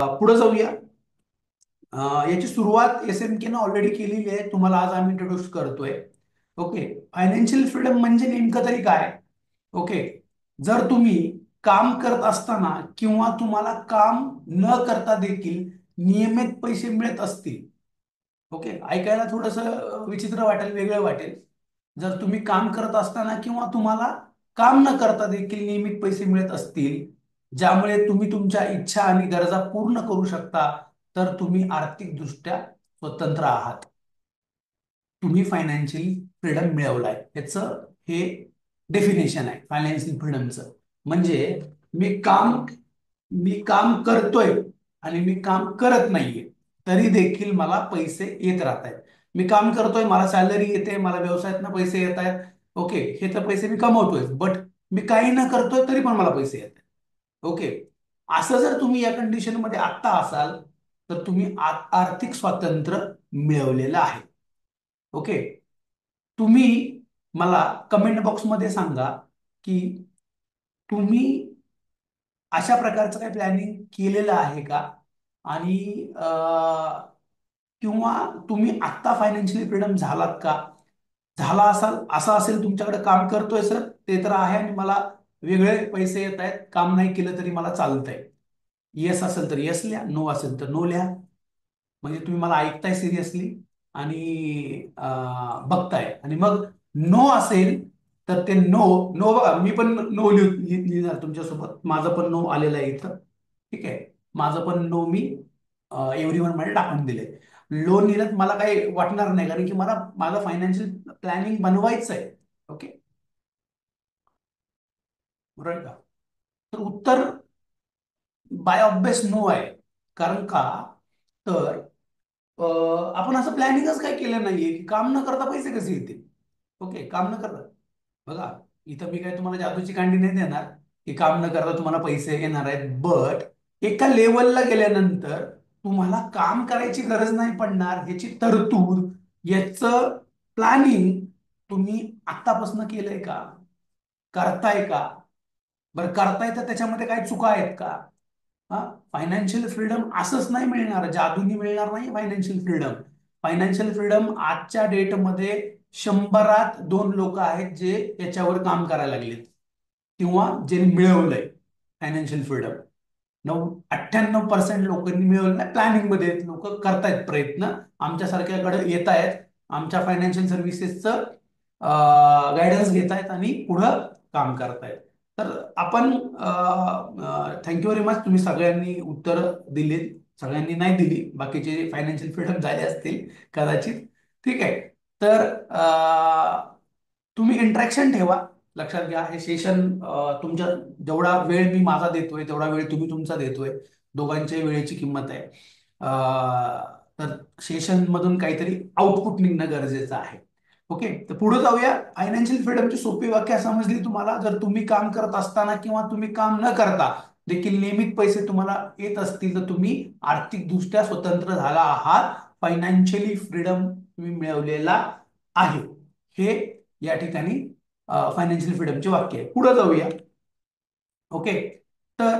पुढे जाऊया. याची सुरुवात SMK ने ऑलरेडी केलेली आहे. तुम्हाला आज आम्ही इंट्रोड्यूस करतोय. ओके. फायनान्शियल फ्रीडम म्हणजे नेमकं तरी काय? ओके. जर तुम्ही काम करत असताना किंवा तुम्हाला काम न करता देखील नियमित पैसे मिळत असतील. ओके. ऐकायला थोडस विचित्र वाटेल, वेगळं वाटेल. जर तुम्ही काम करत असताना किंवा तुम्हाला काम न करता देखील नियमित पैसे मिळत असतील, ज्यामुळे तुम्ही तुमच्या इच्छा आणि गरजा पूर्ण करू शकता, तर तुम्ही आर्थिकदृष्ट्या स्वतंत्र आहात. तुम्ही फायनान्शियल फ्रीडम मिळवलाय. ह्याचं हे डेफिनेशन आहे फायनान्शियल फ्रीडमचं. म्हणजे मी काम मी काम करतोय आणि मी काम करत नाहीये, तरी देखील मला पैसे येत राहत आहेत. मी काम करतोय, मला सॅलरी येते, मला व्यवसायातनं पैसे येत आहेत. ओके. हे तर पैसे मी कमवतोय, बट मी काही न करतोय तरी पण मला पैसे येत आहेत. ओके. असं जर तुम्ही या कंडिशन मध्ये आत्ता असाल, तर तुम्ही आर्थिक स्वातंत्र्य मिळवलेलं आहे. ओके. तुम्ही मला कमेंट बॉक्समध्ये सांगा की तुम्ही अशा प्रकारचं काही प्लॅनिंग केलेलं आहे का? आणि किंवा तुम्ही आत्ता फायनान्शियली फ्रीडम झालात का? झाला असाल, असं असेल तुमच्याकडे काम करतोय सर, ते तर आहे आणि मला वेगळे पैसे येत आहेत, काम नाही केलं तरी मला चालतंय. येस असेल तर येस लिहा, नो असेल तर नो लिहा. म्हणजे तुम्ही मला ऐकताय सिरियसली आणि बघताय. आणि मग नो असेल तर ते नो नो बघा, मी पण नो लिहिणार तुमच्यासोबत. माझं पण नो आलेलं आहे इथं. ठीक आहे. माझं पण नो मी एव्हरीवन मध्ये टाकून दिले. लोन लिहिलं मला काही वाटणार नाही, कारण की मला माझं फायनान्शियल प्लॅनिंग बनवायचं आहे. ओके. बरोबर का? तर उत्तर बाय ऑब्वियस नो आहे. कारण का? तर आपण असं प्लॅनिंगच काय केलं नाहीये की काम न करता पैसे कसे येतील. ओके. काम न करता बघा, इथं मी काय तुम्हाला जादूची कांडी नाही देणार की काम न करता तुम्हाला पैसे येणार आहेत. बट एका लेवलला गेल्यानंतर तुम्हाला काम करायची गरज नाही पडणार, याची तरतूद, याचं प्लॅनिंग तुम्ही आत्तापासून केलंय का? करताय का? बरं, करताय तर त्याच्यामध्ये काय चुका आहेत का? हा. फायनान्शियल फ्रीडम असंच नाही मिळणार, जादूनी मिळणार नाही फायनान्शियल फ्रीडम. फायनान्शियल फ्रीडम आजच्या डेटमध्ये 100त 2 लोक आहेत जे याच्यावर काम करायला लागलेत किंवा जे मिळवलंय फायनान्शियल फ्रीडम. 98% लोकांनी मिळवलं नाही. प्लॅनिंग मध्ये लोक करतायत प्रयत्न, आमच्यासारख्याकडे येत आहेत, आमच्या फायनान्शियल सर्व्हिसेसचं गायडन्स घेत आहेत आणि पुढं काम करतायत. तर आपण थँक्यू व्हेरी मच. तुम्ही सगळ्यांनी उत्तर दिलीत. सगळ्यांनी नाही दिली, बाकीचे फायनान्शियल फ्रीडम झाले असतील कदाचित. ठीक आहे. तर तुम्ही इंटरॅक्शन ठेवा. लक्षात घ्या, हे सेशन तुमच्या, जेवढा वेळ मी माझा देतोय तेवढा वेळ तुम्ही तुमचा देतोय. दोघांच्या वेळेची किंमत आहे. तर सेशन मधून काहीतरी आउटपुट निघणं गरजेचं आहे. ओके. तर पुढे जाऊया. फायनान्शियल फ्रीडमची सोपी व्याख्या समजली तुम्हाला? जर तुम्ही काम करत असताना किंवा तुम्ही काम न करता देखील नियमित पैसे तुम्हाला येत असतील, तर तुम्ही आर्थिकदृष्ट्या स्वतंत्र झाला आहात. फायनान्शियली फ्रीडम तुम्ही मिळवलेला आहे. हे या ठिकाणी फायनान्शियल फ्रीडमचे वाक्य आहे. पुढे जाऊया. ओके. तर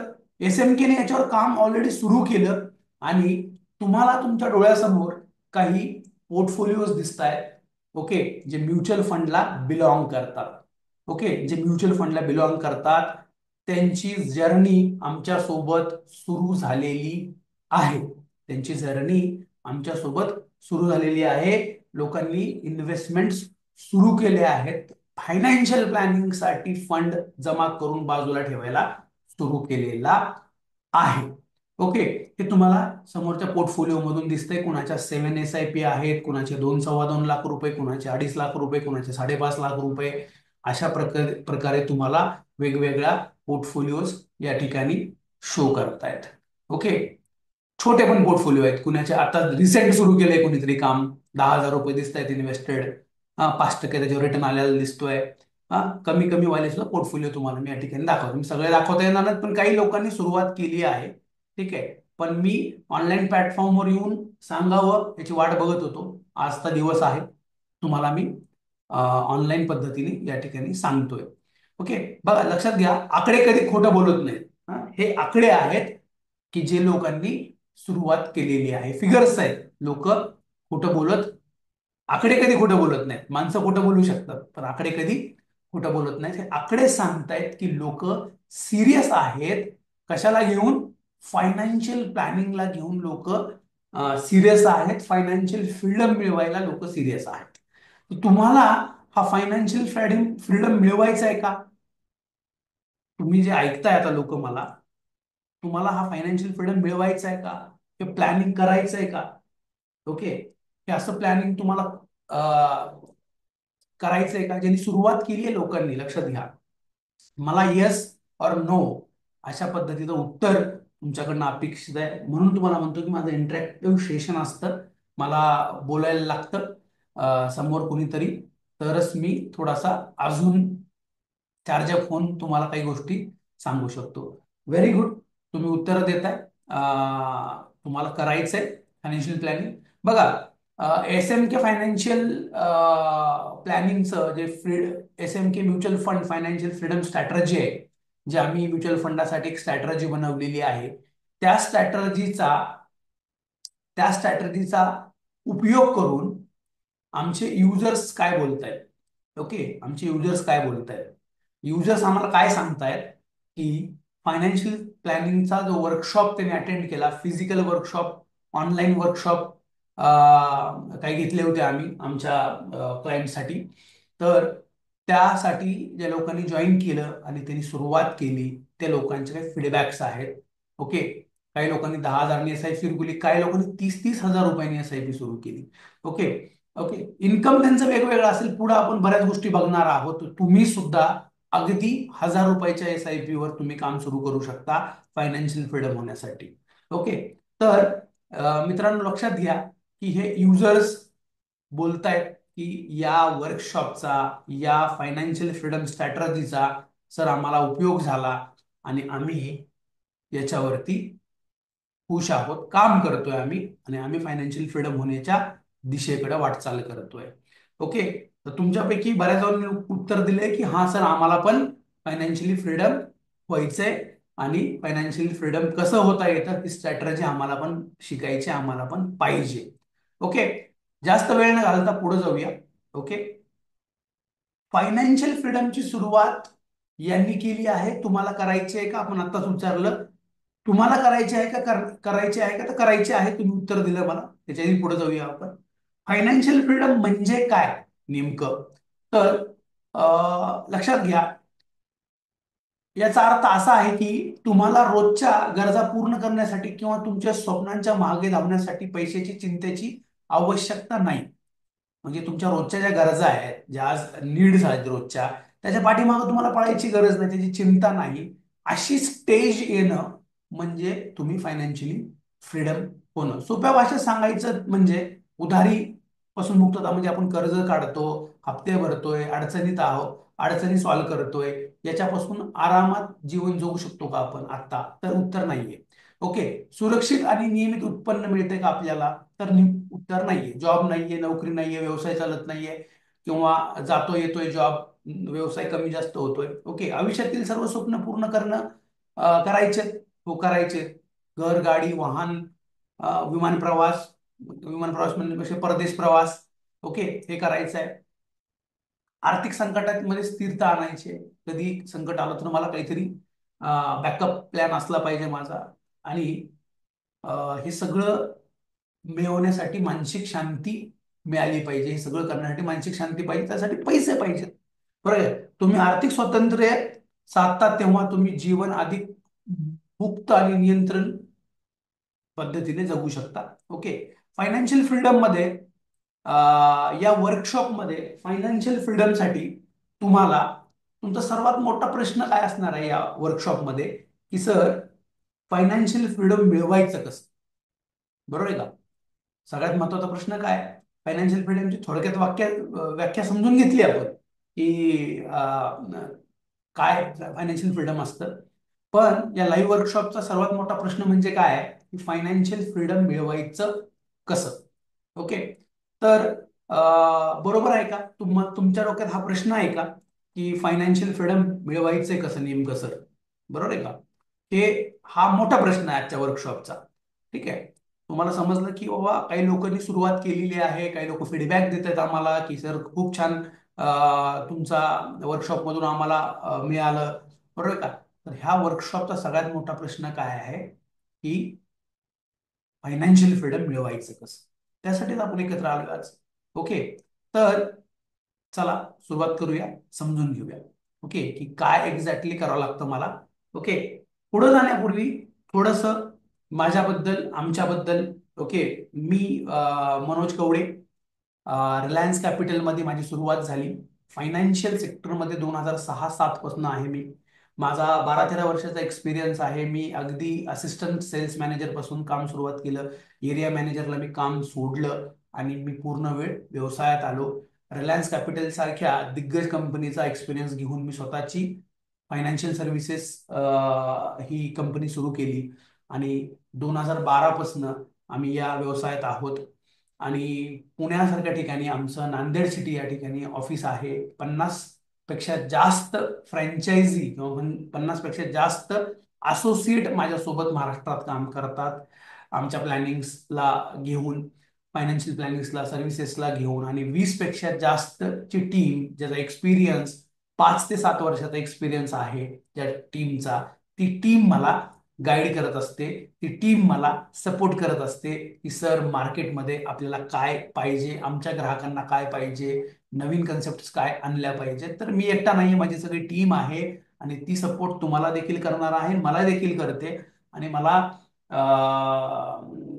SMK ने याच्यावर काम ऑलरेडी सुरू केलं आणि तुम्हाला तुमच्या डोळ्यासमोर काही पोर्टफोलिओज दिसत आहेत. ओके. जे म्युच्युअल फंडला बिलॉंग करतात. ओके. जे म्युच्युअल फंडला बिलॉंग करतात त्यांची जर्नी आमच्या सोबत सुरू झालेली आहे. त्यांची जर्नी आमच्या सोबत सुरू झालेली आहे. लोकांनी इन्व्हेस्टमेंट सुरू केले आहेत. फायनान्शियल प्लॅनिंग साठी फंड जमा करून बाजूला ठेवायला सुरू केलेला आहे. ओके. हे तुम्हाला समोरच्या पोर्टफोलिओ मधून दिसतंय. कुणाच्या 7 SIP आहेत, कुणाचे 2.25 लाख रुपये, कुणाचे 2.5 लाख रुपये, कुणाचे 5.5 लाख रुपये. अशा प्रकारे तुम्हाला वेगवेगळ्या पोर्टफोलिओज या ठिकाणी शो करतायत. ओके. छोटे पण पोर्टफोलिओ आहेत. कुणाचे आता रिसेंट सुरू केलंय कुणीतरी काम, 10,000 रुपये दिसत आहेत इन्व्हेस्टेड. 5% त्याच्यावर रिटर्न आलेला दिसतोय. कमी कमी वाले सुद्धा पोर्टफोलिओ तुम्हाला मी या ठिकाणी दाखवतो. मी सगळे दाखवता येणार नाहीत, पण काही लोकांनी सुरुवात केली आहे. ठीक आहे. पण मी ऑनलाईन प्लॅटफॉर्मवर येऊन सांगावं याची वाट बघत होतो. आजचा दिवस आहे, तुम्हाला मी ऑनलाईन पद्धतीने या ठिकाणी सांगतोय. ओके. बघा, लक्षात घ्या, आकडे कधी खोटं बोलत नाहीत. हे आकडे आहेत. की जे लोकांनी सुरुवात केलेली आहे. फिगर्स आहेत. लोक खोटं बोलत, आकडे कधी खोटं बोलत नाहीत. माणसं खोटं बोलू शकतात पण आकडे कधी खोटं बोलत नाहीत. हे आकडे सांगतायत की लोक सिरियस आहेत. कशाला घेऊन? फायनान्शियल प्लॅनिंगला घेऊन लोक सिरियस आहेत. फायनान्शियल फ्रीडम मिळवायला लोक सिरियस आहेत. तर तुम्हाला हा फायनान्शियल फ्रीडम मिळवायचा आहे का? तुम्ही जे ऐकताय आता लोक मला, तुम्हाला हा फायनान्शियल फ्रीडम मिळवायचा आहे का? हे प्लॅनिंग करायचं आहे का? ओके, हे असं प्लॅनिंग तुम्हाला करायचंय का? ज्यांनी सुरुवात केली आहे लोकांनी, लक्षात घ्या. मला येस और नो अशा पद्धतीचं उत्तर तुमच्याकडनं अपेक्षित आहे. म्हणून तुम्हाला म्हणतो की माझं इंटरॅक्टिव्ह सेशन असतं. मला बोलायला लागतं समोर कोणीतरी, तरच मी थोडासा अजून चार्जअप होऊन तुम्हाला काही गोष्टी सांगू शकतो. व्हेरी गुड, तुम्ही उत्तर देताय. तुम्हाला करायचंय फायनान्शियल प्लॅनिंग. बघा, एस एम के फायनान्शियल प्लॅनिंगचं जे S M K mutual fund financial freedom strategy आहे, जे आम्ही म्युच्युअल फंडासाठी एक स्ट्रॅटर्जी बनवलेली आहे, त्या स्ट्रॅटर्जीचा त्या स्ट्रॅटर्जीचा उपयोग करून आमचे युजर्स काय बोलतायत. ओके, आमचे युजर्स काय बोलतायत? युजर्स आम्हाला काय सांगतायत की फायनान्शियल प्लॅनिंगचा जो वर्कशॉप त्यांनी अटेंड केला, फिजिकल वर्कशॉप, ऑनलाईन वर्कशॉप काही घेतले होते आम्ही आमच्या क्लायंटसाठी. तर त्यासाठी ज्या लोकांनी जॉईन केलं आणि त्यांनी सुरुवात केली, त्या लोकांचे काही फीडबॅक्स आहेत. ओके, काही लोकांनी 10,000 एसआयपी सुरू केली, काही लोकांनी 30,000 रुपयांनी एसआयपी सुरू केली. ओके. ओके, इन्कम त्यांचं वेगवेगळं असेल. पुढे आपण बऱ्याच गोष्टी बघणार आहोत. तुम्ही सुद्धा अगदी 1,000 रुपयाच्या एसआयपी वर तुम्ही काम सुरू करू शकता फायनान्शियल फ्रीडम होण्यासाठी. ओके, तर मित्रांनो लक्षात घ्या की हे युजर्स बोलतायत की या वर्कशॉपचा, या फायनान्शियल फ्रीडम स्ट्रॅटर्जीचा सर आम्हाला उपयोग झाला आणि आम्ही याच्यावरती खुश आहोत, काम करतोय आम्ही, आणि आम्ही फायनान्शियल फ्रीडम होण्याच्या दिशेकडे वाटचाल करतोय. ओके, तर तुमच्यापैकी बऱ्याच जणांनी उत्तर दिलंय की हा सर आम्हाला पण फायनान्शियली फ्रीडम व्हायचंय आणि फायनान्शियल फ्रीडम कसं होता येतं ही स्ट्रॅटर्जी आम्हाला पण शिकायची, आम्हाला पण पाहिजे. ओके, जास्त वेळ न घालता पुढे जाऊया. ओके, फायनान्शियल फ्रीडमची सुरुवात यांनी केली आहे. तुम्हाला करायची आहे का? आपण आत्ताच विचारलं. तुम्हाला करायचे आहे का? करायचे आहे का? तर करायचे आहे. तुम्ही उत्तर दिलं मला. त्याच्याही पुढे जाऊया आपण. फायनान्शियल फ्रीडम म्हणजे काय नेमकं? तर लक्षात घ्या, याचा अर्थ असा आहे की तुम्हाला रोजच्या गरजा पूर्ण करण्यासाठी किंवा तुमच्या स्वप्नांच्या मागे धावण्यासाठी पैशाची चिंतेची आवश्यकता नाही. म्हणजे तुमच्या रोजच्या ज्या गरजा आहेत, ज्या आज नीड्स आहेत रोजच्या, त्याच्या पाठीमागे तुम्हाला पळायची गरज नाही, त्याची चिंता नाही. अशी स्टेज येणं म्हणजे तुम्ही फायनान्शियली फ्रीडम होणं. सोप्या भाषेत सांगायचं म्हणजे उधारी पासून मुक्तता. म्हणजे आपण कर्ज काढतो, हप्ते भरतोय, अडचणीत आहोत, अडचणी सॉल्व्ह करतोय, याच्यापासून आरामात जीवन जगू शकतो का आपण आता? तर उत्तर नाहीये. ओके, सुरक्षित आणि नियमित उत्पन्न मिळते का आपल्याला? तर उत्तर नाहीये. जॉब नाहीये, नोकरी नाहीये, व्यवसाय चालत नाहीये, किंवा जातो येतोय जॉब, व्यवसाय कमी जास्त होतोय. ओके, आयुष्यातील सर्व स्वप्न पूर्ण करणं करायचे हो, करायचे. घर, गाडी, वाहन, विमान प्रवास, विमान प्रवास म्हणजे कसे, परदेश प्रवास. ओके, हे करायचं आहे. आर्थिक संकटामध्ये स्थिरता आणायची. कधी संकट आलं तर मला काहीतरी बॅकअप प्लॅन असला पाहिजे माझा. आणि हे सगळं मिळवण्यासाठी मानसिक शांती मिळाली पाहिजे. हे सगळं करण्यासाठी मानसिक शांती पाहिजे, त्यासाठी पैसे पाहिजेत. बरोबर आहे. तुम्ही आर्थिक स्वातंत्र्य साधता तेव्हा तुम्ही जीवन अधिक मुक्त आणि नियंत्रण पद्धतीने जगू शकता. ओके, फायनान्शियल फ्रीडम मध्ये या वर्कशॉपमध्ये फायनान्शियल फ्रीडमसाठी तुम्हाला तुमचा सर्वात मोठा प्रश्न काय असणार आहे या वर्कशॉपमध्ये, की सर फायनान्शियल फ्रीडम मिळवायचं कसं? बरोबर आहे का? सगळ्यात महत्वाचा प्रश्न काय? फायनान्शियल फ्रीडमची थोडक्यात व्याख्या समजून घेतली आपण की काय फायनान्शियल फ्रीडम असतं. पण या लाईव्ह वर्कशॉपचा सर्वात मोठा प्रश्न म्हणजे काय आहे, की फायनान्शियल फ्रीडम मिळवायचं कसं? ओके, तर बरोबर आहे का? तुमच्या डोक्यात हा प्रश्न आहे का की फायनान्शियल फ्रीडम मिळवायचंय कसं नेमकं सर? बरोबर आहे का? हे हा मोठा प्रश्न आहे आजच्या वर्कशॉपचा. ठीक आहे. तुम्हाला समजलं की बाबा काही लोकांनी सुरुवात केलेली आहे, काही लोक फीडबॅक देत आहेत आम्हाला की सर खूप छान तुमचा वर्कशॉप मधून आम्हाला मिळालं, बरोबर का. तर ह्या वर्कशॉपचा सगळ्यात मोठा प्रश्न काय आहे की फायनान्शियल फ्रीडम मिळवायचं कसं. त्यासाठीच आपण एकत्र आलो आज. ओके. तर चला सुरुवात करूया, समजून घेऊया. ओके, की काय एक्झॅक्टली करावं लागतं मला. ओके. पुढे जाण्यापूर्वी थोडस माझ्याबद्दल, आमच्याबद्दल. ओके. मी मनोज कवडे. रिलायन्स कॅपिटलमध्ये माझी सुरुवात झाली. फायनान्शियल सेक्टरमध्ये 2006-07 पासून आहे मी. माझा 12-13 वर्षाचा एक्सपिरियन्स आहे. मी अगदी असिस्टंट सेल्स मॅनेजर पासून काम सुरुवात केलं. एरिया मॅनेजरला मी काम सोडलं आणि मी पूर्ण वेळ व्यवसायात आलो. रिलायन्स कॅपिटल सारख्या दिग्गज कंपनीचा एक्सपिरियन्स घेऊन मी स्वतःची फायनान्शियल सर्व्हिसेस ही कंपनी सुरू केली. आणि 2012 पासून आम्ही या व्यवसायात आहोत. आणि पुण्यासारख्या ठिकाणी आमचं नांदेड सिटी या ठिकाणी ऑफिस आहे. 50 पेक्षा जास्त फ्रँचायझी किंवा 50 पेक्षा जास्त असोसिएट माझ्यासोबत महाराष्ट्रात काम करतात. आमच्या प्लॅनिंग्सला घेऊन, फायनान्शियल प्लॅनिंग्सला, सर्व्हिसेसला घेऊन. आणि 20 पेक्षा जास्तची टीम, ज्याचा एक्सपिरियन्स 5 ते 7 वर्षाचा एक्सपिरियन्स आहे ज्या टीमचा, ती टीम मला गाईड करत असते. ती टीम मला सपोर्ट करत असते की सर मार्केटमध्ये आपल्याला काय पाहिजे, आमच्या ग्राहकांना काय पाहिजे, नवीन कन्सेप्ट काय आणल्या पाहिजे. तर मी एकटा नाही, माझी सगळी टीम आहे आणि ती सपोर्ट तुम्हाला देखील करणार आहे, मला देखील करते. आणि मला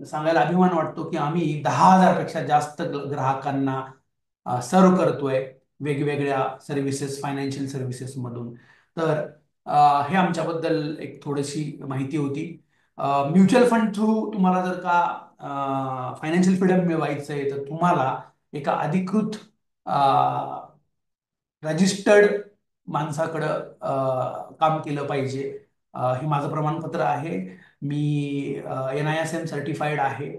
सांगायला अभिमान वाटतो की आम्ही 10,000 पेक्षा जास्त ग्राहकांना सर्व करतोय वेगवेगळ्या सर्व्हिसेस, फायनान्शियल सर्व्हिसेस मधून. तर हे आमच्याबद्दल एक थोडीशी माहिती होती. म्युच्युअल फंड थ्रू तुम्हाला जर का फायनान्शियल फ्रीडम मिळवायचं आहे, तर तुम्हाला एका अधिकृत रजिस्टर्ड माणसाकडं काम केलं पाहिजे. हे माझं प्रमाणपत्र आहे. मी NISM सर्टिफाईड आहे.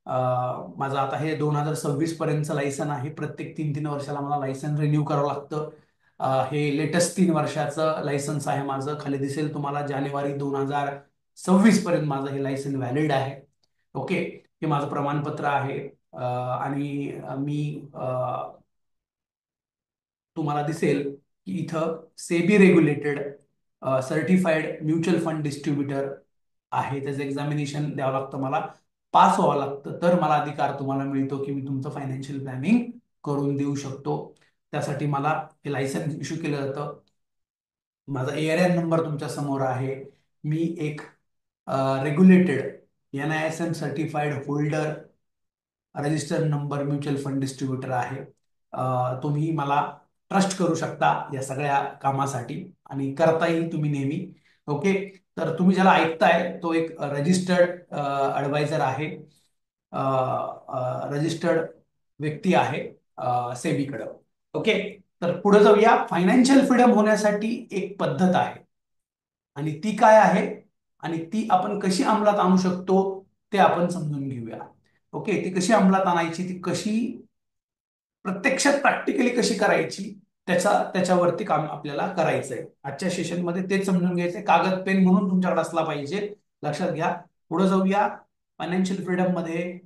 अ, माझं आता हे 2026 पर्यंतचं लायसन आहे. प्रत्येक 3-3 वर्षाला मला लायसन रिन्यू करावं लागतं. हे लेटेस्ट 3 वर्षाचं लायसन्स आहे माझं. खाली दिसेल तुम्हाला जानेवारी 2026 पर्यंत माझं हे लायसन व्हॅलिड आहे. ओके. हे माझं प्रमाणपत्र आहे. आणि मी तुम्हाला दिसेल की इथं SEBI regulated certified mutual fund distributor आहे. त्याचं एक्झामिनेशन द्यावं लागतं मला, पास व्हावं लागतं, तर मला अधिकार तुम्हाला मिळतो की मी तुमचं फायनान्शियल प्लॅनिंग करून देऊ शकतो. त्यासाठी मला हे लायसन्स इश्यू केलं जातं. माझा ARN नंबर तुमच्या समोर आहे. मी एक regulated NISM certified holder, registered number mutual fund distributor आहे. तुम्ही मला ट्रस्ट करू शकता या सगळ्या कामासाठी आणि करताही तुम्ही नेहमी. ओके. तर तुम्ही ज्याला ऐकताय तो एक रजिस्टर्ड ॲडवायझर आहे, रजिस्टर्ड व्यक्ती आहे सेबीकडं. ओके. तर पुढे जाऊया. फायनान्शियल फ्रीडम होण्यासाठी एक पद्धत आहे आणि ती काय आहे आणि ती आपण कशी अंमलात आणू शकतो ते आपण समजून घेऊया. ओके. ती कशी अंमलात आणायची, ती कशी प्रत्यक्षात प्रॅक्टिकली कशी करायची, त्याच्यावरती काम आपल्याला करायचंय आजच्या सेशनमध्ये. तेच समजून घ्यायचंय. कागद पेन म्हणून तुमच्याकडे असला पाहिजे. लक्षात घ्या. पुढे जाऊया. फायनान्शियल फ्रीडम मध्ये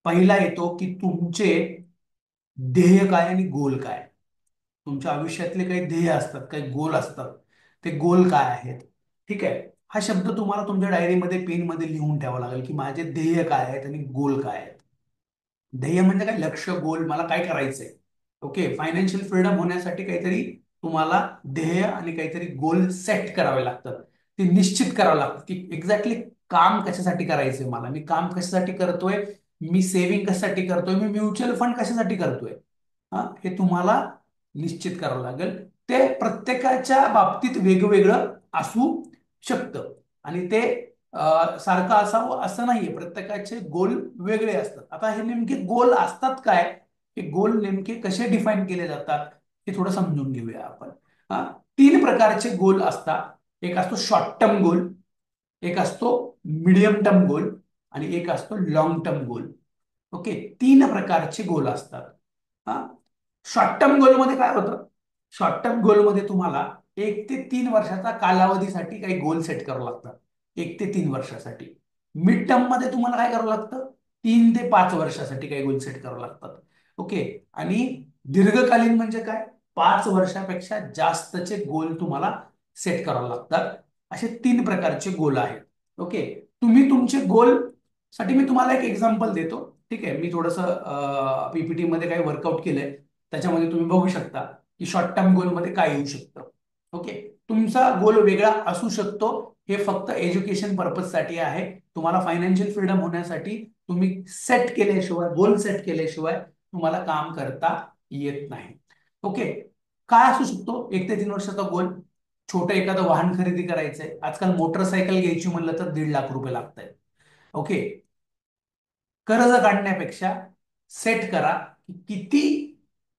पहिला येतो की तुमचे ध्येय काय आणि गोल काय. तुमच्या आयुष्यातले काही ध्येय असतात, काही गोल असतात. ते गोल काय आहेत. ठीक आहे. हा शब्द तुम्हाला तुमच्या डायरीमध्ये, पेनमध्ये लिहून ठेवावा लागेल की माझे ध्येय काय आहेत आणि गोल काय आहेत. ध्येय म्हणजे काय, लक्ष, गोल, मला काय करायचंय. ओके. फायनान्शियल फ्रीडम होण्यासाठी काहीतरी तुम्हाला ध्येय आणि काहीतरी गोल सेट करावे लागतात. ते निश्चित करावं लागतं की एक्झॅक्टली काम कशासाठी करायचंय मला, मी काम कशासाठी करतोय, मी सेव्हिंग कशासाठी करतोय, मी म्युच्युअल फंड कशासाठी करतोय. हा, हे तुम्हाला निश्चित करावं लागेल. ते प्रत्येकाच्या बाबतीत वेगवेगळं असू शकतं आणि ते सारखं असावं असं नाहीये. प्रत्येकाचे गोल वेगळे असतात. आता हे नेमके गोल असतात काय, हे गोल नेमके कसे डिफाईन केले जातात हे थोडं समजून घेऊया आपण. हा, 3 प्रकारचे गोल असतात. एक असतो शॉर्ट टर्म गोल, एक असतो मिडियम टर्म गोल आणि एक असतो लॉंग टर्म गोल. ओके. 3 प्रकारचे गोल असतात. हा, शॉर्ट टर्म गोल मध्ये काय होतं, शॉर्ट टर्म गोल मध्ये तुम्हाला 1 ते 3 वर्षाचा कालावधीसाठी काही गोल सेट करावे लागतात. 1 ते 3 वर्षासाठी. मिड टर्म मध्ये तुम्हाला काय करावं लागतं, 3 ते 5 वर्षासाठी काही गोल सेट करावं लागतात. ओके. आणि दीर्घकालीन म्हणजे काय, 5 वर्षापेक्षा जास्तचे गोल तुम्हाला सेट करावे लागतात. असे 3 प्रकारचे गोल आहेत. ओके. तुम्ही तुमचे गोल साठी मी तुम्हाला एक एक्झाम्पल देतो. ठीक आहे, मी थोडंसं पीपीटी मध्ये काही वर्कआउट केलंय, त्याच्यामध्ये तुम्ही बघू शकता की शॉर्ट टर्म गोल मध्ये काय येऊ शकतं. ओके. तुमचा गोल वेगळा असू शकतो. हे फक्त एज्युकेशन पर्पज साठी आहे. तुम्हाला फायनान्शियल फ्रीडम होण्यासाठी तुम्ही सेट केल्याशिवाय, गोल सेट केल्याशिवाय तुम्हाला काम करता येत नाही. ओके. काय असू शकतो 1 ते 3 वर्षाचा गोल? छोटं एखादं वाहन खरेदी करायचंय. आजकाल मोटरसायकल घ्यायची म्हणलं तर 1.5 लाख रुपये लागत आहेत. ओके. कर्ज काढण्यापेक्षा सेट करा की किती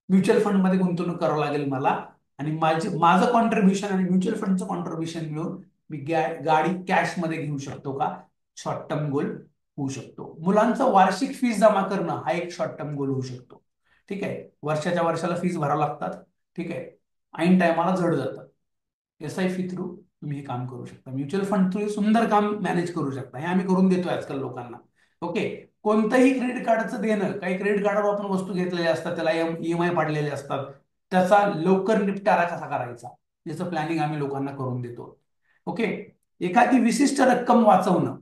म्युच्युअल फंड मध्ये गुंतवणूक करावं लागेल मला, आणि माझं कॉन्ट्रीब्युशन आणि म्युच्युअल फंडचं कॉन्ट्रीब्युशन मिळून मी गाडी कॅश मध्ये घेऊ शकतो का? शॉर्ट टर्म गोल होऊ शकतो. मुलांचं वार्षिक फीस जमा करणं हा एक शॉर्ट टर्म गोल होऊ शकतो. ठीक आहे, वर्षाच्या वर्षाला फीस भरावं लागतात. ठीक आहे, ऐन टायमाला जड जातात. SIP थ्रू तुम्ही हे काम करू शकता. म्युच्युअल फंड थ्रू सुंदर काम मॅनेज करू शकता. हे आम्ही करून देतो आजकाल लोकांना. ओके. कोणतंही क्रेडिट कार्डचं देणं, काही क्रेडिट कार्डवर आपण वस्तू घेतलेल्या असतात, त्याला EMI पाडलेले असतात, त्याचा लवकर निपटारा कसा करायचा याचं प्लॅनिंग आम्ही लोकांना करून देतो. ओके. एखादी विशिष्ट रक्कम वाचवणं,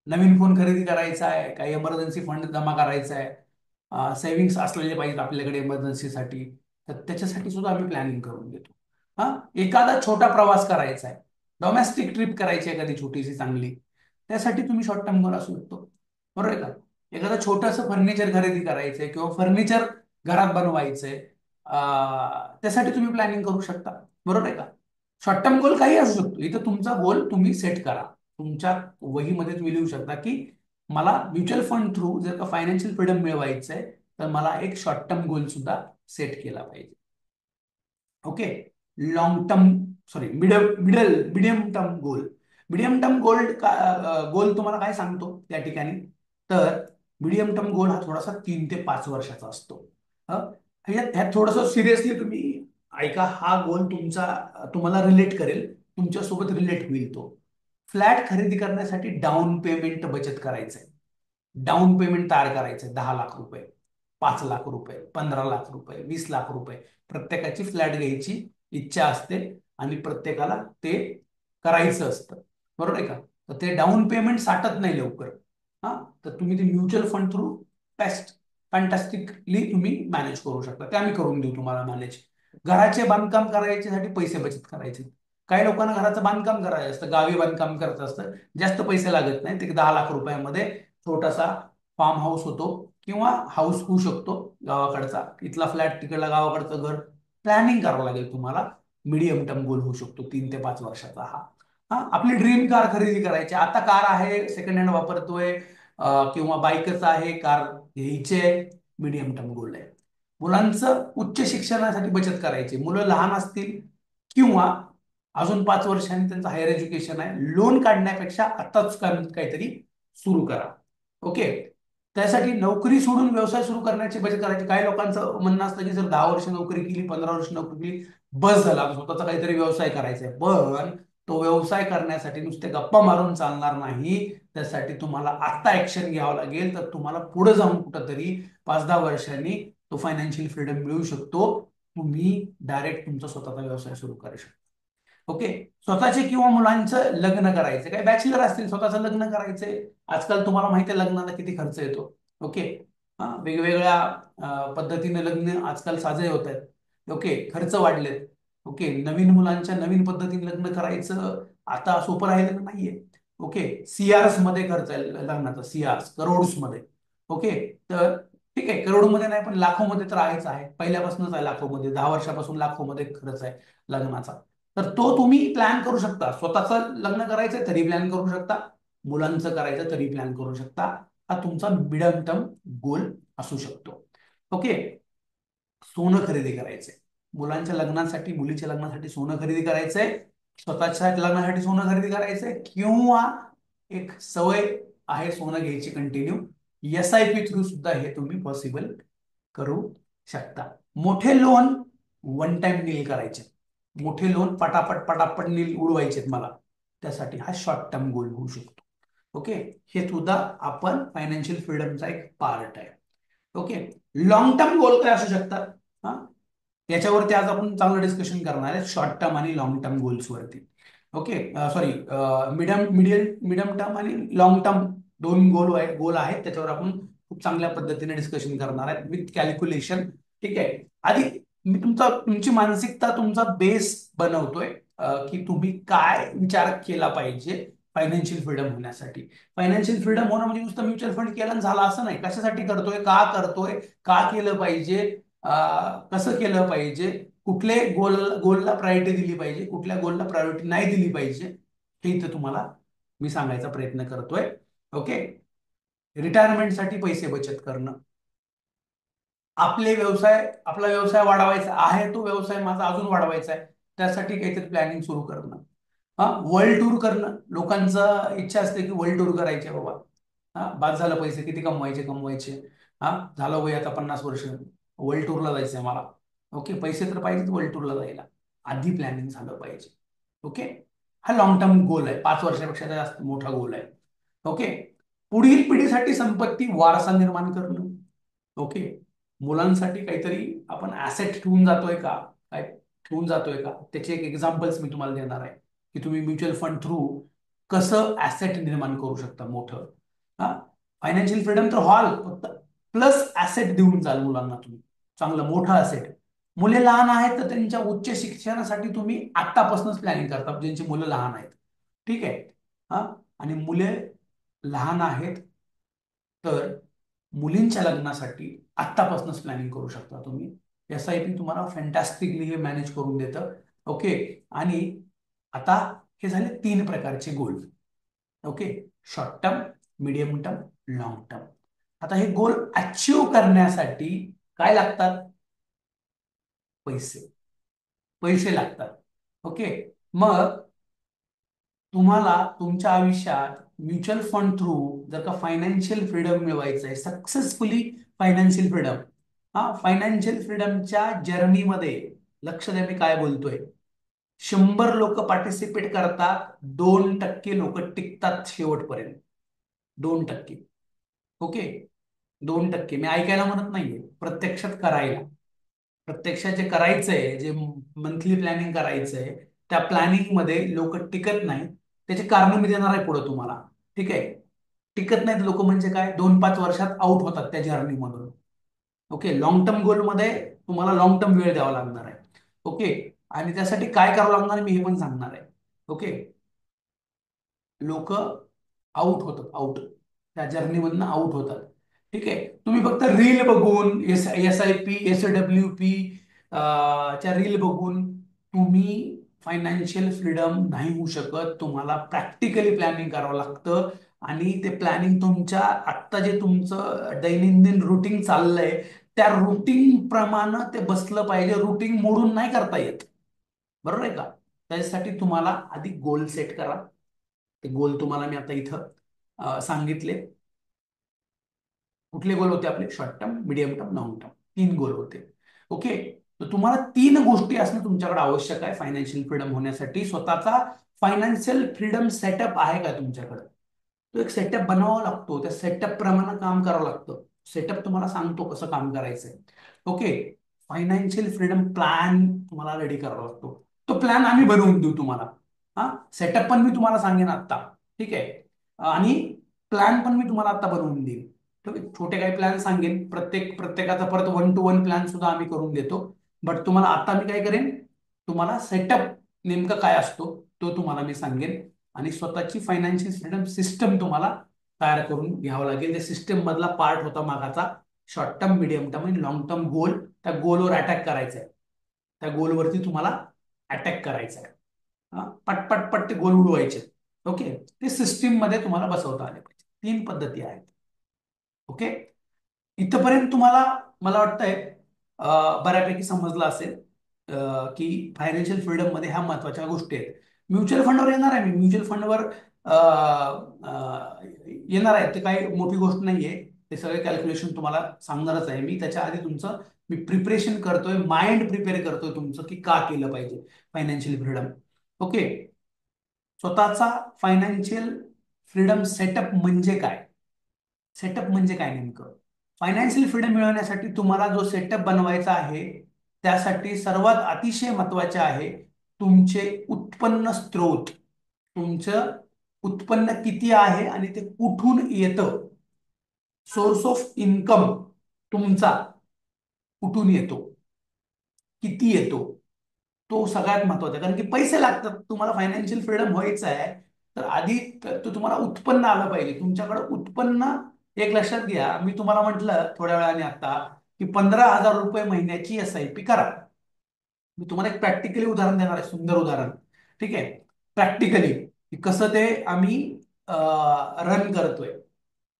नवीन फोन खरेदी करायचा आहे, काही इमर्जन्सी फंड जमा करायचा आहे, सेव्हिंग्स असलेले पाहिजेत आपल्याकडे इमर्जन्सीसाठी, तर त्याच्यासाठी सुद्धा आम्ही प्लॅनिंग करून देतो. हा, एखादा छोटा प्रवास करायचा आहे, डोमेस्टिक ट्रिप करायची आहे एखादी छोटीशी चांगली, त्यासाठी तुम्ही शॉर्ट टर्म गोल असू शकतो. बरोबर आहे का? एखादं छोटंसं फर्निचर खरेदी करायचंय किंवा फर्निचर घरात बनवायचंय, त्यासाठी तुम्ही प्लॅनिंग करू शकता. बरोबर आहे का? शॉर्ट टर्म गोल काही असू शकतो. इथं तुमचा गोल तुम्ही सेट करा. तुमच्या वहीमध्ये तुम्ही लिहू शकता की मला म्युच्युअल फंड थ्रू जर का फायनान्शियल फ्रीडम मिळवायचंय, तर मला एक शॉर्ट टर्म गोल सुद्धा सेट केला पाहिजे. Okay. Long term, sorry, medium term goal. Medium term goal तुम्हाला काय सांगतो त्या ठिकाणी, तर मिडियम टर्म गोल हा थोडासा 3 ते 5 वर्षाचा असतो. ह्यात थोडंसं सिरियसली तुम्ही ऐका. हा गोल तुम्हाला रिलेट करेल, तुमच्यासोबत रिलेट होईल. तो फ्लॅट खरेदी करण्यासाठी डाऊन पेमेंट बचत करायचंय. डाऊन पेमेंट तयार करायचंय 10 लाख रुपये, 5 लाख रुपये, 15 लाख रुपये, 20 लाख रुपये. प्रत्येकाची फ्लॅट घ्यायची इच्छा असते आणि प्रत्येकाला ते करायचं असतं. बरोबर आहे का? तर ते डाऊन पेमेंट साठत नाही लवकर. हा, तर तुम्ही ते म्युच्युअल फंड थ्रू बेस्ट फॅन्टॅस्टिकली तुम्ही मॅनेज करू शकता. ते आम्ही करून देऊ तुम्हाला मॅनेज. घराचे बांधकाम करायच्यासाठी पैसे बचत करायचे. काही लोकांना घराचं बांधकाम करायचं असतं, गावी बांधकाम करत असतं, जास्त पैसे लागत नाही. ते 10 लाख रुपयामध्ये छोटासा फार्म हाऊस होतो किंवा हाऊस होऊ शकतो गावाकडचा. इथला फ्लॅट, तिकडला गावाकडचं घर. प्लॅनिंग करावं लागेल तुम्हाला. मिडियम टर्म गोल होऊ शकतो 3 ते 5 वर्षाचा हा. हा, आपली ड्रीम कार खरेदी करायची. आता कार आहे, सेकंड हँड वापरतोय, किंवा बाईकच आहे, कार घ्यायची आहे. मिडियम टर्म गोल आहे. मुलांचं उच्च शिक्षणासाठी बचत करायची. मुलं लहान असतील किंवा अजून 5 वर्षांनी त्यांचं हायर एज्युकेशन आहे, लोन काढण्यापेक्षा आताच काहीतरी सुरू करा. ओके. त्यासाठी नोकरी सोडून व्यवसाय सुरू करण्याची बचत करायची. काही लोकांचं म्हणणं असतं की जर 10 वर्ष नोकरी केली, 15 वर्ष नोकरी केली, बस झाला, स्वतःचा काहीतरी व्यवसाय करायचा आहे. पण तो व्यवसाय करण्यासाठी नुसते गप्पा मारून चालणार नाही. त्यासाठी तुम्हाला आता ऍक्शन घ्यावं लागेल. तर तुम्हाला पुढे जाऊन कुठंतरी 5-10 वर्षांनी तो फायनान्शियल फ्रीडम मिळू शकतो. तुम्ही डायरेक्ट तुमचा स्वतःचा व्यवसाय सुरू करू शकता. ओके. स्वतःचे किंवा मुलांचं लग्न करायचं, काही बॅचलर असतील, स्वतःचं लग्न करायचंय. आजकाल तुम्हाला माहिती आहे लग्नाला किती खर्च येतो. ओके. हा, वेगवेगळ्या पद्धतीने लग्न आजकाल साजरे होत आहेत. ओके. खर्च वाढलेत. ओके. नवीन मुलांच्या नवीन पद्धतीने लग्न करायचं आता सोपं राहिलेलं नाहीये. ओके. सीआर्स मध्ये खर्च आहे लग्नाचा, सीआर्स करोड्स मध्ये. ओके. तर ठीक आहे, करोडमध्ये नाही पण लाखोमध्ये तर आहेच आहे, पहिल्यापासूनच आहे लाखोमध्ये. 10 वर्षापासून लाखोमध्ये खर्च आहे लग्नाचा. तर तो तुम्ही प्लॅन करू शकता. स्वतःचं लग्न करायचं तरी प्लॅन करू शकता, मुलांचं करायचं तरी प्लॅन करू शकता. हा तुमचा मिडल टर्म गोल असू शकतो. ओके. सोनं खरेदी करायचंय, मुलांच्या लग्नासाठी, मुलीच्या लग्नासाठी सोनं खरेदी करायचंय, स्वतःच्या लग्नासाठी सोनं खरेदी करायचंय, किंवा एक सवय आहे सोनं घ्यायची कंटिन्यू, SIP थ्रू सुद्धा हे तुम्ही पॉसिबल करू शकता. मोठे लोन वन टाइम नील करायचे. मोठे लोन पटापट पटापट नील उडवायचे मला. त्यासाठी हा शॉर्ट टर्म गोल होऊ शकतो. ओके, हे सुद्धा आपण फायनान्शियल फ्रीडमचा एक पार्ट आहे. ओके, लॉंग टर्म गोल काय असू शकतात, हा याच्यावरती आज आपण चांगलं डिस्कशन करणार आहे, शॉर्ट टर्म आणि लॉंग टर्म गोल्स वरती. ओके, सॉरी, मिडियम टर्म आणि लॉंग टर्म दोन गोल आहेत, त्याच्यावर आपण खूप चांगल्या पद्धतीने डिस्कशन करणार आहे विथ कॅल्क्युलेशन. ठीक आहे, आधी मी तुमची मानसिकता, तुमचा बेस बनवतोय, की तुम्ही काय विचार केला पाहिजे फायनान्शियल फ्रीडम होण्यासाठी. फायनान्शियल फ्रीडम होणं म्हणजे नुसतं म्युच्युअल फंड केलं आणि झालं असं नाही. कशासाठी करतोय, का करतोय, का केलं पाहिजे, कसं केलं पाहिजे, कुठले गोलला प्रायोरिटी दिली पाहिजे, कुठल्या गोलला प्रायोरिटी नाही दिली पाहिजे, हे इथं तुम्हाला मी सांगायचा प्रयत्न करतोय. ओके, रिटायरमेंटसाठी पैसे बचत करणं, आपला व्यवसाय वाढवायचा आहे, तो व्यवसाय माझा अजून वाढवायचा आहे, त्यासाठी काहीतरी प्लॅनिंग सुरू करणं. हा, वर्ल्ड टूर करणं, लोकांचं इच्छा असते की वर्ल्ड टूर करायचे बाबा. हा, बाद झालं, पैसे किती कमवायचे. हा, झालं वय आता 50 वर्ष, वर्ल्ड टूरला जायचंय मला. ओके, पैसे तर पाहिजेत वर्ल्ड टूरला जायला, आधी प्लॅनिंग झालं पाहिजे. ओके, हा लॉंग टर्म गोल आहे, 5 वर्षापेक्षा जास्त मोठा गोल आहे. ओके, पुढील पिढीसाठी संपत्ती वारसा निर्माण करणं. ओके, मुलांसाठी काहीतरी आपण ऍसेट ठेवून जातोय का, काय ठेवून जातोय का, त्याचे एक एक्झाम्पल्स मी तुम्हाला देणार आहे, की तुम्ही म्युच्युअल फंड थ्रू कसं ऍसेट निर्माण करू शकता मोठं. हा, फायनान्शियल फ्रीडम तर हॉल फक्त प्लस ऍसेट देऊन जाल मुलांना तुम्ही, चांगलं मोठं ऍसेट. मुले लहान आहेत तर त्यांच्या उच्च शिक्षणासाठी तुम्ही आत्तापासूनच प्लॅनिंग करता, ज्यांची मुलं लहान आहेत. ठीक आहे, हा, आणि मुले लहान आहेत तर मुलींच्या लग्नासाठी आत्तापासूनच प्लॅनिंग करू शकता तुम्ही. SIP तुम्हाला फॅन्टॅस्टिकली हे मॅनेज करून देतं. ओके, आणि आता हे झाले 3 प्रकारचे goal. Okay, short term, medium term, long term. आता हे गोल अचीव करण्यासाठी काय लागतात, पैसे. पैसे लागतात. ओके, मग तुम्हाला तुमच्या आयुष्यात म्युच्युअल फंड थ्रू जर का फायनान्शियल फ्रीडम मिळवायचं आहे, सक्सेसफुली फायनान्शियल फ्रीडम, हा, फायनान्शियल फ्रीडमच्या जर्नीमध्ये लक्ष द्या मी काय बोलतोय. 100 लोक पार्टिसिपेट करतात, 2% लोक टिकतात शेवटपर्यंत. 2%. ओके, 2%. मी ऐकायला म्हणत नाहीये, प्रत्यक्षात करायला. प्रत्यक्षात जे करायचंय, जे मंथली प्लॅनिंग करायचंय, त्या प्लॅनिंग मध्ये लोक टिकत नाही. त्याची कारण मी देणार आहे पुढे तुम्हाला. ठीक आहे, टिकत नाहीत लोक म्हणजे काय, 2-5 वर्षात आउट होतात त्या जर्नी मधून. ओके, लॉंग टर्म गोल मध्ये तुम्हाला लॉंग टर्म वेळ द्यावा लागणार आहे. ओके, आणि त्यासाठी काय करावं लागणार आहे मी हे पण सांगणार आहे. ओके, लोक आउट होतात, आउट, त्या जर्नीमधनं आउट होतात. ठीक आहे, तुम्ही फक्त रील बघून, SIP, SWP च्या रील बघून तुम्ही फायनान्शियल फ्रीडम नाही होऊ शकत. तुम्हाला प्रॅक्टिकली प्लॅनिंग करावं लागतं, आणि ते प्लॅनिंग तुमच्या आत्ता जे तुमचं दैनंदिन रुटीन चाललंय त्या रुटीन प्रमाणे ते बसलं पाहिजे. रुटीन मोडून नाही करता येत, बरोबर आहे का. त्याच्यासाठी तुम्हाला आधी गोल सेट करा. ते गोल तुम्हाला मी आता इथं सांगितले. कुठले गोल होते आपले, short term, medium term, long term, 3 गोल होते. ओके, तर तुम्हाला 3 गोष्टी असणं तुमच्याकडे आवश्यक आहे फायनान्शियल फ्रीडम होण्यासाठी. स्वतःचा फायनान्शियल फ्रीडम सेटअप आहे का तुमच्याकडे, तो एक सेटअप बनवावा लागतो, त्या सेटअप प्रमाणे काम करावं लागतं. सेटअप तुम्हाला सांगतो कसं काम करायचंय. ओके, फायनान्शियल फ्रीडम प्लॅन तुम्हाला रेडी करावा लागतो, तो प्लॅन आम्ही बनवून देऊ तुम्हाला. हा, सेटअप पण मी तुम्हाला सांगेन आता. ठीक आहे, आणि प्लॅन पण मी तुम्हाला आता बनवून देईन. ठीक आहे, छोटे काही प्लॅन सांगेन, प्रत्येकाचा परत 1-to-1 प्लॅन सुद्धा आम्ही करून देतो. बट तुम्हाला आता मी काय करेन, तुम्हाला सेटअप नेमका काय असतो तो तुम्हाला मी सांगेन, आणि स्वतःची फायनान्शियल फ्रीडम सिस्टम तुम्हाला तयार करून घ्यावं लागेल. त्या सिस्टम मधला पार्ट होता मागाचा शॉर्ट टर्म, मीडियम टर्म आणि लॉंग टर्म गोल. त्या गोलवर अटॅक करायचा आहे, त्या गोलवरती तुम्हाला अटॅक करायचा आहे. पट पट पट ते गोल उडवायचे. ओके, ते सिस्टीम मध्ये तुम्हाला बसवता आले पाहिजे. 3 पद्धती आहेत. ओके, इथपर्यंत तुम्हाला मला वाटतंय बऱ्यापैकी समजलं असेल, की फायनान्शियल फ्रीडम मध्ये ह्या महत्वाच्या गोष्टी आहेत. म्युच्युअल फंडवर येणार आहे मी, म्युच्युअल फंडवर येणार आहे, ते काही मोठी गोष्ट नाहीये. ते सगळे कॅल्क्युलेशन तुम्हाला सांगणारच आहे मी. त्याच्या आधी तुमचं मी प्रिपरेशन करतोय, माइंड प्रिपेअर करतोय तुमचं, की का केलं पाहिजे फायनान्शियल फ्रीडम. ओके, स्वतःचा फायनान्शियल फ्रीडम सेटअप म्हणजे काय? सेटअप म्हणजे काय नेमकं? फायनान्शियल फ्रीडम मिळवण्यासाठी तुम्हाला जो सेटअप बनवायचा आहे, त्यासाठी सर्वात अतिशय महत्वाचे आहे तुमचे उत्पन्न स्त्रोत. तुमचं उत्पन्न किती आहे आणि ते कुठून येतं? सोर्स ऑफ इन्कम तुमचा कुठून येतो, किती येतो, तो सगळ्यात महत्वाचा आहे. कारण की पैसे लागतात. तुम्हाला फायनान्शियल फ्रीडम व्हायचं आहे तर आधी तो तुम्हाला उत्पन्न आलं पाहिजे. तुमच्याकडे उत्पन्न, एक लक्षात घ्या, मी तुम्हाला म्हटलं थोड्या वेळाने आता की 15,000 रुपये महिन्याची SIP करा. मी तुम्हाला एक प्रॅक्टिकली उदाहरण देणार आहे, सुंदर उदाहरण. ठीक आहे, प्रॅक्टिकली कसं ते आम्ही रन करतोय,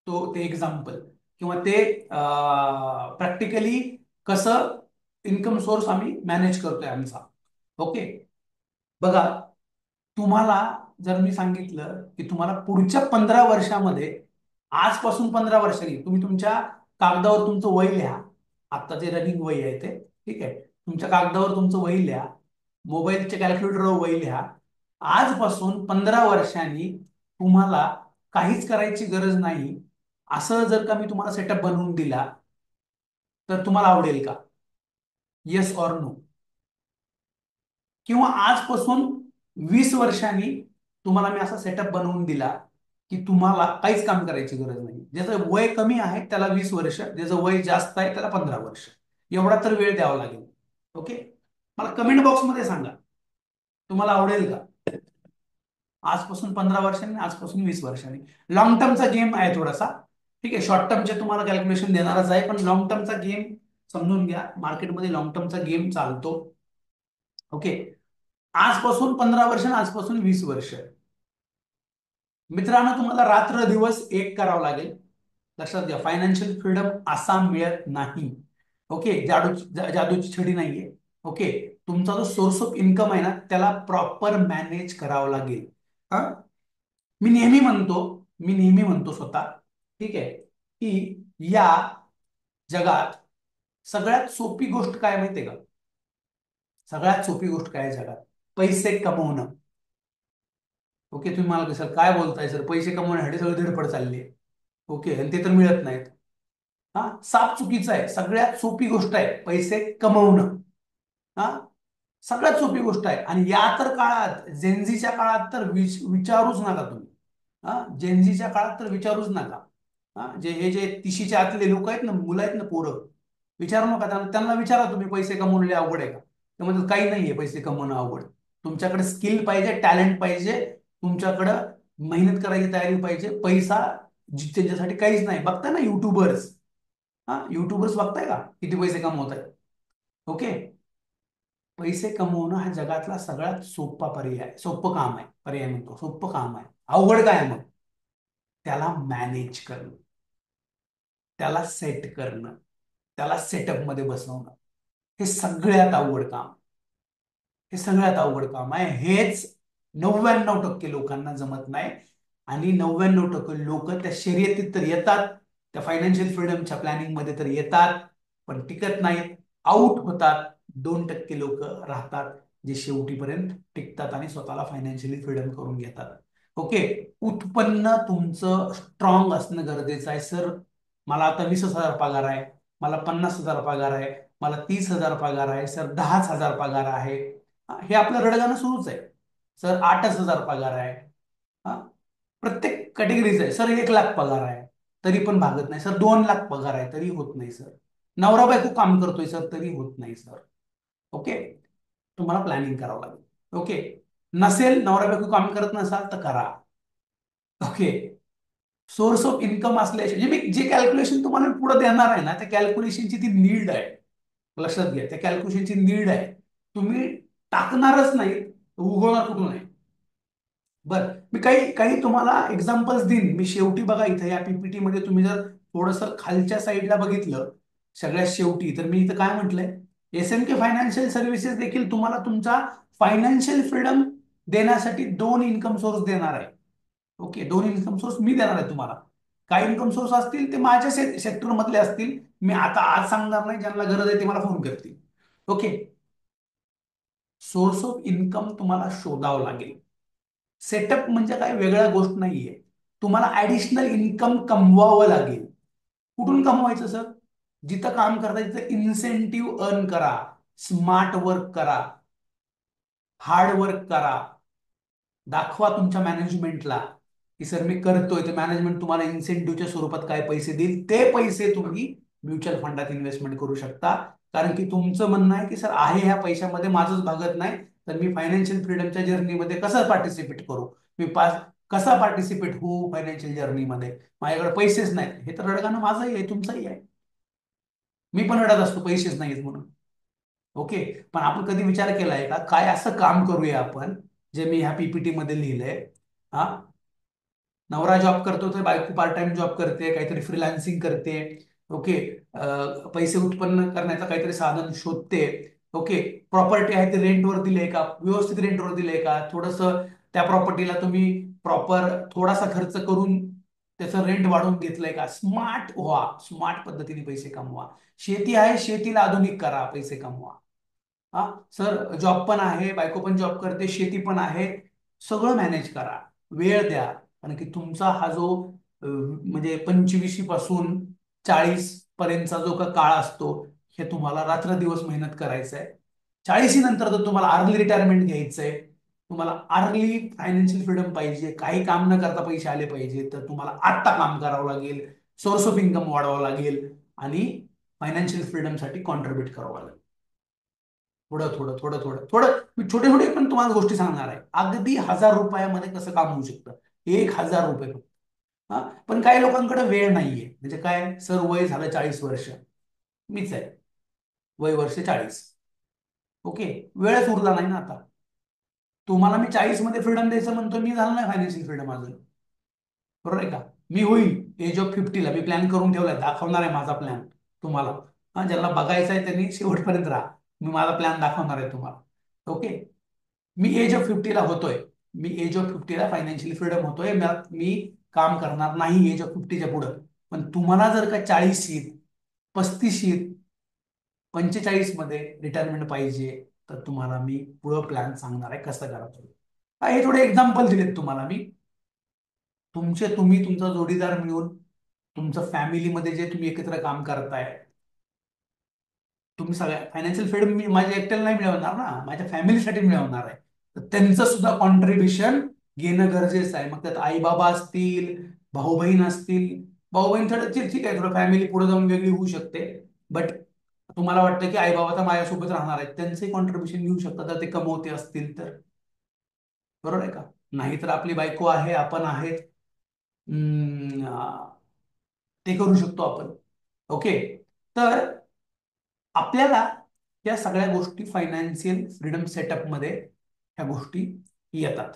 तो ते एक्झाम्पल किंवा ते प्रॅक्टिकली कसं इन्कम सोर्स आम्ही मॅनेज करतोय आमचा. ओके, बघा, तुम्हाला जर मी सांगितलं की तुम्हाला पुढच्या 15 वर्षामध्ये, आजपासून 15 वर्षांनी तुम्ही तुमच्या कागदावर तुमचं वय लिहा. आता जे रनिंग वय आहे ते, ठीक आहे, तुमच्या कागदावर तुमचं वय लिहा, मोबाईलच्या कॅल्क्युलेटरवर वय लिहा. आजपासून 15 वर्षांनी तुम्हाला काहीच करायची गरज नाही, असं जर का मी तुम्हाला सेटअप बनवून दिला तर तुम्हाला आवडेल का? Yes or no? किंवा आजपासून 20 वर्षांनी तुम्हाला मी असा सेटअप बनवून दिला की तुम्हाला काहीच काम करायची गरज नाही. ज्याचं वय कमी आहे त्याला 20 वर्ष, ज्याचं वय जास्त आहे त्याला 15 वर्ष, एवढा तर वेळ द्यावा लागेल. ओके, मला कमेंट बॉक्समध्ये सांगा तुम्हाला आवडेल का? आजपासून 15 वर्षांनी, आजपासून 20 वर्षांनी. लॉंग टर्मचा गेम आहे थोडासा. ठीक आहे, शॉर्ट टर्मचे तुम्हाला कॅल्क्युलेशन देणारच आहे, पण लॉंग टर्मचा गेम समजून घ्या. मार्केटमध्ये लॉंग टर्मचा गेम चालतो. ओके, आजपासून 15 वर्ष आणि आजपासून 20 वर्ष. मित्रांनो, तुम्हाला रात्र दिवस एक करावं लागेल. लक्षात घ्या, फायनान्शियल फ्रीडम असा मिळत नाही. ओके, जादूची छडी नाहीये. ओके, तुमचा जो सोर्स ऑफ इन्कम आहे ना, त्याला प्रॉपर मॅनेज करावं लागेल. हा, मी नेहमी म्हणतो, स्वतः, ठीक आहे, की या जगात सगळ्यात सोपी गोष्ट काय माहितीये का? सगळ्यात सोपी गोष्ट काय आहे जगात? पैसे कमवणं. ओके, तुम्ही मला सर काय बोलताय सर, पैसे कमवण्यासाठी सगळं धडपड चालली आहे. ओके, आणि ते तर मिळत नाहीत. हा, साप चुकीचा आहे. सगळ्यात सोपी गोष्ट आहे पैसे कमवणं. हा, सगळ्यात सोपी गोष्ट आहे. आणि या तर काळात, जेनझीच्या काळात तर विचारूच नका तुम्ही. हा, जेनझीच्या काळात तर विचारूच नका. हा, जे 30च्या आतले लोक आहेत ना, मुलं आहेत ना, पोरं, विचारू नका त्यांना. त्यांना विचारा तुम्ही पैसे कमवणे अवघड आहे का? ते म्हणतात काही नाहीये पैसे कमवणं अवघड. तुमच्याकडे स्किल पाहिजे, टॅलेंट पाहिजे, तुमच्याकडं मेहनत करायची तयारी पाहिजे. पैसा त्यांच्यासाठी काहीच नाही. बघताय ना युट्यूबर्स, हा, युट्यूबर्स बघताय का किती पैसे कमवत आहेत? ओके, पैसे कमवणं हा जगातला सगळ्यात सोपा पर्याय, सोपं काम आहे. पर्याय म्हणतो, सोपं काम आहे. अवघड काय आहे मग? त्याला मॅनेज करणं, त्याला सेट करणं, त्याला सेटअप मध्ये बसवणं, हे सगळ्यात अवघड काम. हे सगळ्यात अवघड काम आहे. हेच 99% लोकांना जमत नाही. आणि 99% लोक त्या शर्यतीत तर येतात, त्या फायनान्शियल फ्रीडमच्या प्लॅनिंग मध्ये तर येतात, पण टिकत नाहीत, आउट होतात. 2% लोक राहतात, जे शेवटीपर्यंत टिकतात आणि स्वतःला फायनान्शियली फ्रीडम करून घेतात. ओके, उत्पन्न तुमचं स्ट्रॉंग असणं गरजेचं आहे. सर, मला आता 20,000 पगार आहे, मला 50,000 पगार आहे, मला 30,000 पगार आहे, सर 10,000 पगार आहे. हे आपलं रडगाणं सुरूच आहे. सर 8,000 पगार आहे. हा, प्रत्येक कॅटेगरीज आहे. सर 1,00,000 पगार आहे तरी पण भागत नाही. सर 2,00,000 पगार आहे तरी होत नाही. सर नवरा बायको काम करतोय सर तरी होत नाही. सर, ओके, तुम्हाला प्लॅनिंग करावं लागेल. ओके, नसेल, नवरा बायको काम करत नसाल तर करा. ओके, सोर्स ऑफ इन्कम असल्याशिवाय जे मी जे कॅल्क्युलेशन तुम्हाला पुढे देणार आहे ना, त्या कॅल्क्युलेशनची ती नीड आहे. लक्षात घ्या, त्या कॅल्क्युलेशनची नीड आहे. तुम्ही टाकणारच नाही तर उगवणार कुठून आहे? बर, मी काही काही तुम्हाला एक्झाम्पल्स देईन मी शेवटी. बघा, इथं या पीपीटी मध्ये तुम्ही जर थोडस खालच्या साईडला बघितलं, सगळ्यात शेवटी, तर मी इथं काय म्हटलंय, SNK फायनान्शियल सर्व्हिसेस देखील तुम्हाला तुमचा फायनान्शियल फ्रीडम देण्यासाठी 2 इन्कम सोर्स देणार आहे. ओके, 2 इन्कम सोर्स मी देणार आहे तुम्हाला. काय इन्कम सोर्स असतील ते माझ्या सेक्टर मधले असतील. मी आता आज सांगणार नाही, ज्यांना गरज आहे ते मला फोन करतील. ओके, सोर्स ऑफ इन्कम तुम्हाला शोधावं लागेल. सेटअप म्हणजे काय वेगळा गोष्ट नाहीये. तुम्हाला ऍडिशनल इन्कम कमवावं लागेल. कुठून कमवायचं सर? जिथं काम करता तिथं इन्सेंटिव्ह अर्न करा, स्मार्ट वर्क करा, हार्ड वर्क करा, दाखवा तुमच्या मॅनेजमेंटला की सर मी करतोय. तर मॅनेजमेंट तुम्हाला इन्सेंटिव्हच्या स्वरूपात काय पैसे देईल, ते पैसे तुम्ही म्युच्युअल फंडात इन्व्हेस्टमेंट करू शकता. कारण की तुमचं म्हणणं आहे की सर आहे ह्या पैशामध्ये माझंच भागत नाही, तर मी फायनान्शियल फ्रीडमच्या जर्नीमध्ये कसं पार्टिसिपेट करू, मी कसा पार्टिसिपेट होऊ फायनान्शियल जर्नीमध्ये, माझ्याकडे पैसेच नाहीत. हे तर रडगाणं माझंही आहे, तुमचंही आहे. मी पण रडत असतो पैसेच नाहीत म्हणून. ओके. पण आपण कधी विचार केलाय का काय असं काम करूया आपण, जे मी ह्या पीपीटी मध्ये लिहिलंय. हा, नवरा जॉब करतो तर बायको पार्ट टाइम जॉब करते, काहीतरी फ्रीलान्सिंग करते. ओके. पैसे उत्पन्न करण्याचं काहीतरी साधन शोधते. ओके. प्रॉपर्टी आहे ते रेंटवर दिले का, व्यवस्थित रेंटवर दिले का, थोडस त्या प्रॉपर्टीला तुम्ही प्रॉपर थोडासा खर्च करून त्याचं रेंट वाढवून घेतलंय का. स्मार्ट व्हा, स्मार्ट पद्धतीने पैसे कमवा. शेती आहे, शेतीला आधुनिक करा, पैसे कमवा. हा सर, जॉब पण आहे, बायको पण जॉब करते, शेती पण आहे, सगळं मॅनेज करा, वेळ द्या. कारण की तुमचा हा जो म्हणजे 25 पासून 40 पर्यंतचा जो का काळ असतो, हे तुम्हाला रात्रदिवस मेहनत करायचं आहे. 40 नंतर जर तुम्हाला अर्ली रिटायरमेंट घ्यायचंय, तुम्हाला अर्ली फायनान्शियल फ्रीडम पाहिजे, काही काम न करता पैसे आले पाहिजे, तर तुम्हाला आत्ता काम करावं लागेल, सोर्स ऑफ इन्कम वाढवावं लागेल आणि फायनान्शियल फ्रीडमसाठी कॉन्ट्रीब्युट करावं लागेल. थोडं थोडं थोडं थोडं थोडं मी छोटे छोटे पण तुम्हाला गोष्टी सांगणार आहे. अगदी 1000 रुपयामध्ये कसं काम होऊ शकतं. 1000 रुपये फक्त. हा, पण काही लोकांकडे वेळ नाहीये. म्हणजे काय सर, वय झालं 40 वर्ष, मीच आहे, वय वर्ष 40. ओके. वेळच उरला नाही ना आता. तुम्हाला मी 40 मध्ये फ्रीडम द्यायचं म्हणतो, मी झालं नाही फायनान्शियल फ्रीडम अजून. बरोबर आहे का? मी होईल एज ऑफ 50ला, मी प्लॅन करून ठेवलाय, दाखवणार आहे माझा प्लॅन तुम्हाला. हा, ज्याला बघायचं आहे त्यांनी शेवटपर्यंत राहा, मी माझा प्लॅन दाखवणार आहे तुम्हाला. ओके. मी एज ऑफ 50ला होतोय, मी एज ऑफ 50ला फायनान्शियल फ्रीडम होतोय, मी काम करणार नाही एज ऑफ 50च्या पुढं. पण तुम्हाला जर का 40शीत, 35शीत, 45 मध्ये रिटायरमेंट पाहिजे, तर तुम्हाला मी पुढं प्लॅन सांगणार आहे कसं करायचं. हे थोडे एक्झाम्पल दिलेत तुम्हाला मी. तुम्ही तुमचा जोडीदार मिळून, तुमचं फॅमिलीमध्ये जे तुम्ही एकत्र काम करताय, तुम्ही सगळ्या फायनान्शियल फ्रीडम मी माझ्या एकट्याला नाही मिळवणार ना, माझ्या फॅमिलीसाठी मिळवणार आहे. तर त्यांचं सुद्धा कॉन्ट्रीब्युशन घेणं गरजेचं आहे. मग त्यात आई बाबा असतील, भाऊ बहीण असतील. भाऊ बहीण थोडं ठीक आहे, थोडं फॅमिली पुढे जाऊन वेगळी होऊ शकते. बट तुम्हाला वाटतं की आई बाबा तर माझ्यासोबत राहणार आहेत, त्यांचंही कॉन्ट्रीब्युशन घेऊ शकतात जर ते कमवते असतील तर. बरोबर आहे का? नाहीतर आपली बायको आहे, आपण आहेत, ते करू शकतो आपण. ओके. तर आपल्याला या सगळ्या गोष्टी फायनान्शियल फ्रीडम सेटअप मध्ये ह्या गोष्टी येतात.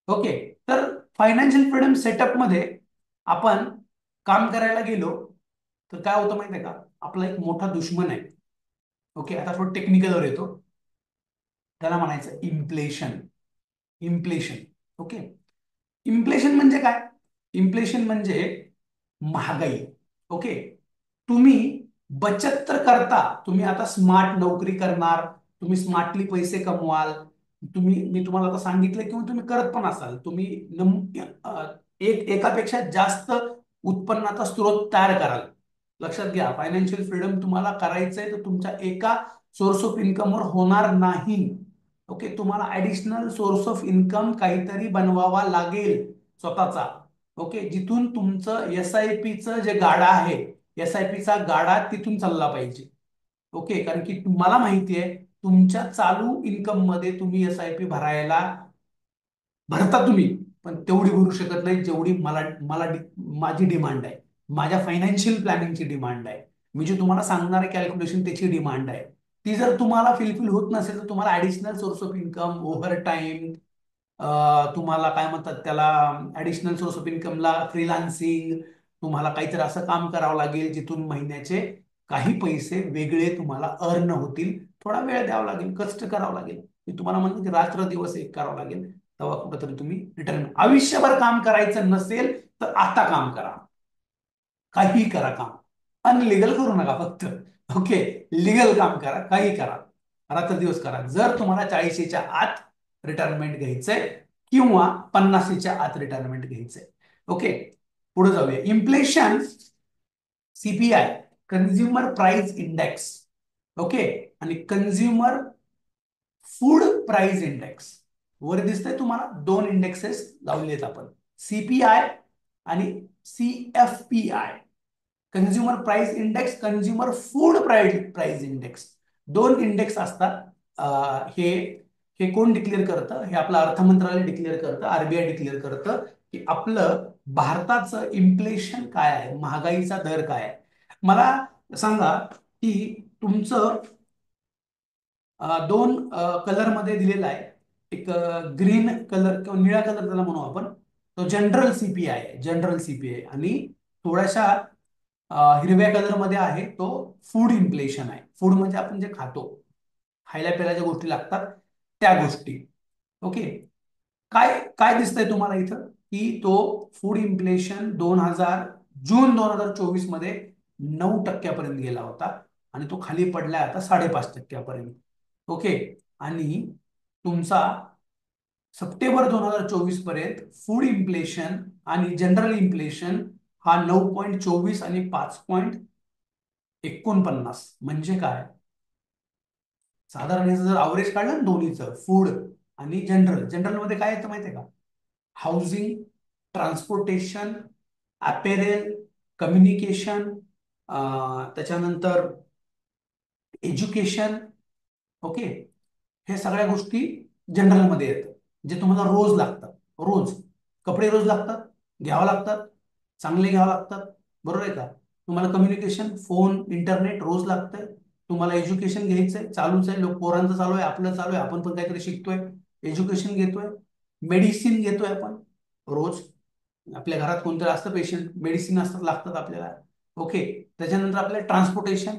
ओके. तर फायनान्शियल फ्रीडम सेटअप मध्ये आपण काम करायला गेलो तर काय होतं माहिती आहे का, आपला एक मोठा दुश्मन आहे. ओके. आता थोडं टेक्निकलवर येतो. त्याला म्हणायचं इन्फ्लेशन. इन्फ्लेशन. ओके. इन्फ्लेशन म्हणजे काय? इन्फ्लेशन म्हणजे महागाई. ओके. तुम्ही बचत तर करता, तुम्ही आता स्मार्ट नोकरी करणार, तुम्ही स्मार्टली पैसे कमवाल, मी तुम्हाला आता सांगितलं किंवा तुम्ही करत पण असाल, तुम्ही एकापेक्षा जास्त उत्पन्नाचा स्रोत तयार कराल. लक्षात घ्या, फायनान्शियल फ्रीडम तुम्हाला करायचंय तर तुमच्या एका सोर्स ऑफ इन्कमवर होणार नाही. ओके. तुम्हाला ऍडिशनल सोर्स ऑफ इन्कम काहीतरी बनवावा लागेल स्वतःचा. ओके. जिथून तुमचं SIPचं जे गाडा आहे, SIPचा गाडा तिथून चालला पाहिजे. ओके. कारण की तुम्हाला माहिती आहे, तुमच्या चालू इन्कम मध्ये तुम्ही SIP भरता तुम्ही, पण तेवढी भरू शकत नाही जेवढी मला मला माझी डिमांड आहे, माझ्या फायनान्शियल प्लॅनिंगची डिमांड आहे. मी जे तुम्हाला सांगणार आहे कॅल्क्युलेशन, त्याची डिमांड आहे. ती जर तुम्हाला फिलफिल होत नसेल तर तुम्हाला additional source of income, over time, तुम्हाला काय म्हणतात त्याला, ऍडिशनल सोर्स ऑफ इन्कमला फ्रीलान्सिंग, तुम्हाला काहीतरी असं काम करावं लागेल जिथून महिन्याचे काही पैसे वेगळे तुम्हाला अर्न होतील. थोडा वेळ द्यावा लागेल, कष्ट करावं लागेल. मी तुम्हाला म्हणतो की रात्र दिवस एक करावं लागेल, तेव्हा कुठेतरी तुम्ही रिटर्न. आयुष्यभर काम करायचं नसेल तर आता काम करा, काही करा काम. अनलिगल करू नका फक्त. ओके. लिगल काम करा, काही करा, रात्र दिवस करा. जर तुम्हाला 40च्या आत रिटायरमेंट घ्यायचंय किंवा 50च्या आत रिटायरमेंट घ्यायचंय. ओके, पुढे जाऊया. Inflation, CPI, consumer price index. Okay, आणि कन्झ्युमर फूड प्राइस इंडेक्स. वर दिसतंय तुम्हाला दोन इंडेक्सेस लावले आहेत आपण, सीपीआय आणि CFPI. Consumer price index, consumer food price index, दोन इंडेक्स असतात. हे हे कोण डिक्लेअर करतं? हे आपलं अर्थ मंत्रालय डिक्लेअर करतं, आरबीआय डिक्लेअर करतं की आपलं भारताचं इन्फ्लेशन काय आहे, महागाईचा दर काय आहे. मला सांगा की तुमचं दोन कलर मध्ये दिलेला आहे. एक ग्रीन कलर किंवा निळा कलर त्याला म्हणू आपण, तो जनरल सीपीआय आहे, जनरल सीपीआय. आणि थोड्याशा हिरव्या कलर मध्ये आहे तो फूड इन्फ्लेशन आहे. फूड म्हणजे आपण जे खातो, खायला प्यायला ज्या गोष्टी लागतात त्या गोष्टी. ओके, काय काय दिसतंय तुम्हाला इथं की तो फूड इन्फ्लेशन जून 2024 मध्ये 9% गेला होता आणि तो खाली पडलाय आता 5.5%. ओके, आणि तुमचा सप्टेंबर 2024 पर्यंत फूड इन्फ्लेशन आणि जनरल इन्फ्लेशन हा 9.24 आणि 5.49. म्हणजे काय, साधारण याचं जर अवरेज काढलं ना दोन्हीचं, फूड आणि जनरल, जनरल मध्ये काय येतं माहितीये का? हाऊसिंग, ट्रान्सपोर्टेशन, अपेरेल, कम्युनिकेशन, त्याच्यानंतर एज्युकेशन. ओके, हे सगळ्या गोष्टी जनरल मध्ये येतात, जे तुम्हाला रोज लागतात. रोज कपडे रोज लागतात, घ्यावं लागतात, चांगले घ्यावं लागतात, बरोबर आहे का? तुम्हाला कम्युनिकेशन, फोन, इंटरनेट रोज लागतंय. तुम्हाला एज्युकेशन घ्यायचंय, चालूच आहे, लोक पोरांचं चालू आहे, आपलं चालू आहे, आपण पण काहीतरी शिकतोय, एज्युकेशन घेतोय. मेडिसिन घेतोय आपण रोज, आपल्या घरात कोणतरी असतं पेशंट, मेडिसिन असतात, लागतात आपल्याला. ओके, त्याच्यानंतर आपल्याला ट्रान्सपोर्टेशन,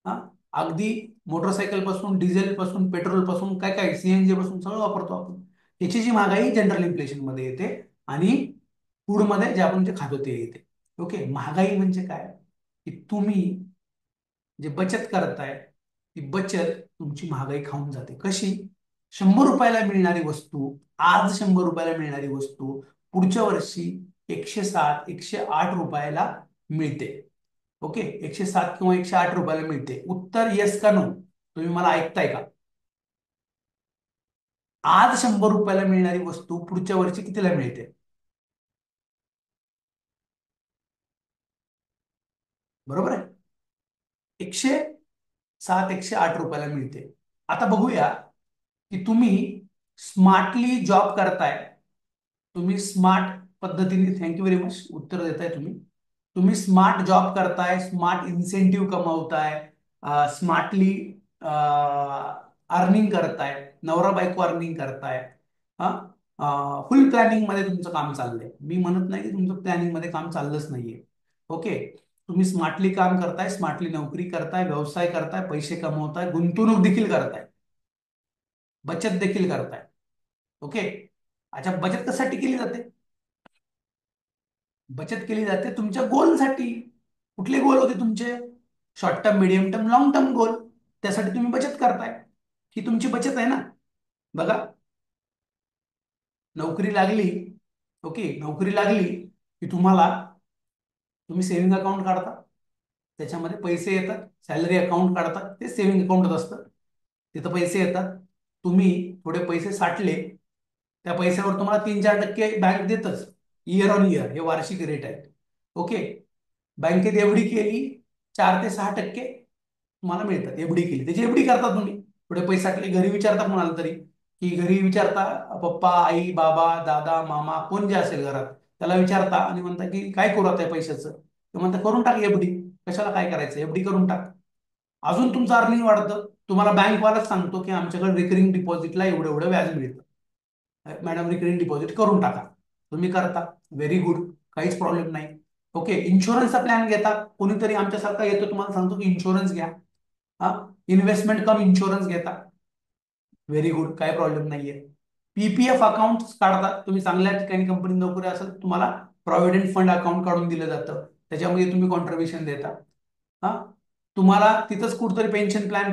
हा, अगदी मोटरसायकल पासून, डिझेल पासून, पेट्रोल पासून, काय काय सीएनजी पासून सगळं वापरतो आपण. याची जी महागाई जनरल इन्फ्लेशन मध्ये येते आणि फूड मध्ये जे आपण जे खातो ते येते. ओके, महागाई म्हणजे काय की तुम्ही जे बचत करताय ती बचत तुमची महागाई खाऊन जाते. कशी? 100 रुपयाला मिळणारी वस्तू, आज 100 रुपयाला मिळणारी वस्तू पुढच्या वर्षी 107, 108 रुपयाला मिळते. ओके, 107 किंवा 108 रुपयाला मिळते. उत्तर येस का नो? तुम्ही मला ऐकताय का? आज 100 रुपयाला मिळणारी वस्तू पुढच्या वर्षी कितीला मिळते? बरोबर आहे, 107, 108 रुपयाला मिळते. आता बघूया की तुम्ही स्मार्टली जॉब करताय, तुम्ही स्मार्ट पद्धतीने, थँक्यू व्हेरी मच, उत्तर देताय तुम्ही. तुम्ही स्मार्ट जॉब करताय, स्मार्ट इन्सेंटिव्ह कमवताय, स्मार्टली अर्निंग करताय, नवरा बायको अर्निंग करताय. हा, फुल प्लॅनिंग मध्ये तुमचं काम चाललंय. मी म्हणत नाही की तुमचं प्लॅनिंग मध्ये काम चाललंच नाहीये. ओके, तुम्ही स्मार्टली काम करताय, स्मार्टली नोकरी करताय, व्यवसाय करताय, पैसे कमवताय, गुंतवणूक देखील करताय, बचत देखील करताय. ओके, अच्छा, बचत कशासाठी केली जाते? बचत केली जाते तुमच्या गोलसाठी. कुठले गोल होते तुमचे? Short term, medium term, long term goal. त्यासाठी तुम्ही बचत करताय, ही तुमची बचत आहे ना. बघा, नोकरी लागली, ओके, नोकरी लागली की तुम्ही सेव्हिंग अकाउंट काढता, त्याच्यामध्ये पैसे येतात. सॅलरी अकाउंट काढतात, ते सेव्हिंग अकाउंटच असतं, तिथं पैसे येतात. तुम्ही थोडे पैसे साठले, त्या पैशावर तुम्हाला 3-4% बँक देतच, इयर ऑन इयर, हे वार्षिक रेट आहे. ओके, बँकेत एफडी केली, 4 ते 6% तुम्हाला मिळतात. एफडी केली, त्याची एफडी करता तुम्ही. थोडे पैसे साठले, घरी विचारता कोणाला तरी, की घरी विचारता, पप्पा, आई, बाबा, दादा, मामा, कोण जे असेल घरात, त्याला विचारता आणि म्हणता की काय करू आता पैशाचं? तर म्हणता करून टाक एफडी. कशाला काय करायचं, एफडी करून टाक. अजून तुमचं अर्निंग वाढतं. तुम्हाला बँकवालाच सांगतो की आमच्याकडे रिकरिंग डिपॉझिटला एवढं एवढं व्याज मिळतं, मॅडम रिकरिंग डिपॉझिट करून टाका. तुम्ही करता, व्हेरी गुड, काहीच प्रॉब्लेम नाही. ओके, इन्शुरन्सचा प्लॅन घेता, कोणीतरी आमच्यासारखा येतो, तुम्हाला सांगतो की इन्शुरन्स घ्या. हा, इन्व्हेस्टमेंट कम इन्शुरन्स घेता, व्हेरी गुड, काय प्रॉब्लेम नाहीये. पीपीएफ अकाउंट काढता, तुम्ही चांगल्या ठिकाणी कंपनी नोकरी असेल, तुम्हाला प्रॉव्हिडंट फंड अकाउंट काढून दिलं जातं, त्याच्यामध्ये तुम्ही कॉन्ट्रीब्युशन देता. हा, तुम्हाला तिथंच कुठतरी पेन्शन प्लॅन,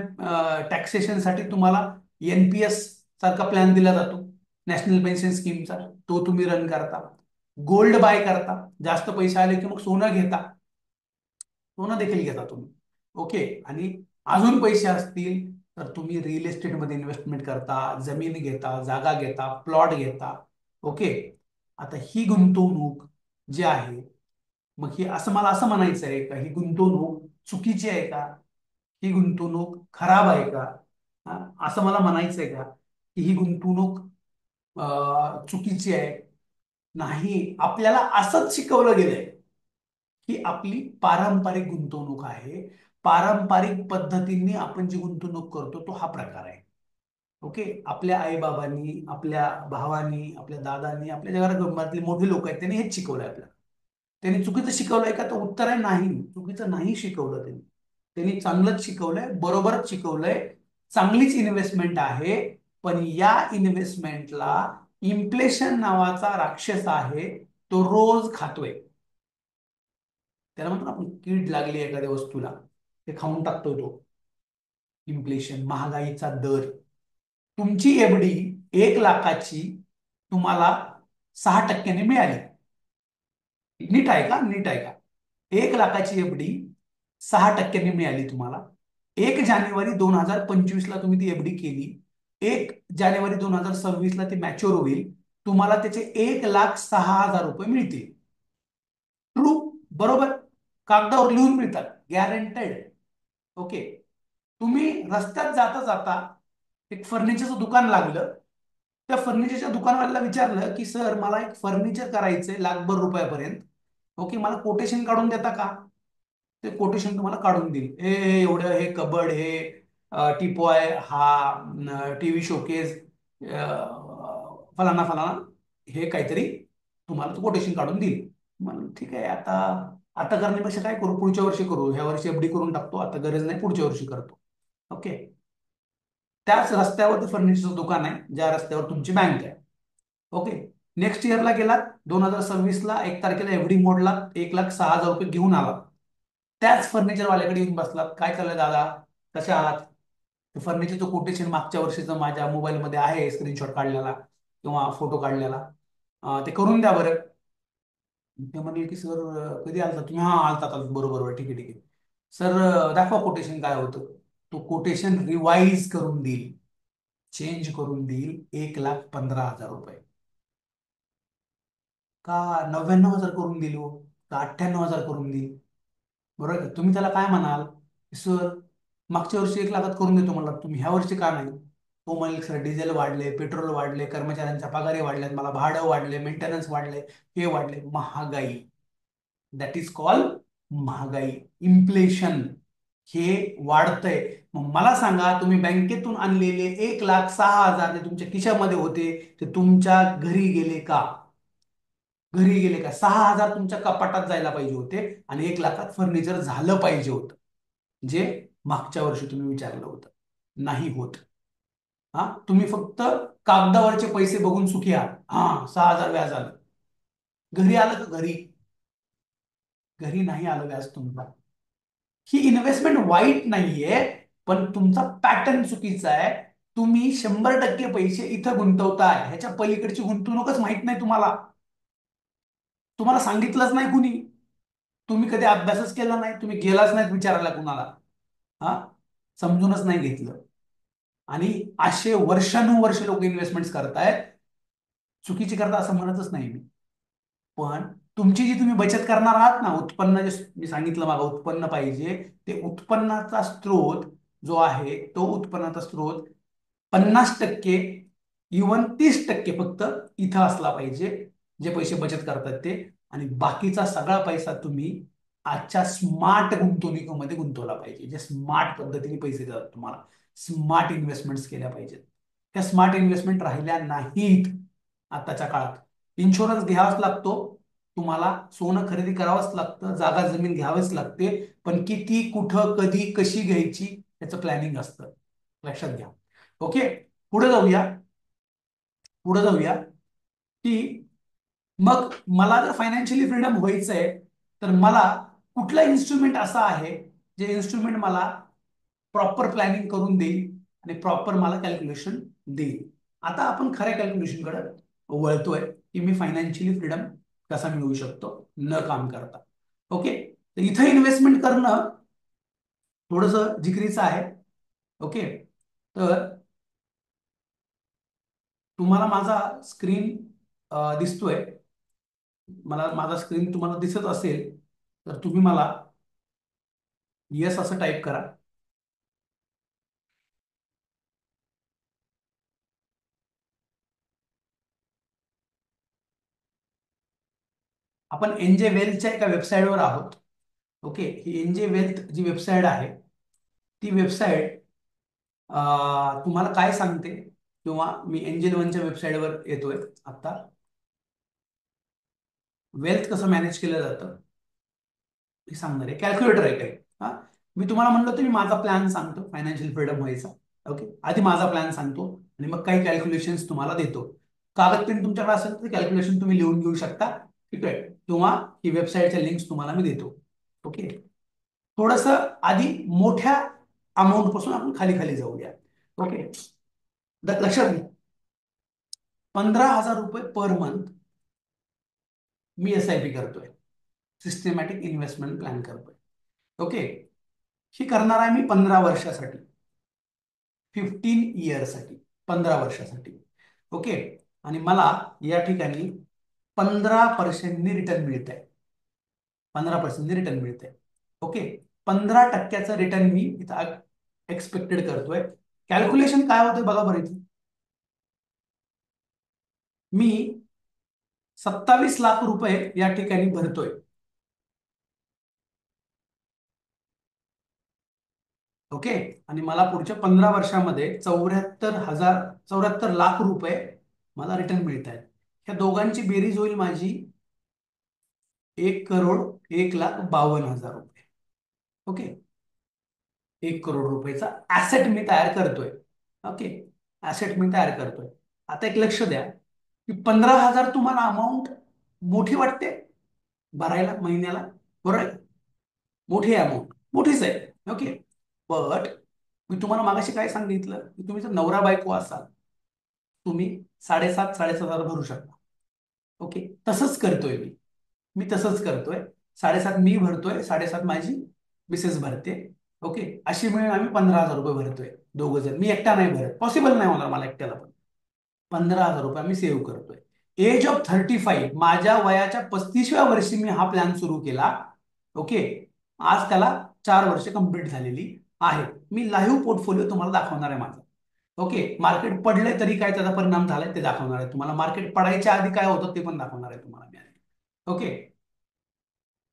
टॅक्सेशन साठी तुम्हाला एनपीएस सारखा प्लॅन दिला जातो. नॅशनल पेन्शन स्कीमचा, तो तुम्ही रन करता. गोल्ड बाय करता, जास्त पैसे आले की मग सोनं घेता, सोनं देखील घेता तुम्ही. ओके. आणि अजून पैसे असतील तर तुम्ही रिअल एस्टेटमध्ये इन्व्हेस्टमेंट करता, जमीन घेता, जागा घेता, प्लॉट घेता. ओके. आता ही गुंतवणूक जी आहे, मग ही असं मला असं म्हणायचं आहे का ही गुंतवणूक चुकीची आहे का, ही गुंतवणूक खराब आहे का? हा, असं मला म्हणायचं आहे का की ही गुंतवणूक चुकीची आहे? नाही, आपल्याला असंच शिकवलं गेलंय ही आपली पारंपरिक गुंतवणूक आहे. पारंपरिक पद्धतीने आपण जी गुंतवणूक करतो तो हा प्रकार आहे. ओके. आपल्या आईबाबांनी, आपल्या भावांनी, आपल्या दादांनी, आपल्या ज्या कुटुंबातले मोठे लोक आहेत त्यांनी हेच शिकवलंय आपल्याला. त्यांनी चुकीचं शिकवलंय का? तर उत्तर आहे नाही, चुकीचं नाही शिकवलं त्यांनी. त्यांनी चांगलंच शिकवलंय, बरोबरच शिकवलंय. चांगलीच इन्व्हेस्टमेंट आहे. पण या इन्व्हेस्टमेंटला इन्फ्लेशन नावाचा राक्षस आहे, तो रोज खातोय. त्याला म्हणतो ना आपण, कीड लागली एखाद्या वस्तूला, ते खाऊन टाकतोय तो. इन्फ्लेशन, महागाईचा दर. तुमची एफडी 1 लाखाची तुम्हाला 6% मिळाली. नीट आहे का? नीट आहे का? 1 लाखाची एफडी 6% मिळाली तुम्हाला. 1 जानेवारी 2025 तुम्ही ती एफडी केली. 1 जानेवारी 2026 ती मॅच्युअर होईल. तुम्हाला त्याचे 1,06,000 रुपये मिळतील. ट्रू. बरोबर. कागदावर लिहून मिळतात, गॅरंटेड. ओके. तुम्ही रस्त्यात जाता जाता एक फर्निचरचं दुकान लागलं, त्या फर्निचरच्या दुकानवाल्याला विचारलं की सर मला एक फर्निचर करायचंय लाखभर रुपयापर्यंत, ओके, मला कोटेशन काढून देता का? ते कोटेशन तुम्हाला काढून देईल. हे एवढं, हे कबड, हे टिपॉय, हा टीव्ही शोकेस, फलाना फलाना, हे काहीतरी तुम्हाला तो कोटेशन काढून देईल. म्हणून ठीक आहे, आता आता करण्यापेक्षा काय करू, पुढच्या वर्षी करू, ह्या वर्षी एफडी करून टाकतो, आता गरज नाही, पुढच्या वर्षी करतो. ओके. त्याच रस्त्यावर फर्निचरचं दुकान आहे ज्या रस्त्यावर तुमची बँक आहे. ओके. नेक्स्ट इयरला गेलात, 2026ला 1 तारखेला एफडी मोडला, 1,06,000 रुपये घेऊन आला. त्याच फर्निचरवाल्याकडे येऊन बसलात, काय चाललंय दादा, कसे आहात? फर्निचरचं कोटेशन मागच्या वर्षीचं माझ्या मोबाईलमध्ये आहे, स्क्रीनशॉट काढलेला किंवा फोटो काढलेला, ते करून द्या बरं. ते म्हणले की सर कधी आलता तुम्ही? हा, आलता आलता, बरोबर बरोबर, ठीक आहे ठीक आहे. सर दाखवा कोटेशन काय होतं. तो कोटेशन रिवाइज करून देईल, चेंज करून देईल 1,15,000 रुपये. का 99,000 करून देईल हो? का 98,000 करून देईल? बरोबर आहे का? तुम्ही त्याला काय म्हणाल? सर मागच्या वर्षी 1 लाखात करून देतो म्हणला, तुम्ही ह्या वर्षी का नाही? तो म्हणेल सर डिझेल वाढले, पेट्रोल वाढले, कर्मचाऱ्यांच्या पगारी वाढल्यात, मला भाडं वाढले, मेंटेनन्स वाढले, हे वाढले, महागाई. दॅट इज कॉल महागाई, इन्फ्लेशन. हे वाढतंय. मग मला सांगा, तुम्ही बँकेतून आणलेले 1,06,000 जे तुमच्या खिशामध्ये होते ते तुमच्या घरी गेले का? घरी गेले का? 6,000 तुमच्या कपाटात जायला पाहिजे होते आणि 1 लाखात फर्निचर झालं पाहिजे होतं, जे मागच्या वर्षी तुम्ही विचारलं होतं. नाही होत. हा, तुम्ही फक्त कागदावरचे पैसे बघून सुखी आहात. हा, 6,000 व्याज आलं. घरी आलं का? घरी घरी नाही आलं व्याज तुमचा. ही इन्व्हेस्टमेंट वाईट नाहीये, पण तुमचा पॅटर्न चुकीचा आहे. तुम्ही 100% पैसे इथं गुंतवताय, ह्याच्या पलीकडची गुंतवणूकच माहित नाही तुम्हाला. तुम्हाला सांगितलंच नाही कुणी. तुम्ही कधी अभ्यासच केला नाही, तुम्ही गेलाच नाहीत विचारायला कुणाला. हा, समजूनच नाही घेतलं. आणि असे वर्षानुवर्ष लोक इन्व्हेस्टमेंट करतायत. चुकीची करता असं म्हणतच नाही मी. पण तुमची जी तुम्ही बचत करणार आहात ना, उत्पन्न जे मी सांगितलं मागं उत्पन्न पाहिजे, ते उत्पन्नाचा स्रोत जो आहे, तो उत्पन्नाचा स्रोत 50%, इवन 30% फक्त इथं असला पाहिजे, जे पैसे बचत करतात ते. आणि बाकीचा सगळा पैसा तुम्ही आजच्या स्मार्ट गुंतवणुकीमध्ये गुंतवला पाहिजे, जे स्मार्ट पद्धतीने पैसे देतात तुम्हाला. स्मार्ट इन्व्हेस्टमेंट्स केल्या पाहिजेत. त्या स्मार्ट इन्व्हेस्टमेंट राहिल्या नाहीत आताच्या काळात. इन्शुरन्स घ्यावाच लागतो तुम्हाला, सोनं खरेदी करावंच लागतं, जागा जमीन घ्यावीच लागते. पण किती, कुठं, कधी, कशी घ्यायची याचं प्लॅनिंग असतं, लक्षात घ्या. ओके. पुढे जाऊया. पुढे जाऊया की मग मला जर फायनान्शियली फ्रीडम व्हायचंय, तर मला कुठला इन्स्ट्रुमेंट असा आहे जे इन्स्ट्रुमेंट मला प्रॉपर प्लॅनिंग करून देईल आणि प्रॉपर मला कॅल्क्युलेशन देईल. आता आपण खऱ्या कॅल्क्युलेशनकडे वळतोय की मी फायनान्शियली फ्रीडम कसा मिळवू शकतो न काम करता. ओके, तर इथं इन्व्हेस्टमेंट करणं थोडंसं जिकरीचं आहे. ओके, तर तुम्हाला माझा स्क्रीन दिसतोय, मला माझा स्क्रीन तुम्हाला दिसत असेल तर तुम्ही मला येस असं टाईप करा. आपण एनजे वेल्थच्या एका वेबसाईटवर आहोत. ओके, ही एनजे वेल्थ जी वेबसाईट आहे, ती वेबसाईट तुम्हाला काय सांगते, किंवा मी एंजल वनच्या वेबसाईटवर येतोय आता. वेल्थ कसं मॅनेज केलं जातं हे सांगणार आहे, कॅल्क्युलेटर आहे काही. हा, मी तुम्हाला म्हणलं होतं मी माझा प्लॅन सांगतो फायनान्शियल फ्रीडम व्हायचा. ओके, आधी माझा प्लॅन सांगतो आणि मग काही कॅल्क्युलेशन्स तुम्हाला देतो. कागद पेन तुमच्याकडे असेल तर कॅल्क्युलेशन तुम्ही लिहून घेऊ शकता. ठीक आहे, किंवा ही वेबसाईटच्या लिंक्स तुम्हाला मी देतो. ओके, थोडस आधी मोठ्या अमाऊंट पासून आपण खाली खाली जाऊया. ओके, लक्षात घ्या, 15,000 रुपये पर मंथ मी SIP करतोय, सिस्टमॅटिक इन्व्हेस्टमेंट प्लॅन करतोय. ओके, ही करणार आहे मी 15 वर्षासाठी, 15 इयरसाठी, 15 वर्षासाठी. ओके, आणि मला या ठिकाणी 15% रिटर्न मिळत आहे, 15% रिटर्न मिळत आहे. ओके, 15% रिटर्न मी इथं एक्सपेक्टेड करतोय. कॅल्क्युलेशन काय होतं बघा बरं इथे. मी 27 लाख रुपये या ठिकाणी भरतोय. ओके, आणि मला पुढच्या 15 वर्षामध्ये 74 लाख रुपये मला रिटर्न मिळत आहेत. ह्या दोघांची बेरीज होईल माझी 1,01,52,000 रुपये. ओके, 1 करोड रुपयेचा ऍसेट मी तयार करतोय. ओके, ऍसेट मी तयार करतोय. आता एक लक्ष द्या की 15,000 तुम्हाला अमाऊंट मोठी वाटते भरायला महिन्याला, बरोबर आहे? मोठी अमाऊंट, मोठीच आहे. ओके, बट मी तुम्हाला मागाशी काय सांगितलं की तुम्ही जर नवरा बायको असाल, तुम्ही 7,500 7,500 भरू शकता. ओके, तसंच करतोय मी तसंच करतोय. 7,500 मी भरतोय, 7,500 माझी मिसेस भरते. ओके, अशी मिळून आम्ही 15,000 रुपये भरतोय दोघं जण. मी एकटा नाही भरत, पॉसिबल नाही होणार मला एकट्याला, पण 15,000 रुपये आम्ही सेव्ह करतोय. एज ऑफ 35, माझ्या वयाच्या 35व्या वर्षी मी हा प्लॅन सुरू केला. ओके, आज त्याला 4 वर्ष कंप्लीट झालेली आहे. मी लाईव्ह पोर्टफोलिओ तुम्हाला दाखवणार आहे माझा. ओके, मार्केट पडले तरी काय त्याचा परिणाम झालाय ते दाखवणार आहे तुम्हाला. मार्केट पडायच्या आधी काय होतं ते पण दाखवणार आहे तुम्हाला मी. ओके,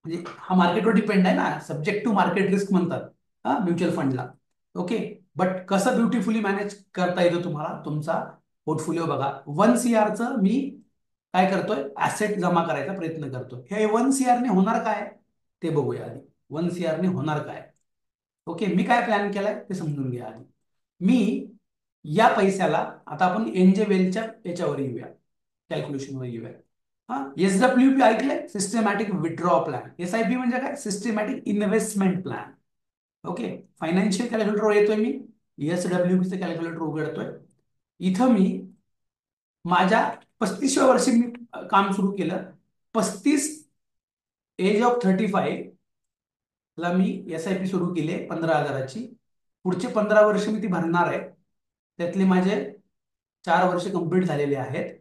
म्हणजे हा मार्केटवर डिपेंड आहे ना, सब्जेक्ट टू मार्केट रिस्क म्हणतात हा म्युच्युअल फंडला. ओके, बट कसं ब्युटिफुली मॅनेज करता येतो तुम्हाला तुमचा पोर्टफोलिओ बघा. 1 CR मी काय करतोय, ऍसेट जमा करायचा प्रयत्न करतोय. हे 1 CR ने होणार काय ते बघूया आधी. 1 CR ने होणार काय. ओके, मी काय प्लॅन केलाय ते समजून घ्या आधी. मी या पैशाला, आता आपण एनजे वेलच्या याच्यावर येऊया, कॅल्क्युलेशनवर येऊया. हा, SWP ऐकलंय, सिस्टमॅटिक विथड्रॉ प्लॅन. SIP म्हणजे काय, systematic investment plan. Okay, financial calculator येतोय मी, SWP कॅल्क्युलेटर उघडतोय. इथं मी माझ्या 35व्या वर्षी मी काम सुरू केलं. 35, एज ऑफ 35 ला मी SIP सुरू केली 15,000ची. पुढचे 15 वर्ष मी ती भरणार आहे. त्यातले माझे 4 वर्ष कंप्लीट झालेले आहेत.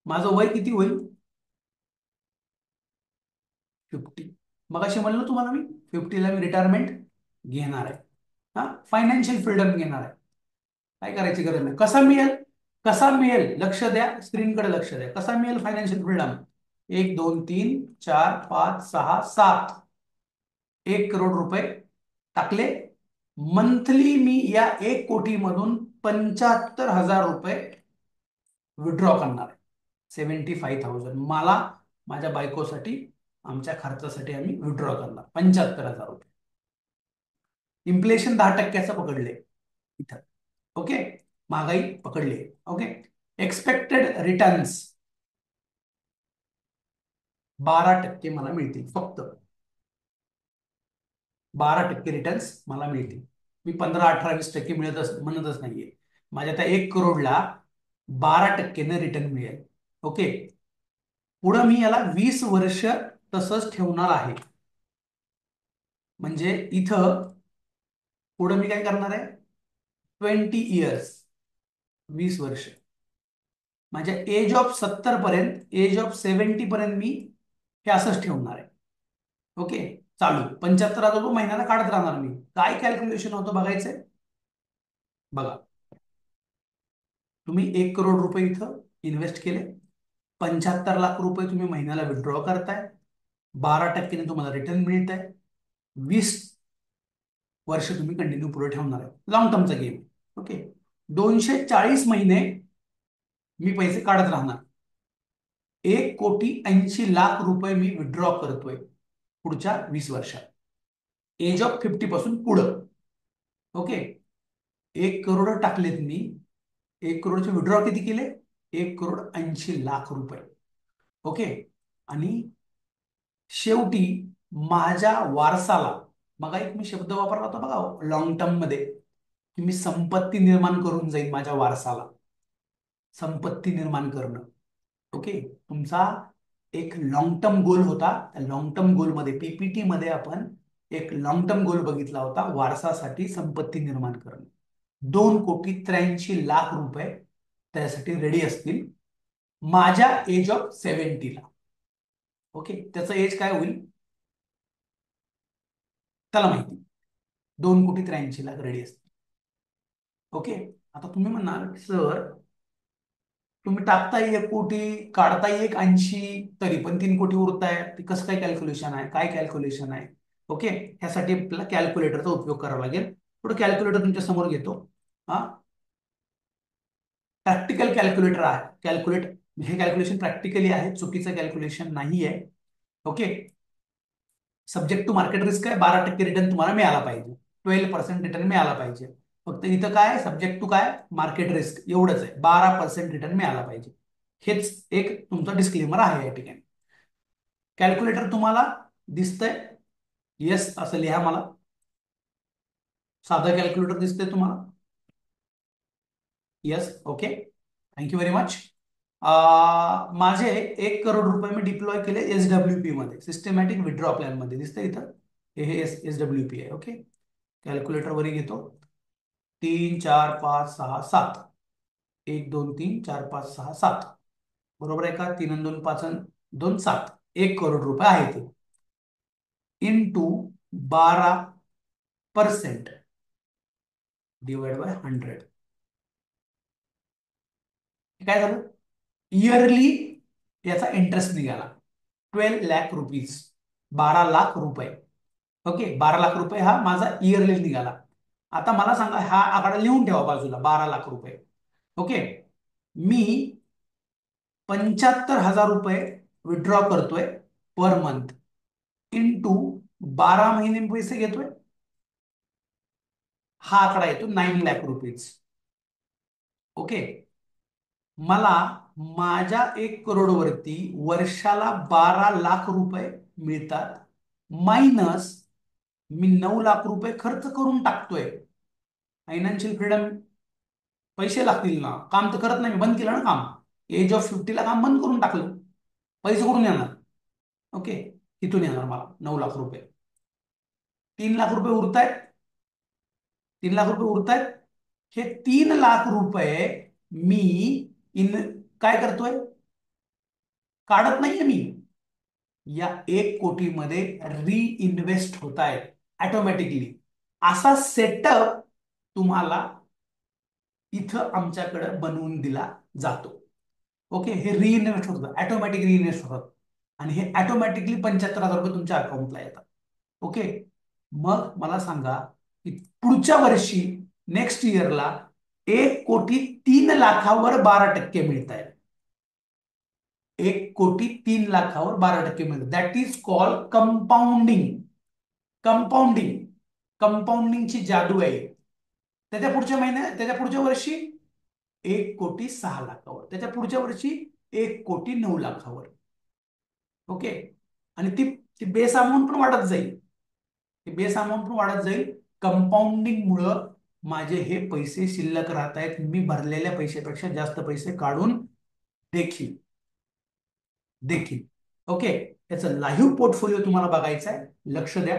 माझं वय किती होईल, 50. मग असे म्हणलं तुम्हाला मी 50ला मी रिटायरमेंट घेणार आहे. हा, फायनान्शियल फ्रीडम घेणार आहे. काय करायची गरज नाही. कसा मिळेल, कसा मिळेल, लक्ष द्या, स्क्रीनकडे लक्ष द्या. कसा मिळेल फायनान्शियल फ्रीडम, 1 2 3 4 5 6 7, 1 करोड रुपये टाकले. मंथली मी या 1 कोटी मधून 75,000 रुपये विड्रॉ करणार आहे. 75,000 मला, माझ्या बायकोसाठी, आमच्या खर्चासाठी आम्ही विड्रॉ करणार 75,000 रुपये. इन्फ्लेशन 10%चं पकडले इथं. ओके, महागाई पकडली. ओके, एक्सपेक्टेड रिटर्न्स 12% मला मिळतील, फक्त 12% रिटर्न्स मला मिळतील. मी 15 18 20% मिळतच म्हणतच नाहीये. माझ्या त्या 1 करोडला 12% रिटर्न मिळेल. ओके. पुढं मी याला 20 वर्ष तसंच ठेवणार आहे. म्हणजे इथं पुढं मी काय करणार आहे, 20 इयर्स, 20 वर्ष. माझ्या एज ऑफ 70 पर्यंत, एज ऑफ 70 पर्यंत मी हे असंच ठेवणार आहे. ओके. चालू 75,000 रुपये महिन्याला काढत राहणार मी. काय कॅल्क्युलेशन होतं बघायचंय. बघा, तुम्ही 1 करोड रुपये इथं इन्व्हेस्ट केले, 75 लाख रुपये तुम्ही महिन्याला विड्रॉ करताय, 12% तुम्हाला रिटर्न मिळत आहे, 20 वर्ष तुम्ही कंटिन्यू पुढे ठेवणार आहे. Long टर्मचा game. ओके. 240 महिने मी पैसे काढत राहणार. 1,80,00,000 रुपये मी विड्रॉ करतोय पुढच्या 20 वर्षात, एज ऑफ 50 पासून पुढं. ओके. 1 करोड टाकलेत मी, 1 करोडचे विड्रॉ किती केले, 1,80,00,000 रुपये. ओके. आणि शेवटी माझ्या वारसाला, मग एक मी शब्द वापरला होता बघा लॉंग टर्म मध्ये, की मी संपत्ती निर्माण करून जाईल माझ्या वारसाला. संपत्ती निर्माण करणं. ओके. तुमचा एक लॉंग टर्म गोल होता. त्या लॉंग टर्म गोलमध्ये पीपीटी मध्ये आपण एक लॉंग टर्म गोल बघितला होता, वारसासाठी संपत्ती निर्माण करणं. 2,83,00,000 रुपये त्यासाठी रेडी असतील माझ्या एज ऑफ 70ला. ओके. त्याचं एज काय होईल त्याला माहिती. 2,83,00,000 रेडी असतील. ओके. आता तुम्ही म्हणणार सर, तुम्ही टाकताय 1 कोटी, काढताय 1,80,00,000, तरी पण 3 कोटी उरताय, ते कसं काय कॅल्क्युलेशन आहे, काय कॅल्क्युलेशन आहे. ओके. ह्यासाठी आपल्याला कॅल्क्युलेटरचा उपयोग करावा लागेल. थोडं कॅल्क्युलेटर तुमच्या समोर घेतो. हा, प्रॅक्टिकल कॅल्क्युलेटर आहे. हे कॅल्क्युलेशन प्रॅक्टिकली आहे, चुकीचं कॅल्क्युलेशन नाही आहे. Okay. Subject to market risk आहे, 12% रिटर्न तुम्हाला मिळाला पाहिजे, 12% रिटर्न मिळाला पाहिजे. फक्त इथं काय सब्जेक्ट टू काय मार्केट रिस्क एवढंच आहे, 12% रिटर्न मिळाला पाहिजे. हेच एक तुमचं डिस्क्लेमर आहे या ठिकाणी. कॅल्क्युलेटर तुम्हाला दिसतंय, येस असं लिहा मला. साधं कॅल्क्युलेटर दिसतंय तुम्हाला, yes. Okay. Thank you very much. माझे 1 करोड रुपये मी डिप्लॉय केले SWP मध्ये, सिस्टमॅटिक विड्रॉ प्लॅन मध्ये. दिसतंय इथं, हे SWP आहे. ओके. कॅल्क्युलेटर वरी घेतो. 3, 4, 5, 6, 7, 1, 2, 3, 4, 5, 6, 7. बरोबर आहे का. 3 आणि 2, 5, 2, 7. 1 करोड रुपये आहे ते, इंटू 12% डिवाइड बाय 100. काय झालं, इयरली याचा इंटरेस्ट निघाला 12 लाख रुपीज, 12 लाख रुपये. ओके. 12 लाख रुपये हा माझा इयरली निघाला. आता मला सांगा, हा आकडा लिहून ठेवा बाजूला, 12 लाख रुपये. ओके. मी 75,000 रुपये विड्रॉ करतोय पर मंथ, इंटू 12 महिने पैसे घेतोय. हा आकडा येतो 9 लाख रुपीज. ओके. मला माझ्या 1 करोड वरती वर्षाला 12 लाख रुपये मिळतात, मायनस मी 9 लाख रुपये खर्च करून टाकतोय. फायनान्शियल फ्रीडम, पैसे लागतील ना, काम तर करत नाही मी, बंद केलं ना काम. एज ऑफ 50ला काम बंद करून टाकलं, पैसे कुठून येणार. ओके. इथून येणार मला 9 लाख रुपये. 3 लाख रुपये उरतायत, 3 लाख रुपये उरतायत. हे 3 लाख रुपये मी इन काय करतोय, काढत नाहीये मी, या 1 कोटीमध्ये रिइन्व्हेस्ट होत आहेत ऑटोमॅटिकली. असा सेटअप तुम्हाला इथं आमच्याकडे बनवून दिला जातो. ओके. हे रिइन्व्हेस्ट होतं, ऑटोमॅटिक रिइन्व्हेस्ट होतात, आणि हे ऑटोमॅटिकली 75,000 रुपये तुमच्या अकाउंटला येतात. ओके. मग मला सांगा की पुढच्या वर्षी, नेक्स्ट इयरला, 1,03,00,000वर 12% मिळत आहे. 1,03,00,000वर 12% मिळतं. That is called compounding. Compounding, कंपाऊंडिंगची जादू आहे. त्याच्या पुढच्या वर्षी 1,06,00,000वर, त्याच्या पुढच्या वर्षी 1,09,00,000वर. ओके. आणि ती ती बेस अमाऊंट पण वाढत जाईल, ती बेस अमाऊंट पण वाढत जाईल. कंपाऊंडिंग मुळे माझे हे पैसे शिल्लक राहत आहेत, मी भरलेल्या पैशापेक्षा जास्त पैसे काढून देखील देखील ओके. याचं लाईव्ह पोर्टफोलिओ तुम्हाला बघायचा आहे, लक्ष द्या.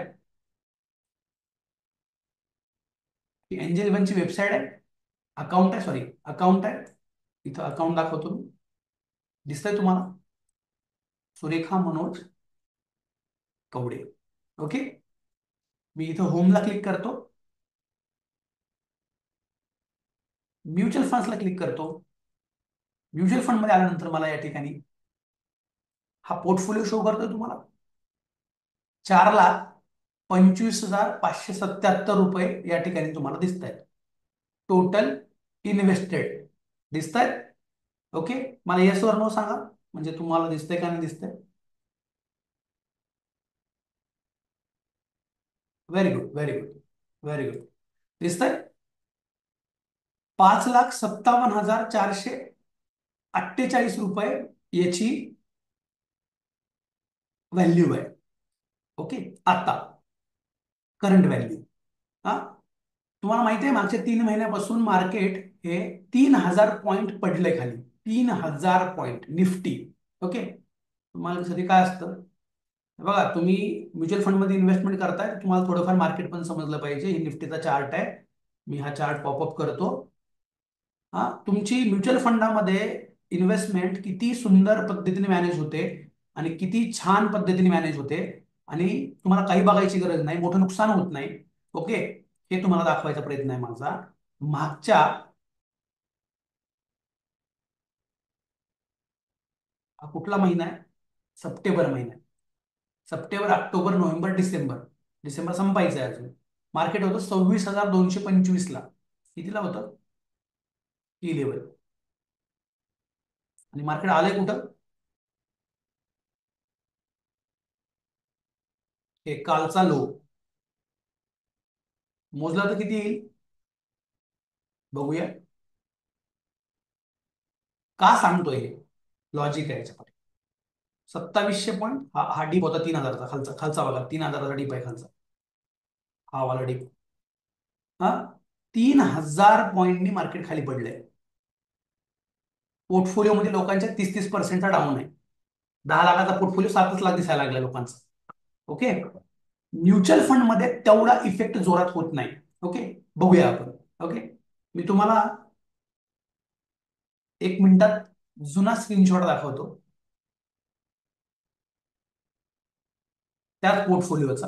ही एंजल वनची वेबसाईट आहे, अकाउंट आहे, सॉरी अकाउंट आहे. इथं अकाउंट दाखवतो मी, दिसतंय तुम्हाला, सुरेखा मनोज कवडे. ओके, मी इथं होमला क्लिक करतो, म्युच्युअल फंड्सला क्लिक करतो. म्युच्युअल फंड मध्ये आल्यानंतर मला या ठिकाणी हा पोर्टफोलिओ शो करतोय तुम्हाला. 4,25,577 रुपये या ठिकाणी तुम्हाला दिसत आहेत, टोटल इन्व्हेस्टेड दिसत आहेत. ओके, मला येस वर नो सांगा, म्हणजे तुम्हाला दिसतंय का नाही दिसतंय. Very good, very good, very good. दिसतंय. 5,57,448 रुपये याची व्हॅल्यू आहे. ओके, आता करंट व्हॅल्यू. हा, तुम्हाला माहिती आहे मागच्या 3 महिन्यापासून मार्केट हे 3,000 पॉईंट पडले खाली, 3,000 पॉईंट निफ्टी. ओके, तुम्हाला कधी काय असतं, बघा तुम्ही म्युच्युअल फंड मध्ये इन्व्हेस्टमेंट करताय, तुम्हाला थोडंफार मार्केट पण समजलं पाहिजे. ही निफ्टीचा चार्ट आहे, मी हा चार्ट पॉपअप करतो. हा, तुमची म्युच्युअल फंडामध्ये इन्व्हेस्टमेंट किती सुंदर पद्धतीने मॅनेज होते आणि किती छान पद्धतीने मॅनेज होते, आणि तुम्हाला काही बघायची गरज नाही, मोठं नुकसान होत नाही. ओके, हे तुम्हाला दाखवायचा प्रयत्न आहे माझा. मागच्या, हा कुठला महिना आहे, सप्टेंबर महिना आहे. September, October, November, December. December संपायचं आहे अजून. मार्केट होतं 26,225 ला. कितीला होतं, टी लेवल, आणि मार्केट आलंय कुठं, हे कालचा लो मोजला तर किती येईल बघूया. का सांगतोय हे, लॉजिक आहे याच्यामध्ये. 2700 पॉईंट, हा डीप होता 3,000चा, खालचा खालचा बघा, 3,000चा डीप आहे खालचा, हा वाला डीप. हा, 3,000 पॉईंटनी मार्केट खाली पडलंय. पोर्टफोलिओ मध्ये लोकांच्या 30-30%चा डाऊन आहे. 10 लाखाचा पोर्टफोलिओ 7च लाख दिसायला लागला लोकांचा. ओके, म्युच्युअल फंड मध्ये तेवढा इफेक्ट जोरात होत नाही. ओके, बघूया आपण. ओके, मी तुम्हाला 1 मिनिटात जुना स्क्रीनशॉट दाखवतो त्याच पोर्टफोलिओचा.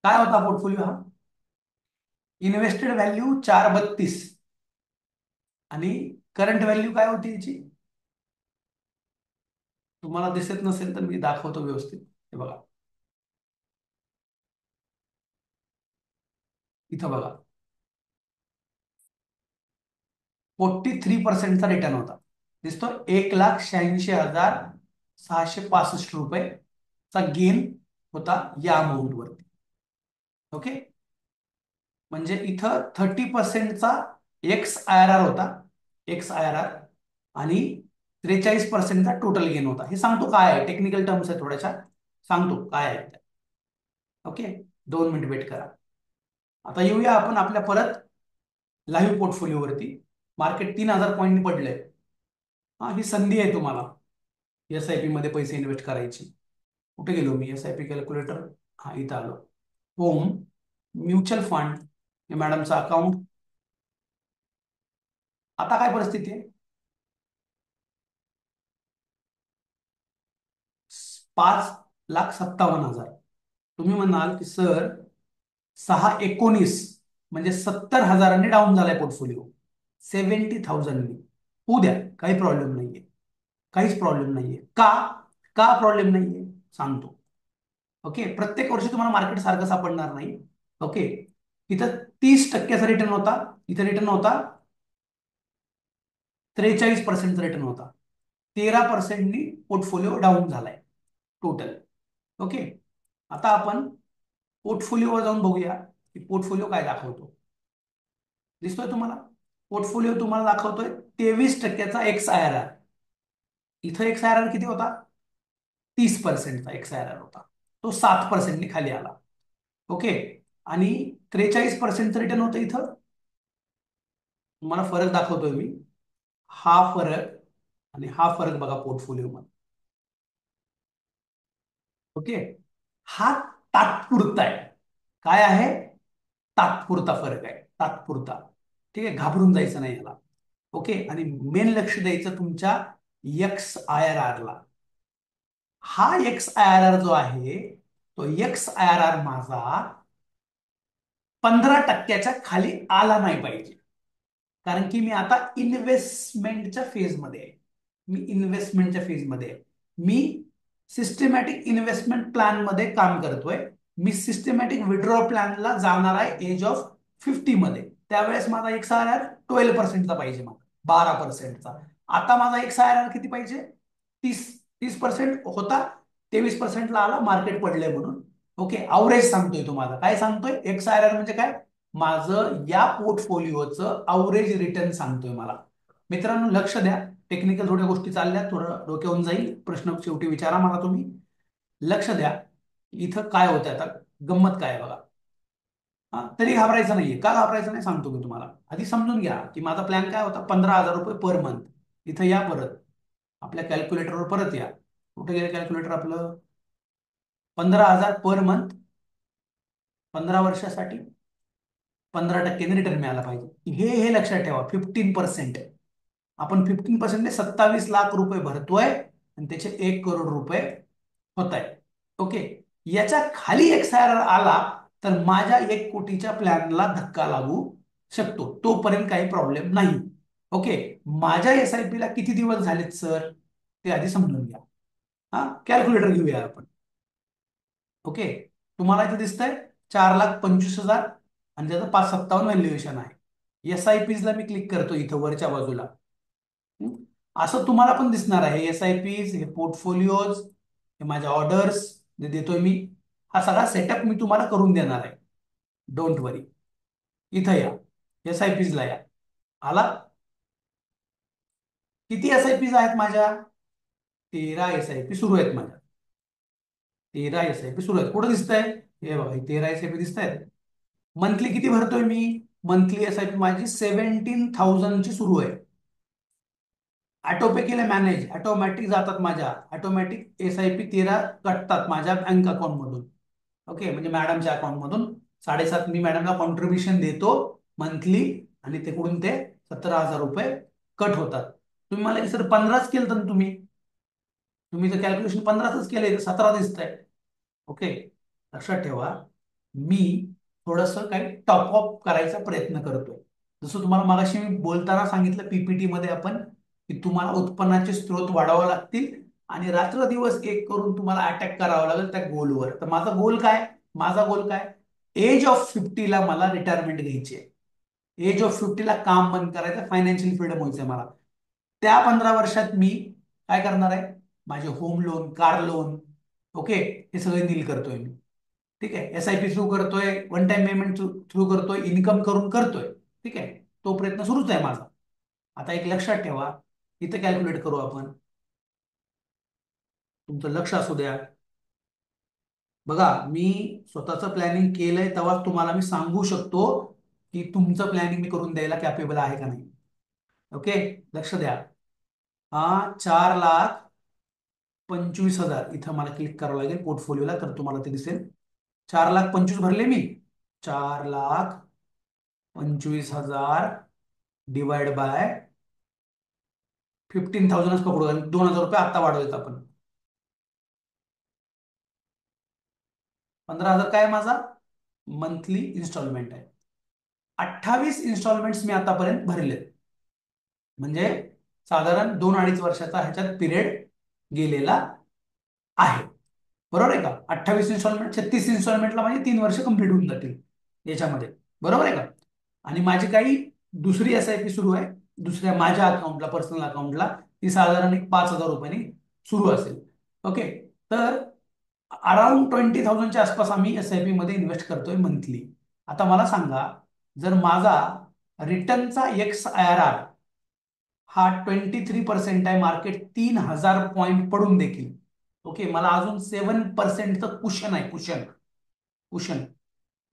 काय होता पोर्टफोलिओ हा, इन्व्हेस्टेड व्हॅल्यू 432, आणि करंट व्हॅल्यू काय होती याची, तुम्हाला दिसत नसेल तर मी दाखवतो व्यवस्थित. हे बघा, इथं बघा, 43%चा रिटर्न होता. दिसतो, 1,86,665 रुपये गेन होता या अमाऊंट वरती. ओके, म्हणजे इथं 30%चा एक्स आय आर आर होता, एक्स आय आर आर, आणि 43%चा टोटल गेन होता. हे सांगतो काय आहे, टेक्निकल टर्म्स आहे थोड्याशा, सांगतो काय आहे त्या. ओके, 2 मिनिट वेट करा. आता येऊया आपण आपल्या परत लाईव्ह पोर्टफोलिओवरती. मार्केट 3,000 पॉईंट पडलंय. हा, ही संधी आहे तुम्हाला SIP मध्ये पैसे इन्व्हेस्ट करायची. कुठे गेलो मी, SIP कॅल्क्युलेटर, हा इथं आलो, होम, म्युच्युअल फंड, हे मॅडमचं अकाउंट. आता काय परिस्थिती आहे, 5,57,000. तुम्ही म्हणाल की सर 6,19 म्हणजे 70,000 डाऊन झालाय पोर्टफोलिओ, 70,000. होऊ द्या, काही प्रॉब्लेम नाहीये, काहीच प्रॉब्लेम नाहीये. का का प्रॉब्लेम नाहीये सांगतो. ओके, प्रत्येक वर्षी तुम्हाला मार्केट सारखं सापडणार नाही. ओके, इथं 30%चा रिटर्न होता, इथं रिटर्न होता 43%चा रिटर्न होता. 13%नी पोर्टफोलिओ डाऊन झालाय. टोटल. ओके. आता आपण पोर्टफोलिओवर जाऊन बघूया की पोर्टफोलिओ काय दाखवतो. दिसतोय तुम्हाला? पोर्टफोलिओ तुम्हाला दाखवतोय 23% एक्स आय आर आर. इथं एक्स आय आर आर किती होता? 30%चा एक्स आय आर आर होता. तो 7%ने खाली आला. ओके. आणि 43%चं रिटर्न होतं इथं. तुम्हाला फरक दाखवतोय मी. हा फरक आणि हा फरक बघा पोर्टफोलिओ मध्ये. ओके. हा तात्पुरता आहे. काय आहे? तात्पुरता फरक आहे, तात्पुरता. ठीक आहे, घाबरून जायचं नाही याला. ओके. आणि मेन लक्ष द्यायचं तुमच्या एक्स आय आर आर ला. हा एक्स आय आर आर जो आहे, तो एक्स आय आर आर माझा 15%च्या खाली आला नाही पाहिजे. कारण की मी आता इन्व्हेस्टमेंटच्या फेजमध्ये आहे. मी इन्व्हेस्टमेंटच्या फेजमध्ये आहे. मी सिस्टमॅटिक इन्व्हेस्टमेंट प्लॅन मध्ये काम करतोय. मी सिस्टमॅटिक विड्रॉ प्लॅनला जाणार आहे एज ऑफ 50 मध्ये. त्यावेळेस माझा एक्स आय आर 12%चा पाहिजे, मला 12%चा. आता माझा एक्स आय आर किती पाहिजे? 30% होता, 23%ला आला, मार्केट पडलंय म्हणून. ओके. अवरेज सांगतोय तुम्हाला. काय सांगतोय? एक्स आय आर म्हणजे काय? माझं या पोर्टफोलिओचं अवरेज रिटर्न सांगतोय मला. मित्रांनो लक्ष द्या. टेक्निकल थोड्या गोष्टी चालल्या, थोडं डोक्यावरून जाईल. प्रश्न शेवटी विचारा मला तुम्ही. लक्ष द्या. इथं काय होतं आता, गंमत काय आहे बघा. हा, तरी घाबरायचं नाहीये. का घाबरायचं नाही सांगतो मी तुम्हाला. आधी समजून घ्या की माझा प्लॅन काय होता. 15,000 रुपये पर मंथ. इथं या परत, आपल्या कॅल्क्युलेटरवर परत या. कुठे गेलं कॅल्क्युलेटर आपलं? 15,000 पर मंथ, 15 वर्षासाठी 15% रिटर्न मिळाला पाहिजे. हे लक्षात ठेवा. 15%. आपण 15% 27 लाख रुपये भरतोय आणि त्याचे 1 करोड रुपये होत आहे. ओके. याच्या खाली एक्सआयआर आला तर माझ्या 1 कोटीच्या प्लॅनला धक्का लागू शकतो. तोपर्यंत काही प्रॉब्लेम नाही. ओके. माझ्या एसआयपी ला किती दिवस झालेत सर, ते आधी समजून घ्या. हा, कॅल्क्युलेटर घेऊया आपण. ओके. तुम्हाला इथे दिसतंय 4,25,000 आणि त्याचं 557 व्हॅल्युएशन आहे. एसआयपीज ला मी क्लिक करतो इथं वरच्या बाजूला. हं? असं तुम्हाला पण दिसणार आहे. एसआयपीज, हे पोर्टफोलिओज, हे माझ्या ऑर्डर्स जे देतोय मी, हा सगळा सेटअप मी तुम्हाला करून देणार आहे. डोंट वरी. इथं या, एसआयपीज ला या. आला? किती एसआयपीज आहेत माझ्या? 13 एसआयपी सुरू आहेत माझ्या. 13 एसआयपी सुरू आहेत. कुठं दिसत आहे? हे बघा, 13 एसआयपी दिसत आहेत. मंथली किती भरतोय मी? मंथली एसआयपी माझी 17,000 ची सुरू आहे. ऑटोपे केले मॅनेज, ऑटोमॅटिक जातात माझ्या. ऑटोमॅटिक एसआयपी 13 कटतात माझ्या बँक अकाउंट मधून. ओके. म्हणजे मॅडमच्या अकाउंट मधून 7.5 मी मॅडमला कॉन्ट्रीब्युशन देतो मंथली, आणि तिकडून ते 17,000 रुपये कट होतात. तुम्ही मला सर 15च केलं तर तुम्ही तुम्ही तर कॅल्क्युलेशन 15च केलंय, 17 दिसत आहे. ओके. लक्षात ठेवा, मी थोडस काही टॉप अप करायचा प्रयत्न करतोय. जसं तुम्हाला मगाशी मी बोलताना सांगितलं पीपीटी मध्ये आपण, की तुम्हाला उत्पन्नाचे स्रोत वाढवावे लागतील आणि रात्रदिवस एक करून तुम्हाला अटॅक करावा लागेल त्या गोलवर. तर माझा गोल काय? माझा गोल काय? एज ऑफ 50 ला मला रिटायरमेंट घ्यायची आहे. एज ऑफ 50 ला काम बंद करायचं, फायनान्शियल फ्रीडम व्हायचंय मला. त्या 15 वर्षात मी काय करणार आहे? माझे home loan, car loan, okay, हे सगळे नील करतोय मी. ठीक आहे. एसआयपी थ्रू करतोय, वन टाइम पेमेंट थ्रू करतोय, इन्कम करून करतोय. ठीक आहे. तो प्रयत्न सुरूच आहे माझा. आता एक लक्षात ठेवा, इथं कॅल्क्युलेट करू आपण. तुमचं लक्ष असू द्या. बघा, मी स्वतःचं प्लॅनिंग केलंय तेव्हा तुम्हाला मी सांगू शकतो की तुमचं प्लॅनिंग मी करून द्यायला कॅपेबल आहे का नाही. ओके. लक्ष द्या. हा 4,25,000 इथं मला क्लिक करावं लागेल पोर्टफोलिओला, तर तुम्हाला ते दिसेल. 4,25,000 भरले मी. 4,25,000 डिवाइड बाय 15,000च पकडू, 2,000 रुपये आता वाढवत आपण. 15,000 काय माझा मंथली इन्स्टॉलमेंट आहे. 28 इन्स्टॉलमेंट्स मी आतापर्यंत भरले. म्हणजे साधारण 2-2.5 वर्षाचा ह्याच्यात पिरियड गेलेला आहे. बरोबर आहे का? 28 इन्स्टॉलमेंट, 36 इन्स्टॉलमेंटला म्हणजे 3 वर्ष कंप्लीट होऊन जातील याच्यामध्ये. बरोबर आहे का? आणि माझी काही दुसरी एसआयपी सुरू आहे दुसऱ्या माझ्या अकाउंटला, पर्सनल अकाउंटला. ती साधारण एक 5,000 रुपयांनी सुरू असेल. ओके. तर अराउंड 20,000च्या आसपास आम्ही SIP मध्ये इन्व्हेस्ट करतोय मंथली. आता मला सांगा, जर माझा रिटर्नचा XIRR हा 23% आहे, मार्केट 3,000 पॉईंट पडून देखील, ओके, मला अजून 7%चं कुशन आहे, कुशन, कुशन,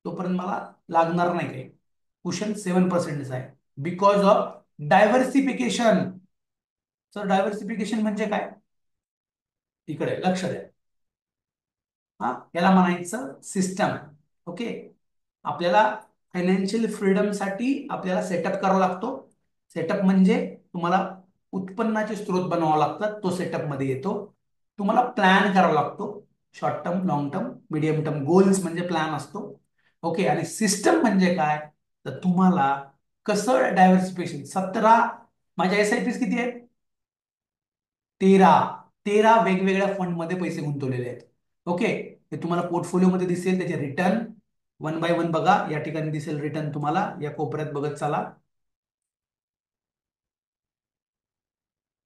तोपर्यंत मला लागणार नाही काही. कुशन 7%च आहे, because of diversification. Sir diversification म्हणजे काय? इकडे लक्ष द्या. हा, याला म्हणायचं सिस्टम. ओके, आपल्याला फायनान्शियल फ्रीडमसाठी आपल्याला सेटअप करावा लागतो. सेटअप म्हणजे तुम्हाला उत्पन्नाचे स्रोत बनावा लागतात, तो सेटअप मध्ये येतो. तुम्हाला प्लॅन करावा लागतो, short term, long term, medium term goals म्हणजे प्लॅन असतो. ओके, आणि सिस्टम म्हणजे काय? तर तुम्हाला कसं डायव्हर्सिफिकेशन, 17, माझ्या SIPs किती आहेत? 13. 13 वेगवेगळ्या फंड मध्ये पैसे गुंतवलेले आहेत. ओके, हे तुम्हाला पोर्टफोलिओ मध्ये दिसेल, त्याचे रिटर्न वन बाय वन बघा. या ठिकाणी दिसेल रिटर्न तुम्हाला, या कोपऱ्यात बघत चला.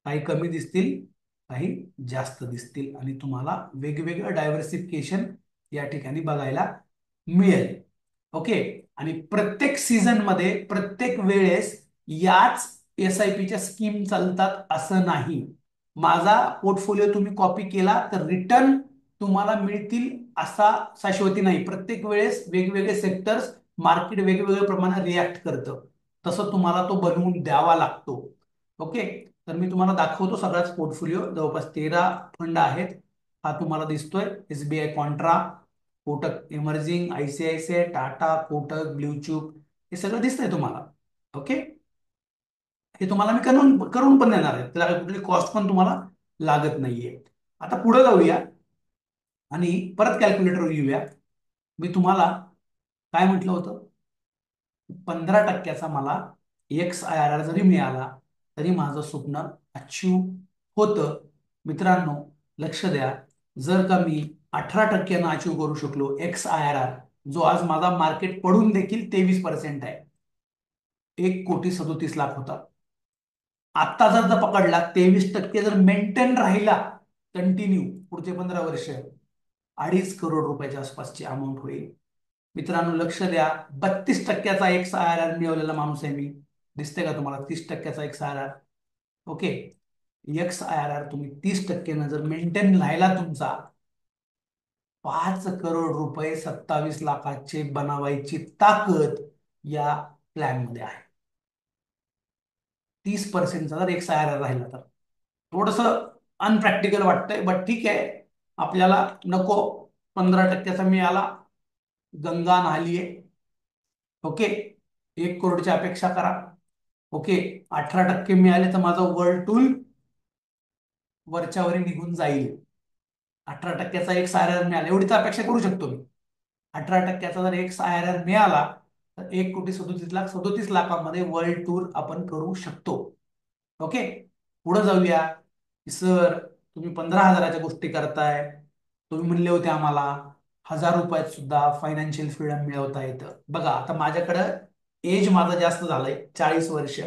काही कमी दिसतील, काही जास्त दिसतील, आणि तुम्हाला वेगवेगळं डायव्हर्सिफिकेशन या ठिकाणी बघायला मिळेल. ओके, आणि प्रत्येक सीझन मध्ये प्रत्येक वेळेस याच SIPच्या स्कीम चालतात असं नाही. माझा पोर्टफोलिओ तुम्ही कॉपी केला तर रिटर्न तुम्हाला मिळतील असा शाश्वती नाही. प्रत्येक वेळेस वेगवेगळे सेक्टर्स, मार्केट वेगवेगळ्या प्रमाणात रिॲक्ट करतं, तसं तुम्हाला तो बनवून द्यावा लागतो. ओके, तर मी तुम्हाला दाखवतो सगळाच पोर्टफोलिओ. जवळपास 13 फंड आहेत. हा तुम्हाला दिसतोय SBI contra, Kotak emerging, ICICI, Tata, Kotak, bluechip, हे सगळं दिसतंय तुम्हाला. ओके, हे तुम्हाला मी करून करून पण देणार आहे, त्याला कुठली कॉस्ट पण तुम्हाला लागत नाहीये. आता पुढे जाऊया आणि परत कॅल्क्युलेटर येऊया. मी तुम्हाला काय म्हटलं होतं? 15%चा मला XIRR जरी मिळाला तरी माझं स्वप्न अचीव होतं. मित्रांनो, लक्ष द्या, जर का मी 18% अचीव करू शकलो XIRR, जो आज माझा मार्केट पडून देखील 23% आहे, 1,37,00,000 होता. आता जर पकडला 23% जर मेंटेन राहिला कंटिन्यू पुढचे 15 वर्ष, 2.5 करोड रुपयाच्या आसपासची अमाऊंट होईल. मित्रांनो लक्ष द्या, 32%चा XIRR मिळवलेला माणूस आहे मी. दिसते का तुम्हाला 30%चा XIRR? ओके, XIRR तुम्ही 30% जर मेंटेन राहिला तुमचा, 5 करोड रुपये 27 लाखाचे बनवायची ताकद या प्लॅन मध्ये आहे. 30%चा जर XIRR राहिला तर थोडस अनप्रॅक्टिकल वाटतंय, बट ठीक आहे. आपल्याला नको, 15%चा मिळाला, गंगा नाहलीये. ओके, 1 करोडची अपेक्षा करा. ओके, 18% मिळाले तर माझं वर्ल्ड टूर वरच्यावरी निघून जाईल. 18%चा XIRR मिळाला एवढीच अपेक्षा करू शकतो मी. 18%चा जर XIRR मिळाला तर 1,37,00,000, 37 लाखामध्ये वर्ल्ड टूर आपण करू शकतो. ओके, पुढे जाऊया. सर तुम्ही 15,000च्या गोष्टी करताय, तुम्ही म्हणले होते आम्हाला 1,000 रुपयात सुद्धा फायनान्शियल फ्रीडम मिळवता येतं. बघा आता माझ्याकडं एज माझं जास्त झालंय, 40 वर्ष,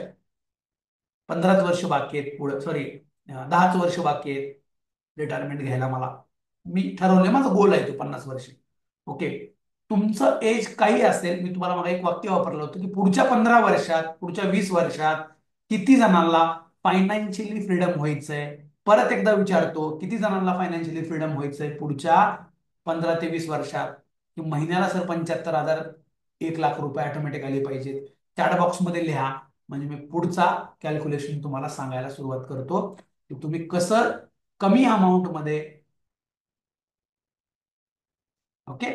15च वर्ष बाकी आहेत पुढे, सॉरी 10च वर्ष बाकी आहेत रिटायरमेंट घ्यायला मला. मी ठरवलंय, माझा गोल आहे तो 50 वर्ष. ओके, तुमचं एज काही असेल, मी तुम्हाला मला एक वाक्य वापरलं होतं की पुढच्या 15 वर्षात, पुढच्या 20 वर्षात किती जणांना फायनान्शियली फ्रीडम व्हायचंय? परत एकदा विचारतो, किती जणांना फायनान्शियली फ्रीडम व्हायचंय पुढच्या 15 ते 20 वर्षात? की महिन्याला सर 75,000, 1 लाख रुपये ऑटोमॅटिक आले पाहिजेत? चॅट बॉक्समध्ये लिहा, म्हणजे मी पुढचा कॅल्क्युलेशन तुम्हाला सांगायला सुरुवात करतो की तुम्ही कसं कमी अमाऊंट मध्ये, ओके,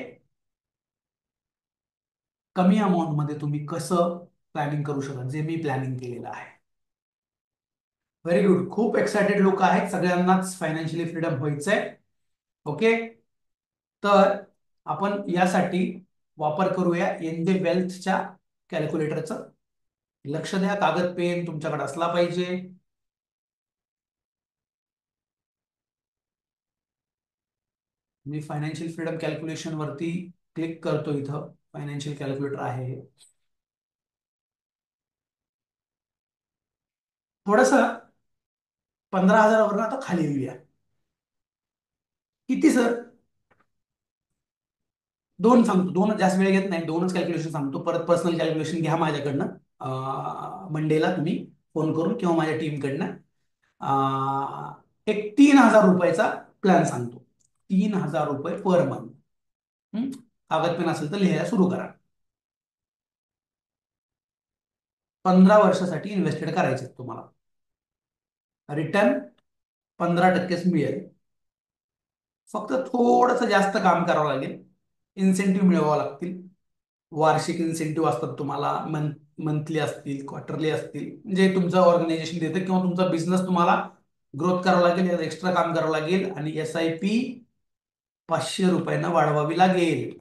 कमी अमाऊंट मध्ये तुम्ही कसं प्लॅनिंग करू शकता, जे मी प्लॅनिंग केलेलं आहे. व्हेरी गुड, खूप एक्सायटेड लोक आहेत, सगळ्यांनाच फायनान्शियली फ्रीडम व्हायचंय. ओके, तर आपण यासाठी वापर करूया एनजे वेल्थच्या कॅल्क्युलेटरचं. लक्ष द्या, कागद पेन तुमच्याकडे असला पाहिजे. मी फायनान्शियल फ्रीडम कॅल्क्युलेशन वरती क्लिक करतो, इथं फायनान्शियल कॅल्क्युलेटर आहे हे. थोडस 15,000वरून आता खाली येऊया. किती सर? दोन सांगतो, दोन जास्त वेळ घेत नाही, दोनच कॅल्क्युलेशन सांगतो. परत पर्सनल कॅल्क्युलेशन घ्या माझ्याकडनं मंडेला तुम्ही फोन करून किंवा माझ्या टीमकडनं. एक 3,000 रुपयाचा प्लॅन सांगतो. 3,000 रुपये पर मंथ. कागद पेन असेल तर लिहायला सुरू करा. 15 वर्षासाठी इन्व्हेस्टेड करायचे तुम्हाला. रिटर्न 15%च मिळेल. फक्त थोडंसं जास्त काम करावं लागेल. इन्सेंटिव्ह मिळवावं लागतील. वार्षिक इन्सेंटिव्ह असतात तुम्हाला, मंथली असतील, क्वार्टरली असतील, जे तुमचं ऑर्गनायझेशन देतं किंवा तुमचा बिझनेस तुम्हाला ग्रोथ करावा लागेल, यात एक्स्ट्रा काम करावं लागेल. आणि SIP 500 रुपयांना वाढवावी लागेल.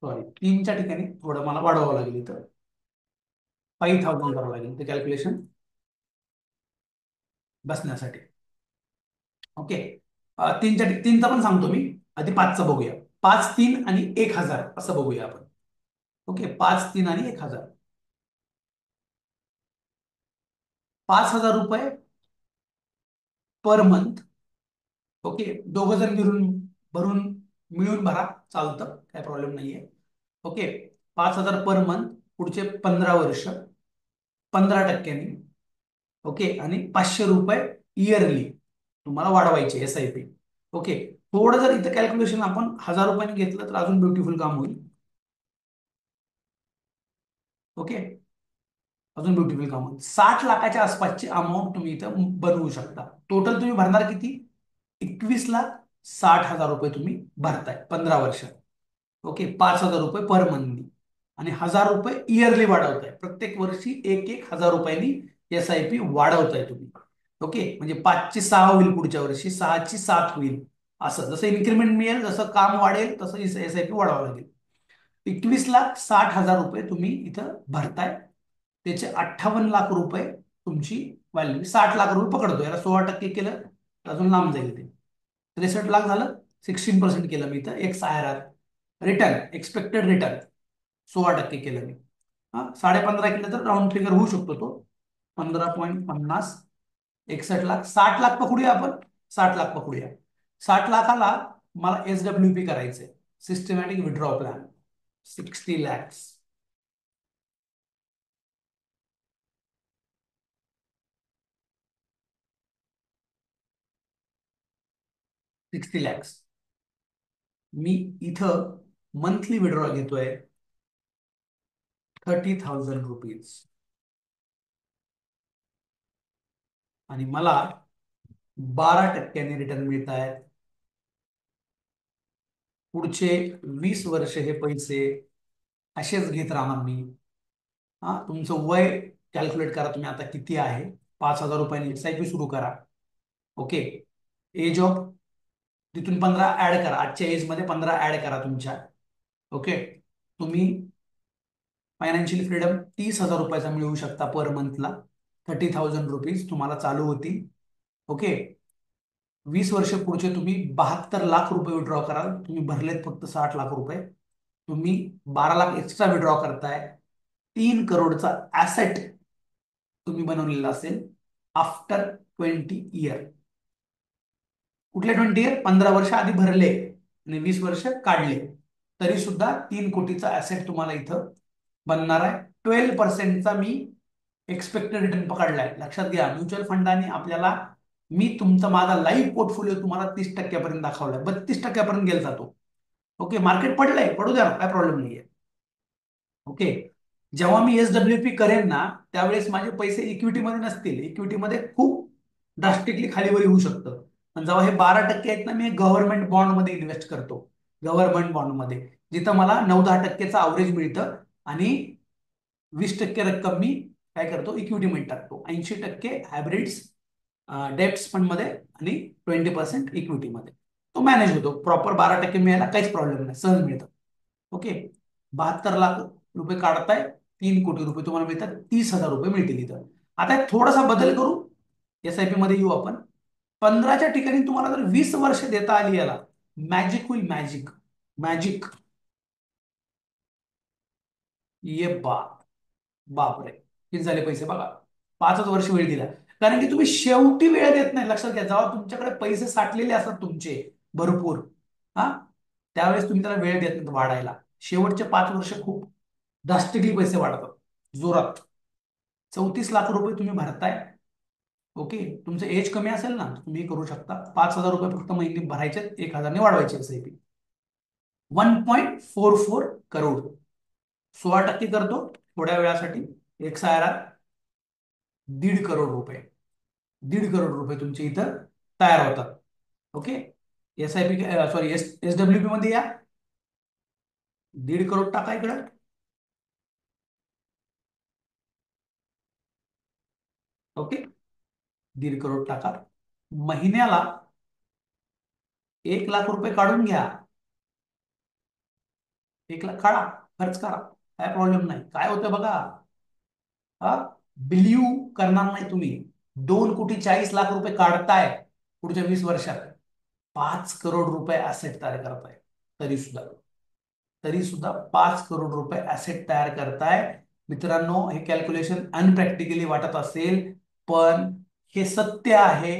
सॉरी, 3च्या ठिकाणी थोडं मला वाढवावं लागेल, इथं 5,000 करावं लागेल ते कॅल्क्युलेशन बसण्यासाठी. ओके. तीनचा पण सांगतो मी. आधी 5चा बघूया. 5, 3 आणि 1,000 असं बघूया आपण. ओके, 5, 3 आणि 1,000. 5,000 रुपये पर मंथ. ओके, दोघ जण मिळून भरून मिळून भरा, चालतं, काय प्रॉब्लेम नाहीये. ओके, 5,000 पर मंथ पुढचे 15 वर्ष, 15%. ओके, आणि 500 रुपये इयरली तुम्हाला वाढवायचे SIP. ओके. थोडं जर इथं कॅल्क्युलेशन आपण 1,000 रुपयांनी घेतलं तर अजून ब्युटिफुल काम होईल. ओके, अजून ब्युटिफुल काम होईल. 60 लाखाच्या आसपासची अमाऊंट तुम्ही इथं बनवू शकता. टोटल तुम्ही भरणार किती? 21,60,000 रुपये तुम्ही भरताय 15 वर्षात. ओके, 5,000 रुपये पर मंथली आणि 1,000 रुपये इयरली वाढवताय. प्रत्येक वर्षी 1,000 रुपयांनी SIP वाढवताय तुम्ही. ओके, म्हणजे 5ची 6 होईल, पुढच्या वर्षी 6ची 7 होईल. असं जसं इन्क्रिमेंट मिळेल, जसं काम वाढेल, तसं SIP वाढवावं लागेल. 21,60,000 रुपये तुम्ही इथं भरताय. त्याचे 58 लाख रुपये तुमची व्हॅल्यू. 60 लाख रुपये पकडतो, याला 16% केलं तर अजून लांब जाईल ते. 63 लाख झालं. 16% केलं मी इथं x IRR. Return, expected return 16% केलं मी. 15.5 केलं तर राऊंड फिगर होऊ शकतो तो. 15.50, 61 लाख, 60 लाख पकडूया आपण. 60 लाख पकडूया. 60 लाखाला मला SWP करायचंय, systematic withdraw plan. 60 lakhs. 60 lakhs. मी इथं मंथली विड्रॉ घेतोय 30,000 रुपीज. आणि मला 12% रिटर्न मिळत आहेत. पुढचे 20 वर्ष हे पैसे असेच घेत राहणार मी. तुमचं वय कॅल्क्युलेट करा तुम्ही आता किती आहे. 5,000 रुपयांनी SIP सुरू करा. ओके, एज ऑफ तिथून 15 ऍड करा, आजच्या एज मध्ये 15 ऍड करा तुमच्या. ओके, तुम्ही फायनान्शियल फ्रीडम 30,000 रुपयाचा मिळवू शकता पर मंथला. 30,000 रुपीज तुम्हाला चालू होतील. ओके, 20 वर्ष पुढचे तुम्ही 72 लाख रुपये विड्रॉ कराल. तुम्ही भरलेत फक्त 60 लाख रुपये. तुम्ही 12 लाख एक्स्ट्रा विड्रॉ करताय. 3 करोडचा ऍसेट तुम्ही बनवलेला असेल आफ्टर 20 इयर. कुठले 20 इयर? 15 वर्ष आधी भरले आणि 20 वर्ष काढले, तरी सुद्धा 3 कोटीचा ऍसेट तुम्हाला इथं बनणार आहे. 12%चा मी एक्सपेक्टेड रिटर्न पकडलाय. लक्षात घ्या, म्युच्युअल फंडाने आपल्याला, मी तुमचा माझा लाईव्ह पोर्टफोलिओ तुम्हाला 30%पर्यंत दाखवलाय. 32%पर्यंत गेला जातो. ओके, मार्केट पडलंय, पडू द्या, काय प्रॉब्लेम नाहीये. ओके, जेव्हा मी SWP करेन ना, त्यावेळेस माझे पैसे इक्विटीमध्ये नसतील. इक्विटीमध्ये खूप ड्रास्टिकली खालीवरी होऊ शकतं. पण जेव्हा हे 12% आहेत ना, मी गव्हर्नमेंट बॉन्डमध्ये इन्व्हेस्ट करतो. गव्हर्नमेंट बॉन्डमध्ये जिथं मला 9-10%चा अवरेज मिळतं. आणि 20% रक्कम मी काय करतो, इक्विटीमध्ये टाकतो. 80% हायब्रिड्स डेप्ट फंडमध्ये आणि 20% इक्विटीमध्ये. तो मॅनेज होतो प्रॉपर. 12% मिळायला काहीच प्रॉब्लेम नाही, सहज मिळतं. ओके, 72 लाख रुपये काढताय, 3 कोटी रुपये तुम्हाला मिळतात. 30,000 रुपये मिळतील इथं. आता थोडासा बदल करू, SIP मध्ये येऊ आपण. 15च्या ठिकाणी तुम्हाला जर 20 वर्ष देता आली याला, मॅजिक होईल. Magic, magic. ये बापरे, किती झाले पैसे बघा. 5च वर्ष वेळ दिला. कारण की तुम्ही शेवटी वेळ देत नाही. लक्षात घ्या, जेव्हा तुमच्याकडे पैसे साठलेले असतात तुमचे भरपूर, हा, त्यावेळेस तुम्ही त्याला वेळ देत नाही वाढायला. शेवटचे 5 वर्ष खूप ड्रास्टिकली पैसे वाढतात, जोरात. 34 लाख रुपये तुम्ही भरताय. ओके, तुमचं एज कमी असेल ना, तुम्ही करू शकता. 5,000 रुपये फक्त महिने भरायचे, 1,000ने वाढवायचे. SIP 1.44 करोड, 16% करतो थोड्या वेळासाठी. XIRR 1.5 करोड रुपये. 1.5 करोड रुपये तुमचे इथं तयार होतात. ओके, SIP, सॉरी, SWP मध्ये या. 1.5 करोड टाका इकडं. ओके, 1.5 करोड टाका. महिन्याला 1 लाख रुपये काढून घ्या. 1 लाख काढा, खर्च करा, काय प्रॉब्लेम नाही. काय होतं बघा, हा, बिलीव करणार नाही तुम्ही. 2,40,00,000 रुपये काढताय पुढच्या 20 वर्षात. 5 करोड रुपये ऍसेट तयार करताय. तरी सुद्धा 5 करोड रुपये ऍसेट तयार करताय. मित्रांनो, हे कॅल्क्युलेशन अनप्रॅक्टिकली वाटत असेल, पण हे सत्य आहे.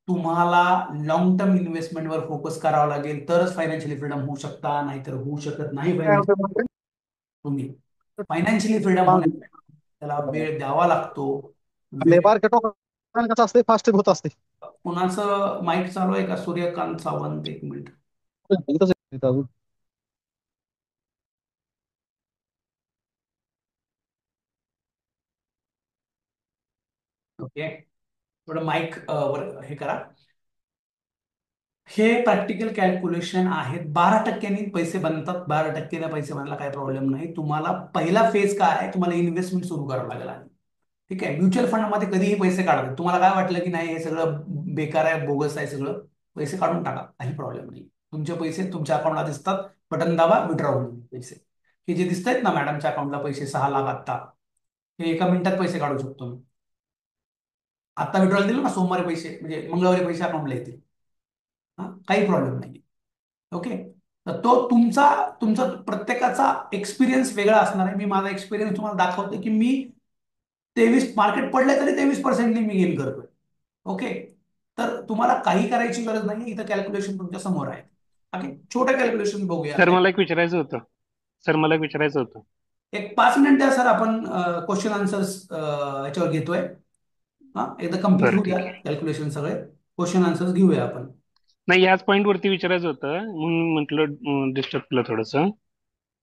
तुम्हाला लॉंग टर्म इन्व्हेस्टमेंटवर फोकस करावा लागेल, तरच फायनान्शियली फ्रीडम होऊ शकता, नाहीतर होऊ शकत नाही. काय होतं म्हणजे तुम्ही फायनान्शियली फ्रीडम होण्यासाठी त्याला वेळ द्यावा लागतो. वेळ. मार्केट कसं असते, फास्ट होत असते. कुणाचं माईक चालू आहे का? सूर्यकांत सावंत, 1 मिनिट. इथंच आहे, इथं अजून. ओके, थोडं माईक वर हे करा. हे प्रॅक्टिकल कॅल्क्युलेशन आहेत. 12% पैसे बनतात. 12% पैसे बनायला काही प्रॉब्लेम नाही. तुम्हाला पहिला फेज काय आहे, तुम्हाला इन्व्हेस्टमेंट सुरू करावं लागेल आधी. ठीक आहे, म्युच्युअल फंड मध्ये कधीही पैसे काढतात. तुम्हाला काय वाटलं की नाही हे सगळं बेकार आहे, बोगस आहे सगळं, पैसे काढून टाका, काही प्रॉब्लेम नाही. तुमचे पैसे तुमच्या अकाउंटला दिसतात, बटन दाबा, विड्रॉ होईल पैसे. हे जे दिसत आहेत ना मॅडमच्या अकाउंटला पैसे, 6 लाख आत्ता, हे एका मिनिटात पैसे काढू शकतो मी. आता विड्रॉल दिलं ना सोमवारी पैसे, म्हणजे मंगळवारी पैसे अकाउंटला येतील. हा, काही प्रॉब्लेम नाही. ओके, तर तो तुमचा तुमचा प्रत्येकाचा एक्सपिरियन्स वेगळा असणार आहे. मी माझा एक्सपिरियन्स तुम्हाला दाखवतो की मी 23 मार्केट पडले तरी 23% मी गेन करतोय. ओके, तर तुम्हाला काही करायची गरज नाही. इथं कॅल्क्युलेशन तुमच्या समोर आहे. ओके, छोटं कॅल्क्युलेशन बघूया. सर मला एक विचारायचं होतं. सर मला एक विचारायचं होतं. एक 5 मिनिट द्या सर, आपण क्वेश्चन आन्सर्स याच्यावर घेतोय. हा, एकदा कम्प्लीट बरं होऊ द्या ठीक आहे. कॅल्क्युलेशन सगळे. क्वेश्चन आन्सर्स घेऊया आपण. नाही, याच पॉईंट वरती विचारायचं होतं म्हणून म्हटलं डिस्टर्ब केलं थोडंसं.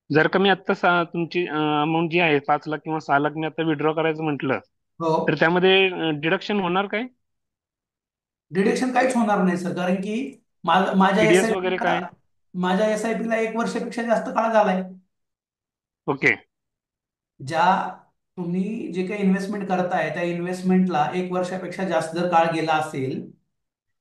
जर का मी आत्ता तुमची अमाऊंट जी आहे 5 लाख किंवा 6 लाख मी आता विड्रॉ करायचं म्हटलं, हो, तर त्यामध्ये डिडक्शन होणार काय? डिडक्शन काहीच होणार नाही सर, कारण की माझ्या टीडीएस वगैरे SIP ला काय? माझ्या SIP ला 1 वर्षापेक्षा जास्त काळ झालाय. ओके. ज्या तुम्ही जे काही इन्व्हेस्टमेंट करताय त्या इन्व्हेस्टमेंटला 1 वर्षापेक्षा जास्त जर काळ गेला असेल,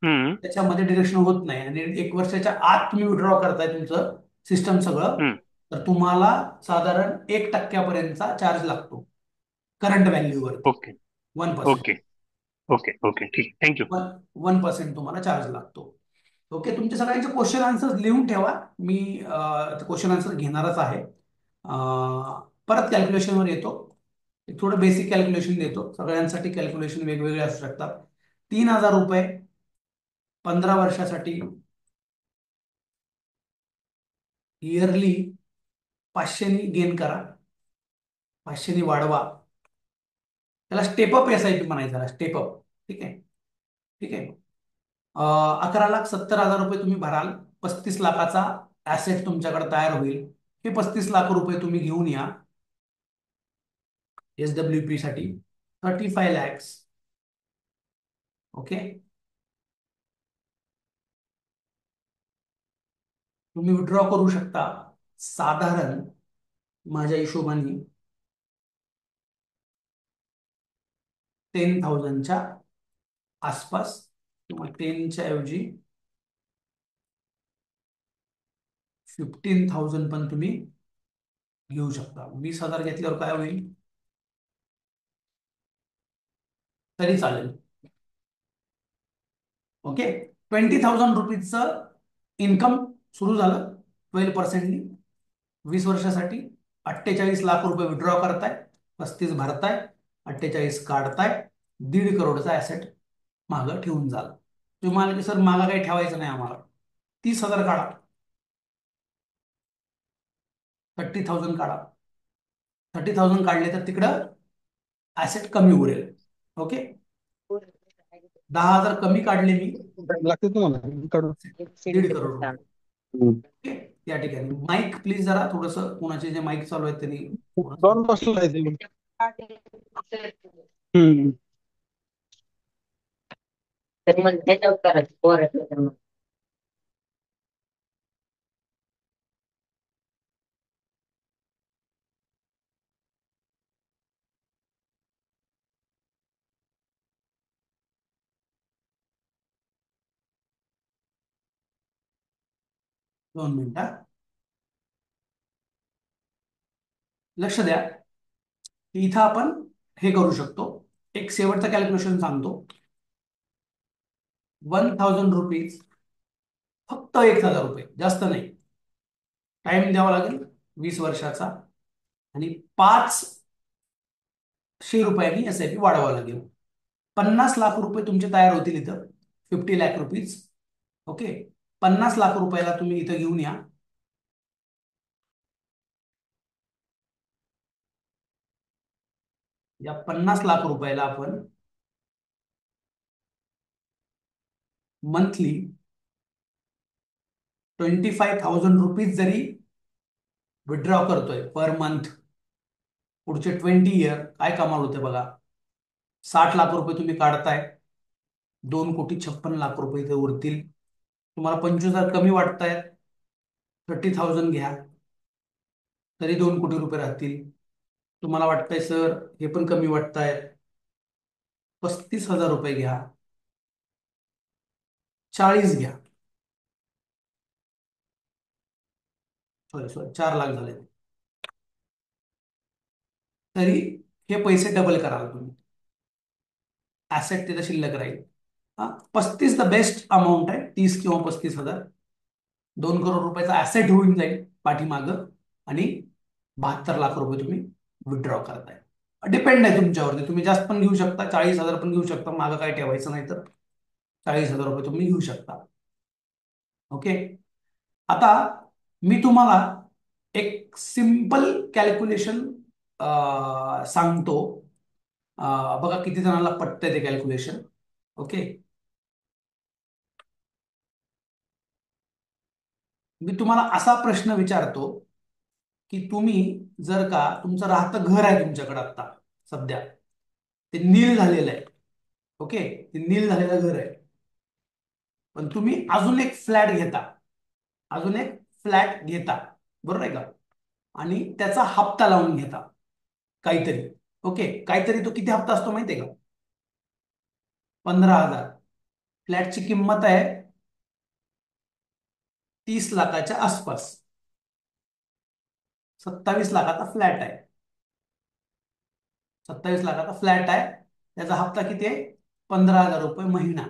हम्म. त्याच्यामध्ये डिडक्शन होत नाही. आणि 1 वर्षाच्या आत तुम्ही विड्रॉ करताय तुमचं सिस्टम सगळं, हम्म. तर तुम्हाला साधारण 1%पर्यंतचा चार्ज लागतो करंट व्हॅल्यूवरती. ओके. 1%. ओके. ओके. ओके. ठीक. थँक्यू. 1% तुम्हाला चार्ज लागतो. ओके, तुमचे सगळ्यांचे क्वेश्चन आन्सर लिहून ठेवा. मी क्वेश्चन आन्सर घेणारच आहे. परत कॅल्क्युलेशनवर येतो. एक थोडं बेसिक कॅल्क्युलेशन देतो. सगळ्यांसाठी कॅल्क्युलेशन वेगवेगळे असू शकतात. 3,000 रुपये 15 वर्षासाठी, इयरली 500 गेन करा, 500 वाढवा. त्याला स्टेपअप SIP म्हणायचं, स्टेपअप. ठीक आहे, ठीक आहे. 11,70,000 रुपये तुम्ही भराल. 35 लाखाचा ऍसेट तुमच्याकडे तयार होईल. हे 35 लाख रुपये तुम्ही घेऊन या SWP साठी. 35 लॅक्स. ओके, तुम्ही विड्रॉ करू शकता साधारण माझ्या हिशोबाने 10,000च्या आसपास, किंवा 10च्या ऐवजी 15,000 पण तुम्ही घेऊ शकता. 20,000 घेतल्यावर काय होईल तरी चालेल. ओके, 20,000 रुपीजचं इन्कम सुरू झालं 12%नी 20 वर्षासाठी. 48 लाख रुपये विड्रॉ करताय, 35 भरताय, 48 काढताय, 1.5 करोडचा ऍसेट मागं ठेवून जाल. तुम्ही म्हणाल की सर मागं काही ठेवायचं नाही आम्हाला, 30,000 काढा, 30,000 काढा. 30,000 काढले तर तिकडं ऍसेट कमी उरेल. ओके, 10,000 कमी काढले मी, लागते तुम्हाला काढून. 1.5 करोड रुपये. हम्म. ओके, या ठिकाणी माईक प्लीज जरा थोडस, कोणाचे जे माईक चालू आहेत त्यांनी थोडस. दोन बसला आहे ते. हम्म. तर मग त्याच्यावर करायचं पोराचं तर मग. 2 मिनिटं हा. लक्ष द्या, इथं आपण हे करू शकतो. एक शेवटचं कॅल्क्युलेशन सांगतो. 1,000 रुपीज, फक्त 1,000 रुपये, जास्त नाही. टाइम द्यावा लागेल 20 वर्षाचा, आणि 500 रुपयांनी SIP वाढवावं लागेल. 50 लाख रुपये तुमचे तयार होतील इथं, 50 लाख रुपीज. ओके, 50 लाख रुपयाला तुम्ही इथं घेऊन या. या 50 लाख रुपयाला आपण मंथली 25,000 रुपीज जरी विड्रॉ करतोय पर मंथ, पुढचे 20 इयर काय कमाल होते बघा. 60 लाख रुपये तुम्ही काढताय, 2,56,00,000 रुपये इथे उरतील. तुम्हाला 25,000 कमी वाटतायत, 30,000 घ्या, तरी 2 कोटी रुपये राहतील. तुम्हाला वाटतंय सर हे पण कमी वाटतायत, 35,000 रुपये घ्या, 40 घ्या, सॉरी सॉरी 4 लाख झाले, तरी हे पैसे डबल कराल तुम्ही. ऍसेट तिथं शिल्लक राहील. हा, 35 द बेस्ट अमाऊंट आहे, 30 किंवा 35,000. 2 करोड रुपयाचा ऍसेट होऊन जाईल पाठीमागं, आणि 72 लाख रुपये तुम्ही विड्रॉ करताय. डिपेंड आहे तुमच्यावरती, तुम्ही जास्त पण घेऊ शकता, 40,000 पण घेऊ शकता, मागं काय ठेवायचं नाही तर 40,000 रुपये तुम्ही घेऊ शकता. ओके, आता मी तुम्हाला एक सिंपल कॅल्क्युलेशन सांगतो. बघा किती जणांना पटतंय ते कॅल्क्युलेशन. ओके, मी तुम्हाला असा प्रश्न विचारतो की तुम्ही जर का, तुमचं राहतं घर आहे तुमच्याकडे आता सध्या, ते नील झालेलं आहे. ओके, ते नील झालेलं घर आहे, पण तुम्ही अजून एक फ्लॅट घेता, अजून एक फ्लॅट घेता, बरोबर आहे का, आणि त्याचा हप्ता लावून घेता काहीतरी. ओके, काहीतरी तो किती हप्ता असतो माहितीये का? 15,000. फ्लॅटची किंमत आहे 30 लाखाच्या आसपास. 27 लाखाचा फ्लॅट आहे, 27 लाखाचा फ्लॅट आहे, त्याचा हप्ता किती आहे? 15,000 रुपये महिना.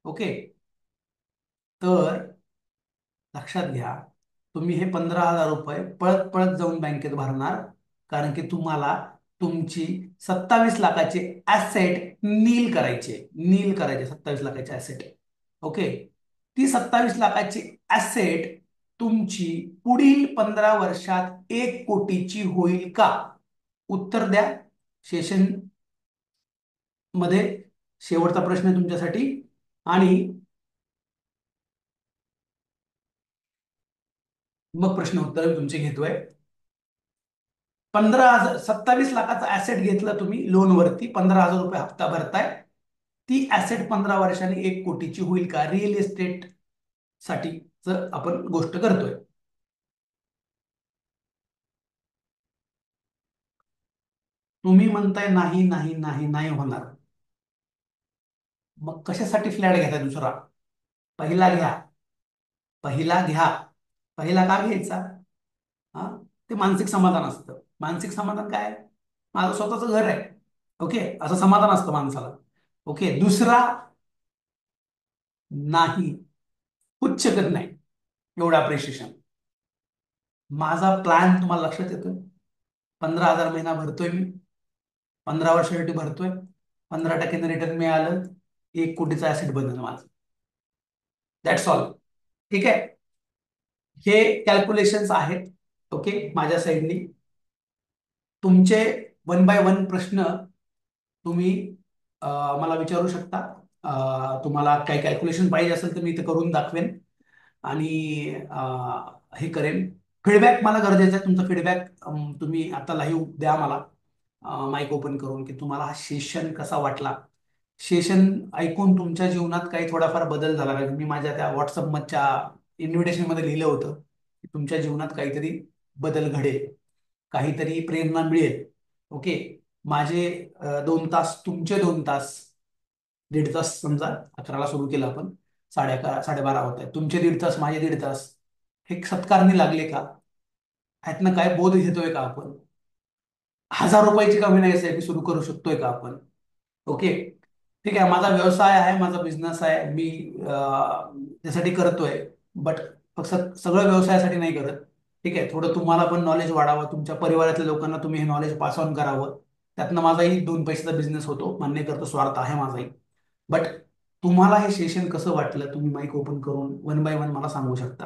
ओके, तर लक्षात घ्या, तुम्ही हे 15,000 रुपये पळत पळत जाऊन बँकेत भरणार, कारण की तुम्हाला तुमची 27 लाखाचे ऍसेट नील करायचे 27 लाखाचे ऍसेट. ओके, ती 27 लाखाची ऍसेट तुमची पुढील 15 वर्षात 1 कोटीची होईल का? उत्तर द्या. सेशन मध्ये शेवटचा प्रश्न आहे तुमच्यासाठी, आणि मग प्रश्न उत्तर तुमचे घेतोय. 27 लाखाचा ऍसेट घेतलं तुम्ही लोनवरती, 15,000 रुपये हप्ता भरताय, ती ऍसेट 15 वर्षांनी 1 कोटीची होईल का? रिअल इस्टेट साठीच आपण गोष्ट करतोय. तुम्ही म्हणताय नाही नाही नाही नाही होणार, मग कशासाठी फ्लॅट घेताय दुसरा? पहिला घ्या, पहिला घ्या. पहिला का घ्यायचा? हा, ते मानसिक समाधान असतं. मानसिक समाधान काय? माझं स्वतःचं घर आहे. ओके, असं समाधान असतं माणसाला. ओके, दुसरा नाही, होऊच शकत नाही एवढं अप्रिशिएशन. माझा प्लॅन तुम्हाला लक्षात येतोय? 15,000 महिना भरतोय मी, 15 वर्षासाठी भरतोय. 15% रिटर्न मिळालं, 1 कोटीचा ऍसेट बनेल माझं. That's all. ठीक आहे. हे कॅल्क्युलेशन्स आहेत. ओके, माझ्या साईडनी. तुमचे 1 बाय 1 प्रश्न तुम्ही मला विचारू शकता. तुम्हाला काही कॅल्क्युलेशन पाहिजे असेल तर मी इथे करून दाखवेन आणि हे करेन. फीडबॅक मला गरजेचा आहे. तुमचा फीडबॅक तुम्ही आता लाईव्ह द्या मला, माईक ओपन करून, की तुम्हाला हा सेशन कसा वाटला. सेशन ऐकून तुमच्या जीवनात काही थोडाफार बदल झाला का? मी माझ्या त्या व्हॉट्सअपच्या इन्व्हिटेशन मध्ये लिहिलं होतं की तुमच्या जीवनात काहीतरी बदल घडेल, काहीतरी प्रेरणा मिळेल. ओके. माझे 2 तास, तुमचे 2 तास, 1.5 तास समजा. 11ला सुरू केलं आपण, 11:30 होत आहे. तुमचे 1.5 तास, माझे 1.5 तास, हे सत्कारणी लागले का? ह्यातनं काय बोध घेतोय का आपण? 1,000 रुपयाची का होईना SIP सुरू करू शकतोय का आपण? ओके. ठीक आहे. माझा व्यवसाय आहे, माझा बिझनेस आहे, मी त्यासाठी करतोय. बट फक्त सगळं व्यवसायासाठी नाही करत. ठीक आहे. थोडं तुम्हाला पण नॉलेज वाढावं, तुमच्या परिवारातल्या लोकांना तुम्ही हे नॉलेज पास ऑन करावं. त्यातनं माझाही 2 पैशाचा बिझनेस होतो, मान्य करतो, स्वार्थ आहे माझाही. बट तुम्हाला हे सेशन कसं वाटलं, तुम्ही माईक ओपन करून 1 बाय 1 मला सांगू शकता,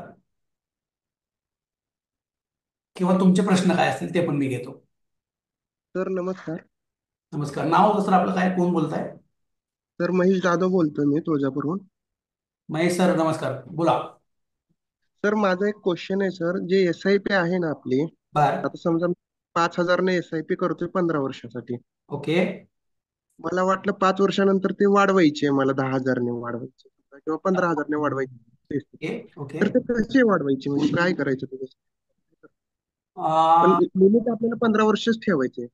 किंवा तुमचे प्रश्न काय असतील ते पण मी घेतो. सर नमस्कार. नमस्कार. नाव कसं आपलं, काय, कोण बोलताय? सर महेश जाधव बोलतोय मी तुळजापूरहून. महेश सर, नमस्कार, बोला. सर माझा एक क्वेश्चन आहे सर, जे SIP आहे ना आपली, बर. आता समजा 5,000 ने SIP करतोय 15 वर्षासाठी. ओके. मला वाटलं 5 वर्षानंतर ते वाढवायचे, मला 10,000 ने वाढवायचे किंवा 15,000 ने वाढवायचे. ओके. ओके. तर ते कसे वाढवायचे, म्हणजे काय करायचं त्याच्यासाठी? पण लिमिट आपल्याला 15 वर्षच ठेवायचे.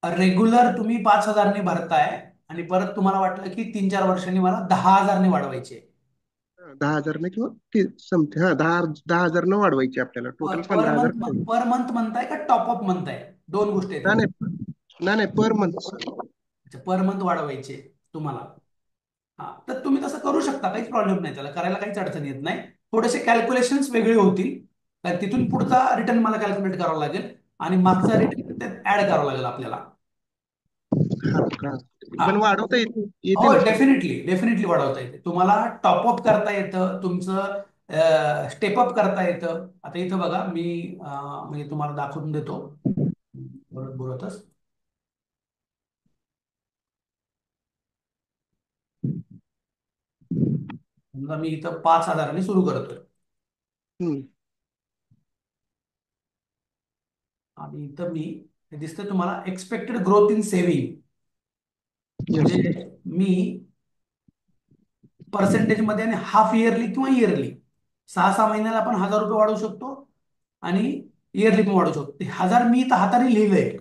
रेग्युलर तुम्ही 5,000 भरताय आणि परत तुम्हाला वाटलं की 3-4 वर्षांनी मला 10,000 वाढवायचे. 10,000 किंवा समथिंग, हा 10,000 वाढवायचे आपल्याला, टोटल पर 15,000 मंथ, ठेवायचे. पर मंथ म्हणताय का टॉपअप म्हणताय? दोन गोष्टी आहेत नाही ह्याच्यात. नाही नाही नाही, पर मंथ. पर मंथ वाढवायचे तुम्हाला. हा, तर तुम्ही तसं करू शकता, काहीच प्रॉब्लेम नाही, त्याला करायला काहीच अडचण येत नाही. थोडेसे कॅल्क्युलेशन्स वेगळे होतील, तर तिथून पुढचा रिटर्न मला कॅल्क्युलेट करावा लागेल आणि मागचा रिटर्न त्यात ऍड करावा लागेल आपल्याला. हा का? हा. पण वाढवता येते हो, ना सर? डेफिनेटली डेफिनेटली वाढवता येते तुम्हाला. टॉपअप करता येतं तुमचं, स्टेपअप करता येतं. आता इथं बघा, मी म्हणजे तुम्हाला दाखवून देतो बोलत बोलतच. समजा मी इथं 5,000 सुरू करतोय हम्म. आणि इथं मी, हे दिसतंय तुम्हाला, expected growth in saving. Yes. म्हणजे मी पर्सेंटेज मध्ये आणि हाफ इयरली किंवा इयरली, 6-6 महिन्याला आपण 1,000 रुपये वाढवू शकतो आणि इयरली पण वाढवू शकतो. ते 1,000 मी इथं हाताने लिहिलंय.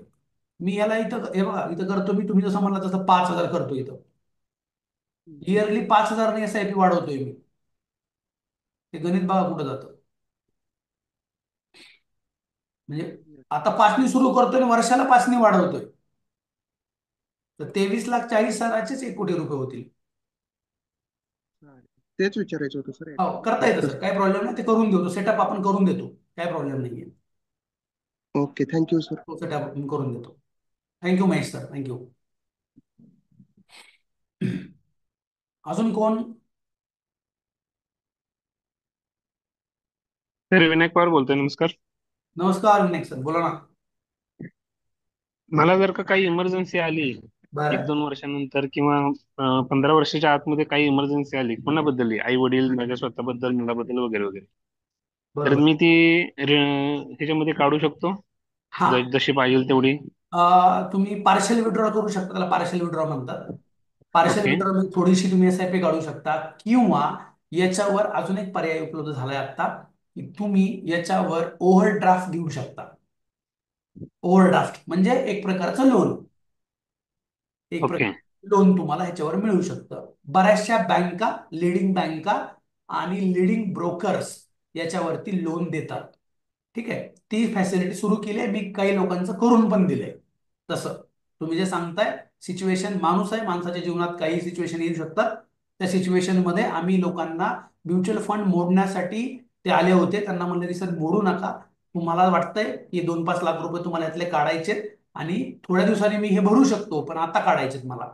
मी याला इथं, हे बघा, इथं करतो मी, तुम्ही जसं म्हणला तसं 5,000 करतो इथं. इयरली 5,000 SIP वाढवतोय मी. ते गणित बघा कुठं जातं. म्हणजे आता 5 सुरू करतोय आणि वर्षाला 5 वाढवतोय, तर 23,40,000 1 कोटी रुपये होतील. तेच विचारायचं होतं सर हो, ऍक्च्युली. करता येतं सर, काय प्रॉब्लेम नाही. ते करून देतो, सेटअप आपण करून देतो, काय प्रॉब्लेम नाहीये. Okay, thank you sir. तो सेटअप आपण करून देतो. Thank you Mahesh sir, thank you. अजून कोण? तर विनायक पवार बोलतोय, नमस्कार. नमस्कार विनायक सर, बोला ना. मला जर का काही इमर्जन्सी आली एक बरं. दोन वर्षानंतर किंवा 15 वर्षाच्या आतमध्ये काही इमर्जन्सी आली कोणाबद्दल, आई वडील, माझ्या स्वतःबद्दल, मुलाबद्दल वगैरे वगैरे, तर बरोबर. मी ती ह्याच्यामध्ये काढू शकतो हा. जशी पाहिजे तेवढी. तुम्ही पार्शल विड्रॉ करू शकता, त्याला पार्शल विड्रॉ म्हणतात. Partial okay. विड्रॉ मध्ये थोडीशी तुम्ही SIP काढू शकता, किंवा याच्यावर अजून एक पर्याय उपलब्ध झालाय आता, की तुम्ही याच्यावर ओव्हरड्राफ्ट घेऊ शकता. ओव्हरड्राफ्ट म्हणजे एक प्रकारचं लोन. एक ओके. प्रकार लोन तुम्हाला ह्याच्यावर मिळू शकतं. बऱ्याचशा बँका, लिडिंग बँका आणि लिडिंग ब्रोकर्स याच्यावरती लोन देतात. ठीक आहे. ती फॅसिलिटी सुरू केली आहे, मी काही लोकांचं करून पण दिलंय. तसं तुम्ही जे सांगताय, सिच्युएशन, माणूस आहे, माणसाच्या जीवनात काही सिच्युएशन येऊ शकतात. त्या सिच्युएशन मध्ये आम्ही लोकांना म्युच्युअल फंड मोडण्यासाठी ते आले होते, त्यांना म्हणलं की सर मोडू नका, तुम्हाला वाटतंय की 2-5 लाख रुपये तुम्हाला यातले काढायचे आणि थोड्या दिवसांनी मी हे भरू शकतो पण आता काढायचेत मला,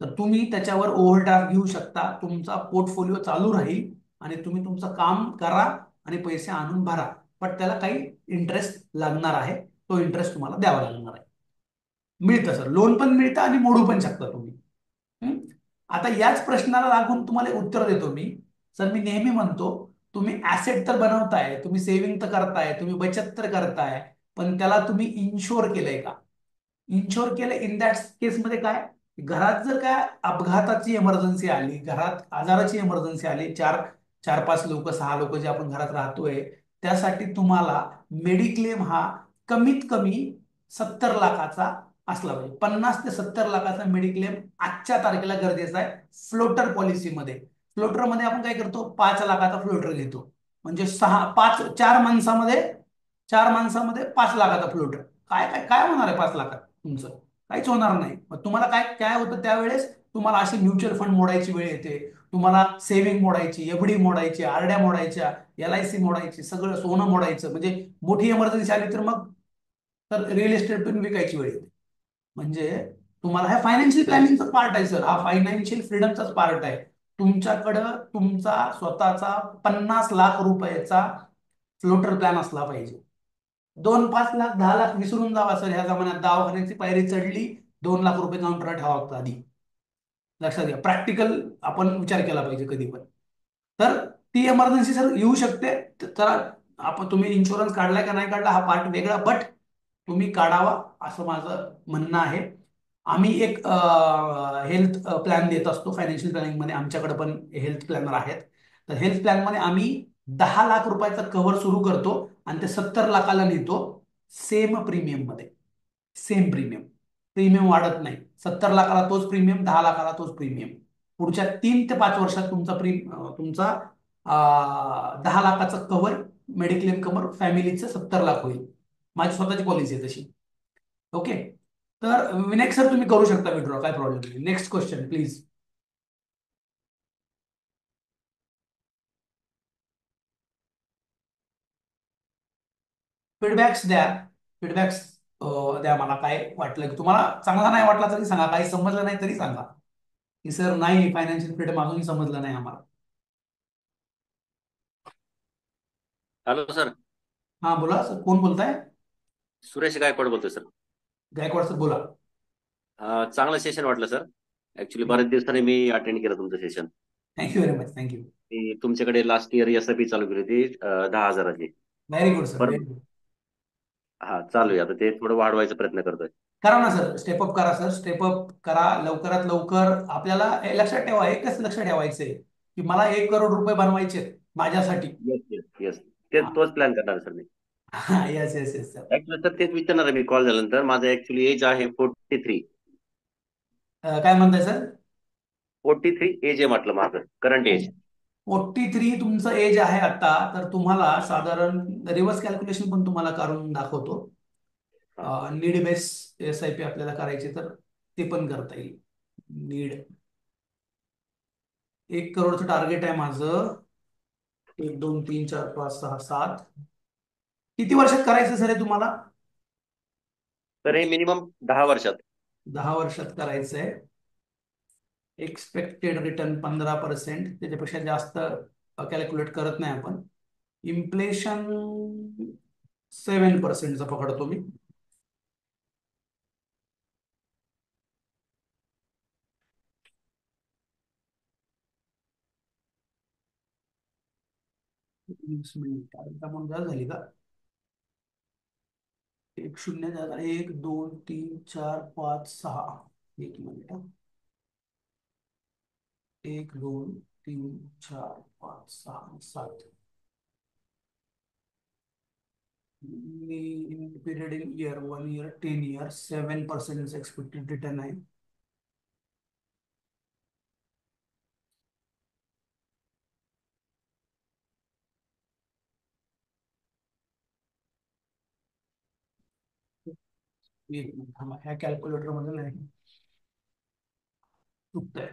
तर तुम्ही त्याच्यावर ओव्हरड्राफ्ट घेऊ शकता. तुमचा पोर्टफोलिओ चालू राहील आणि तुम्ही तुमचं काम करा आणि पैसे आणून भरा. पण त्याला काही इंटरेस्ट लागणार आहे, तो इंटरेस्ट तुम्हाला द्यावा लागणार आहे. मिळतं सर, लोन पण मिळतं आणि मोडू पण शकता तुम्ही. हं? आता याच प्रश्नाला लागून तुम्हाला उत्तर देतो मी. सर मी नेहमी म्हणतो, तुम्ही ऍसेट तर बनवताय, तुम्ही सेव्हिंग तर करताय, तुम्ही बचत तर करताय, पण त्याला तुम्ही इन्शुअर केलंय का? इन्शुअर केलं इन दॅट केसमध्ये काय, घरात जर काय अपघाताची इमर्जन्सी आली, घरात आजाराची इमर्जन्सी आली, चार चार 5 लोक 6 लोक जे आपण घरात राहतोय, त्यासाठी तुम्हाला मेडिक्लेम हा कमीत कमी 70 लाखाचा असला पाहिजे. 50 ते 70 लाखाचा मेडिक्लेम आजच्या तारखेला गरजेचा आहे फ्लोटर पॉलिसीमध्ये. फ्लोटरमध्ये आपण काय करतो, 5 लाखाचा फ्लोटर घेतो, म्हणजे 4 माणसामध्ये 5 लाखाचा फ्लोटर. काय काय काय होणार आहे 5 लाखात तुमचं? काहीच होणार नाही. मग तुम्हाला काय काय होतं त्यावेळेस, तुम्हाला अशी म्युच्युअल फंड मोडायची वेळ येते, तुम्हाला सेव्हिंग मोडायची, एफडी मोडायची, आरड्या मोडायच्या, LIC मोडायची, सगळं सोनं मोडायचं, म्हणजे मोठी इमर्जन्सी आली तर मग तर रिअल इस्टेट पण विकायची वेळ येते. म्हणजे तुम्हाला हा फायनान्शियल प्लॅनिंगचा पार्ट आहे सर, हा फायनान्शियल फ्रीडमचाच पार्ट आहे. तुमच्याकडं तुमचा स्वतःचा 50 लाख रुपयाचा फ्लोटर प्लॅन असला पाहिजे. 2-5 लाख 10 लाख विसरून जावा सर, ह्या जमान्यात दवाखान्याची पायरी चढली, 2 लाख रुपये काउंटर ठेवा लागतो आधी. लक्षात घ्या, प्रॅक्टिकल आपण विचार केला पाहिजे कधी पण. तर ती इमर्जन्सी सर येऊ शकते. तर आपण तुम्ही इन्शुरन्स काढलाय का नाही काढला हा पार्ट वेगळा, बट तुम्ही काढावा असं माझं म्हणणं आहे. आम्ही एक हेल्थ प्लॅन देत असतो फायनान्शियल प्लॅनिंग मध्ये, आमच्याकडे पण हेल्थ प्लॅनर आहेत. तर हेल्थ प्लॅन मध्ये आम्ही 10 लाख रुपयाचा कव्हर सुरू करतो आणि ते 70 लाखाला नेतो, सेम प्रीमियम मध्ये. सेम प्रीमियम, प्रीमियम वाढत नाही. 70 लाखाला तोच प्रीमियम, 10 लाखाला तोच प्रीमियम. पुढच्या 3 ते 5 वर्षात तुमचा 10 लाखाचं कव्हर, मेडिक्लेम कव्हर फॅमिलीचं 70 लाख होईल. माझी स्वतःची पॉलिसी आहे तशी. ओके. तर विनायक सर तुम्ही करू शकता विड्रॉ, काय प्रॉब्लेम नाही. Next question please. फीडबॅक्स द्या. फीडबॅक्स द्या, मला काय वाटलं की तुम्हाला चांगला नाही वाटला तरी सांगा, काही समजलं नाही तरी सांगा की सर नाही फायनान्शियल फ्रीडम अजूनही समजलं नाही आम्हाला. Hello sir. हा बोला सर, कोण बोलताय? सुरेश गायकवाड बोलतोय सर. गायकवाड सर बोला. चांगलं सेशन वाटलं सर. ऍक्च्युली बऱ्याच दिवसांनी मी अटेंड केलं तुमचं session. Thank you very much, thank you. मी तुमच्याकडे लास्ट इयर SIP चालू केली होती 10,000ची. व्हेरी गुड सर, पण व्हेरी गुड. हा चालू आहे आता, ते थोडं वाढवायचा प्रयत्न करतोय. करा ना सर, स्टेपअप करा सर, स्टेपअप करा लवकरात लवकर. आपल्याला हे लक्षात ठेवा, एकच लक्षात ठेवायचंय की मला 1 करोड रुपये बनवायचे माझ्यासाठी. येस येस येस, तोच प्लॅन करणार सर मी. Yes yes yes sir. Actually sir तेच विचारणार आहे मी कॉल झाल्यानंतर. माझं ऍक्च्युली एज आहे 43. काय म्हणताय सर? 43 एज आहे म्हटलं माझं, करंट एज. 43 तुमचं एज आहे आता, तर तुम्हाला साधारण रिव्हर्स कॅल्क्युलेशन पण तुम्हाला करून दाखवतो. नीड बेस SIP आपल्याला करायची तर ते पण करता येईल. नीड 1 करोडचं टार्गेट आहे माझं. 1 2 3 4 5 6 7. किती वर्षात करायचं सर हे तुम्हाला? तर हे मिनिमम 10 वर्षात. 10 वर्षात करायचंय. एक्सपेक्टेड रिटर्न 15%, त्याच्यापेक्षा जास्त कॅल्क्युलेट करत नाही आपण. इन्फ्लेशन 7%चा पकडतो मी. अमाऊंट झाली का? 1 0 झाला, 1 2 3 4 5 6. 1 minute. 1 2 3 4 5 6 7. Period in year 1 year 10 years 7% expected return आहे. एक मिनिट थांबा, ह्या कॅल्क्युलेटर मध्ये नाही, चुकतंय.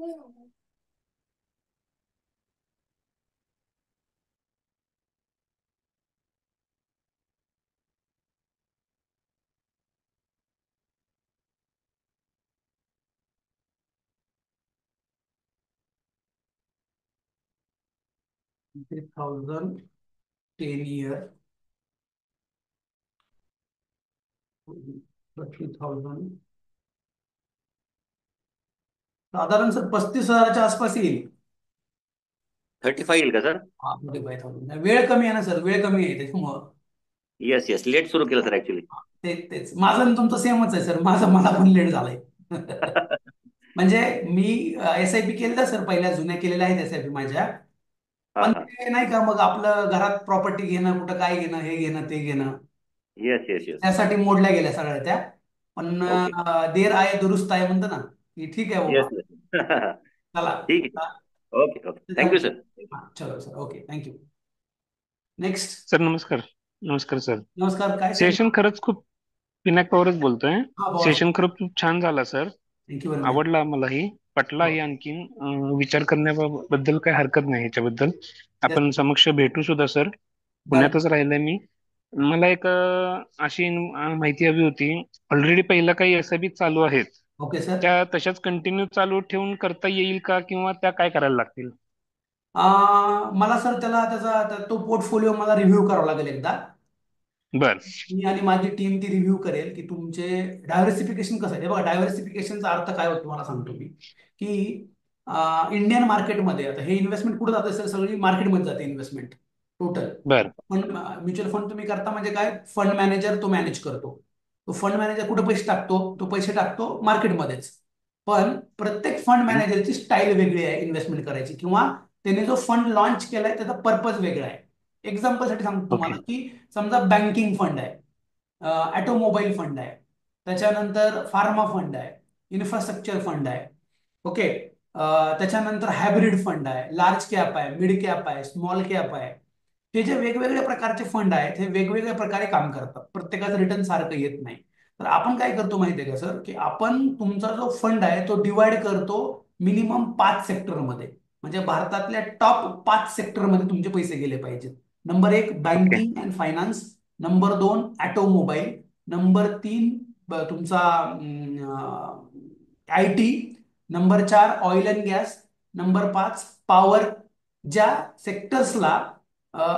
2010 year, 30,000, साधारण सर 35,000च्या आसपास येईल. 35 येईल का सर? हा, 45,000. वेळ कमी आहे ना सर, वेळ कमी आहे त्याच्यामुळं. येस येस, लेट सुरू केलं सर ऍक्च्युली. तेच माझं आणि तुमचं सेमच आहे सर, मला पण लेट झालंय. म्हणजे मी SIP केलेलं सर, पहिल्या जुन्या केलेल्या आहेत SIP माझ्या. हा पण हा. ते नाही का, मग आपलं घरात प्रॉपर्टी घेणं, कुठं काय घेणं, हे घेणं ते घेणं, येस येस येस. त्यासाठी मोडल्या गेल्या सगळ्या त्या. पण ओके. देर आहे दुरुस्त आहे म्हणतं ना, की ठीक आहे येस बाबा. येस. चला. ठीक आहे. Okay okay, thank you sir. हा, चलो sir, okay, thank you. Next. Sir नमस्कार. नमस्कार सर. नमस्कार, काय सेशन सांगा. खरंच खूप, पिनाक पवारच बोलतोय. हा बॉस, सेशन खरंच खूप छान झाला सर. Thank you very much. आवडला मलाही, पटलाही. आणखीन विचार करण्याबद्दल काही हरकत नाही ह्याच्याबद्दल. आपण समक्ष भेटू सुद्धा सर. पुण्यातच राहिलोय मी. मला एक अशी माहिती हवी होती. ऑलरेडी पहिला काही SIP चालू आहेत, ओके सर. त्या तशाच कंटिन्यू चालू ठेवून करता येईल का, किंवा त्या काय करायला लागतील? मला सर तो पोर्टफोलिओ मला रिव्ह्यू करावा लागेल एकदा. बर. मी आणि माझी टीम ती रिव्ह्यू करेल की तुमचे डायव्हर्सिफिकेशन कसं आहे. हे बघा, डायव्हर्सिफिकेशनचा अर्थ काय होतो तुम्हाला सांगतो मी, की इंडियन मार्केटमध्ये आता हे इन्व्हेस्टमेंट कुठे जाते सर, सगळी मार्केटमध्ये जाते इन्व्हेस्टमेंट टोटल. बर. पण म्युच्युअल फंड तुम्ही करता म्हणजे काय, फंड मॅनेजर तो मॅनेज करतो. तो फंड मॅनेजर कुठे पैसे टाकतो, तो पैसे टाकतो मार्केटमध्येच. पण प्रत्येक फंड मॅनेजरची स्टाईल वेगळी आहे इन्व्हेस्टमेंट करायची, किंवा त्याने जो फंड लॉन्च केलाय त्याचा पर्पज वेगळा आहे. एक्झाम्पलसाठी सांगतो ओके. तुम्हाला, की समजा बँकिंग फंड आहे, ऑटोमोबाईल फंड आहे, त्याच्यानंतर फार्मा फंड आहे, इन्फ्रास्ट्रक्चर फंड आहे. ओके. त्याच्यानंतर हायब्रिड फंड आहे, लार्ज कॅप आहे, मिड कॅप आहे, स्मॉल कॅप आहे. हे जे वेगवेगळ्या प्रकारचे फंड आहेत हे वेगवेगळ्या प्रकारे काम करतात, प्रत्येकाचं रिटर्न सारखं येत नाही. तर आपण काय करतो माहितीये का सर, की आपण तुमचा जो फंड आहे तो डिवाइड करतो मिनिमम 5 सेक्टरमध्ये. म्हणजे भारतातल्या टॉप 5 सेक्टरमध्ये तुमचे पैसे गेले पाहिजेत. Number 1 okay. Banking and finance, number 2 automobile, number 3 तुमचा IT, number 4 oil and gas, number 5 power. ज्या सेक्टर्सला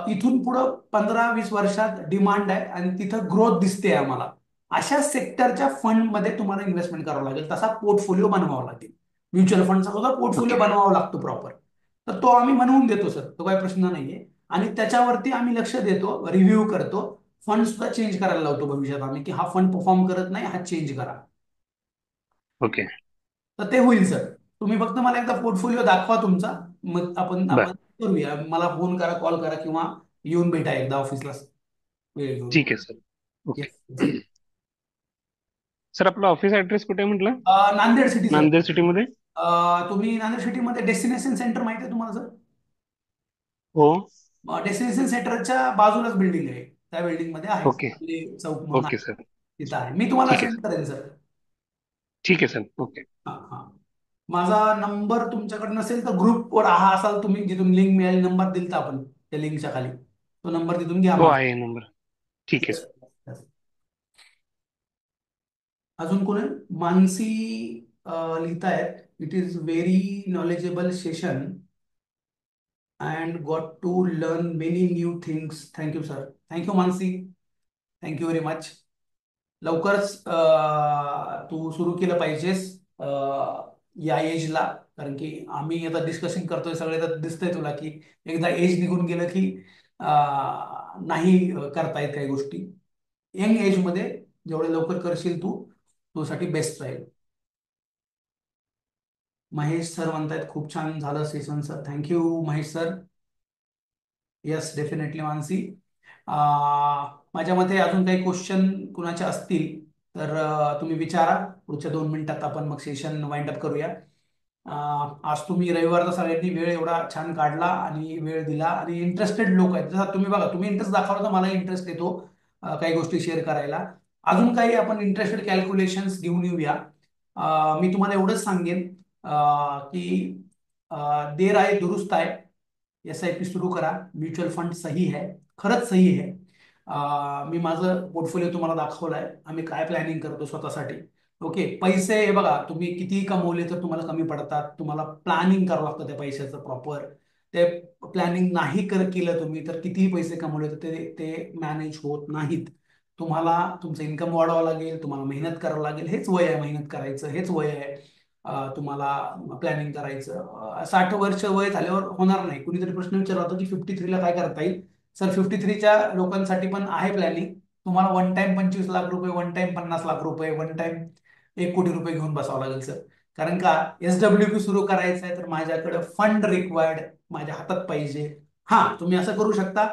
इथून पुढं 15-20 वर्षात डिमांड आहे आणि तिथं ग्रोथ दिसते आम्हाला, अशा सेक्टरच्या फंडमध्ये तुम्हाला इन्व्हेस्टमेंट करावं लागेल. तसा पोर्टफोलिओ बनवावा लागेल. म्युच्युअल फंडचा सुद्धा पोर्टफोलिओ ओके. बनवावा लागतो प्रॉपर. तर तो आम्ही बनवून देतो सर, तो काही प्रश्न नाहीये. आणि त्याच्यावरती आम्ही लक्ष देतो, रिव्ह्यू करतो. फंड सुद्धा चेंज करायला लावतो भविष्यात आम्ही, की हा फंड परफॉर्म करत नाही, हा चेंज करा. ओके. तर ते होईल सर. तुम्ही फक्त मला एकदा पोर्टफोलिओ दाखवा तुमचा, मग आपण बर. आपण करूया. मला फोन करा, कॉल करा, किंवा येऊन भेटा एकदा ऑफिसला वेळ घेऊन. ठीक आहे सर. ओके. येस. सर आपलं ऑफिस ऍड्रेस कुठे आहे म्हटलं? Nanded city sir. नांदेड सिटीमध्ये. तुम्ही नांदेड सिटीमध्ये डेस्टिनेशन सेंटर माहिती आहे तुम्हाला सर? हो. डेस्टिनेशन सेंटरच्या बाजूलाच बिल्डिंग आहे, त्या बिल्डिंग मध्ये आहे ओके. चौक म्हणून ओके आहे, सर. तिथं आहे. मी तुम्हाला ठीक आहे सेंड सर. करेन सर. ठीक आहे सर. ओके. हा हा. माझा नंबर तुमच्याकडे नसेल तर ग्रुपवर हा असाल तुम्ही, जिथून लिंक मिळाली, नंबर दिलता आपण त्या लिंकच्या खाली, तो नंबर तिथून घ्या हो, माझा. आहे नंबर. ठीक आहे Yes, सर. yes. अजून कोण आहे? मानसी लिहितायत, it is very knowledgeable session and got to learn many new things. Thank you sir. Thank you Mansi, thank you very much. लवकरच तू सुरू केलं पाहिजेस या एजला, कारण की आम्ही आता डिस्कशन करतोय सगळे, तर दिसतंय तुला की एकदा एज निघून गेलं की नाही करता येत काही गोष्टी. यंग एज मध्ये जेवढे लवकर करशील तू, तुझ्यासाठी बेस्ट राहील. महेश सर म्हणतायत खूप छान झालं session sir. Thank you Mahesh sir. Yes, definitely Mansi. माझ्या मते अजून काही क्वेश्चन कुणाचे असतील तर तुम्ही विचारा. पुढच्या 2 मिनिटात आपण मग सेशन वाइंड अप करूया. आज तुम्ही रविवारचा सगळ्यांनी वेळ एवढा छान काढला आणि वेळ दिला, आणि इंटरेस्टेड लोक आहेत. जसं तुम्ही बघा, तुम्ही इंटरेस्ट दाखवला तर मला इंटरेस्ट येतो काही गोष्टी शेअर करायला. अजून काही आपण इंटरेस्टेड कॅल्क्युलेशन्स घेऊन येऊया. मी तुम्हाला एवढंच सांगेन, की देर आहे दुरुस्त आहे, SIP सुरू करा, म्युच्युअल फंड सही है, खरंच सही आहे. मी माझं पोर्टफोलिओ तुम्हाला दाखवलाय, आम्ही काय प्लॅनिंग करतो स्वतःसाठी. ओके, पैसे हे बघा, तुम्ही कितीही कमवले तर तुम्हाला कमी पडतात. तुम्हाला प्लॅनिंग करावं लागतं त्या पैशाचं प्रॉपर. ते प्लॅनिंग नाही केलं तुम्ही तर कितीही पैसे कमवले तर ते ते मॅनेज होत नाहीत. तुम्हाला तुमचं इन्कम वाढवावं लागेल, तुम्हाला मेहनत करावं लागेल. हेच वय आहे मेहनत करायचं, हेच वय आहे तुम्हाला प्लॅनिंग करायचं. 60 वर्ष वय झाल्यावर होणार नाही. कुणीतरी प्रश्न विचारला होता की 53ला काय करता येईल. सर, 53च्या लोकांसाठी पण आहे प्लॅनिंग. तुम्हाला वन टाइम 25 लाख रुपये, वन टाइम 50 लाख रुपये, वन टाइम 1 कोटी रुपये घेऊन बसावं लागेल सर. कारण का, SWP सुरू करायचं आहे तर माझ्याकडे फंड रिक्वायर्ड माझ्या हातात पाहिजे. हा, तुम्ही असं करू शकता,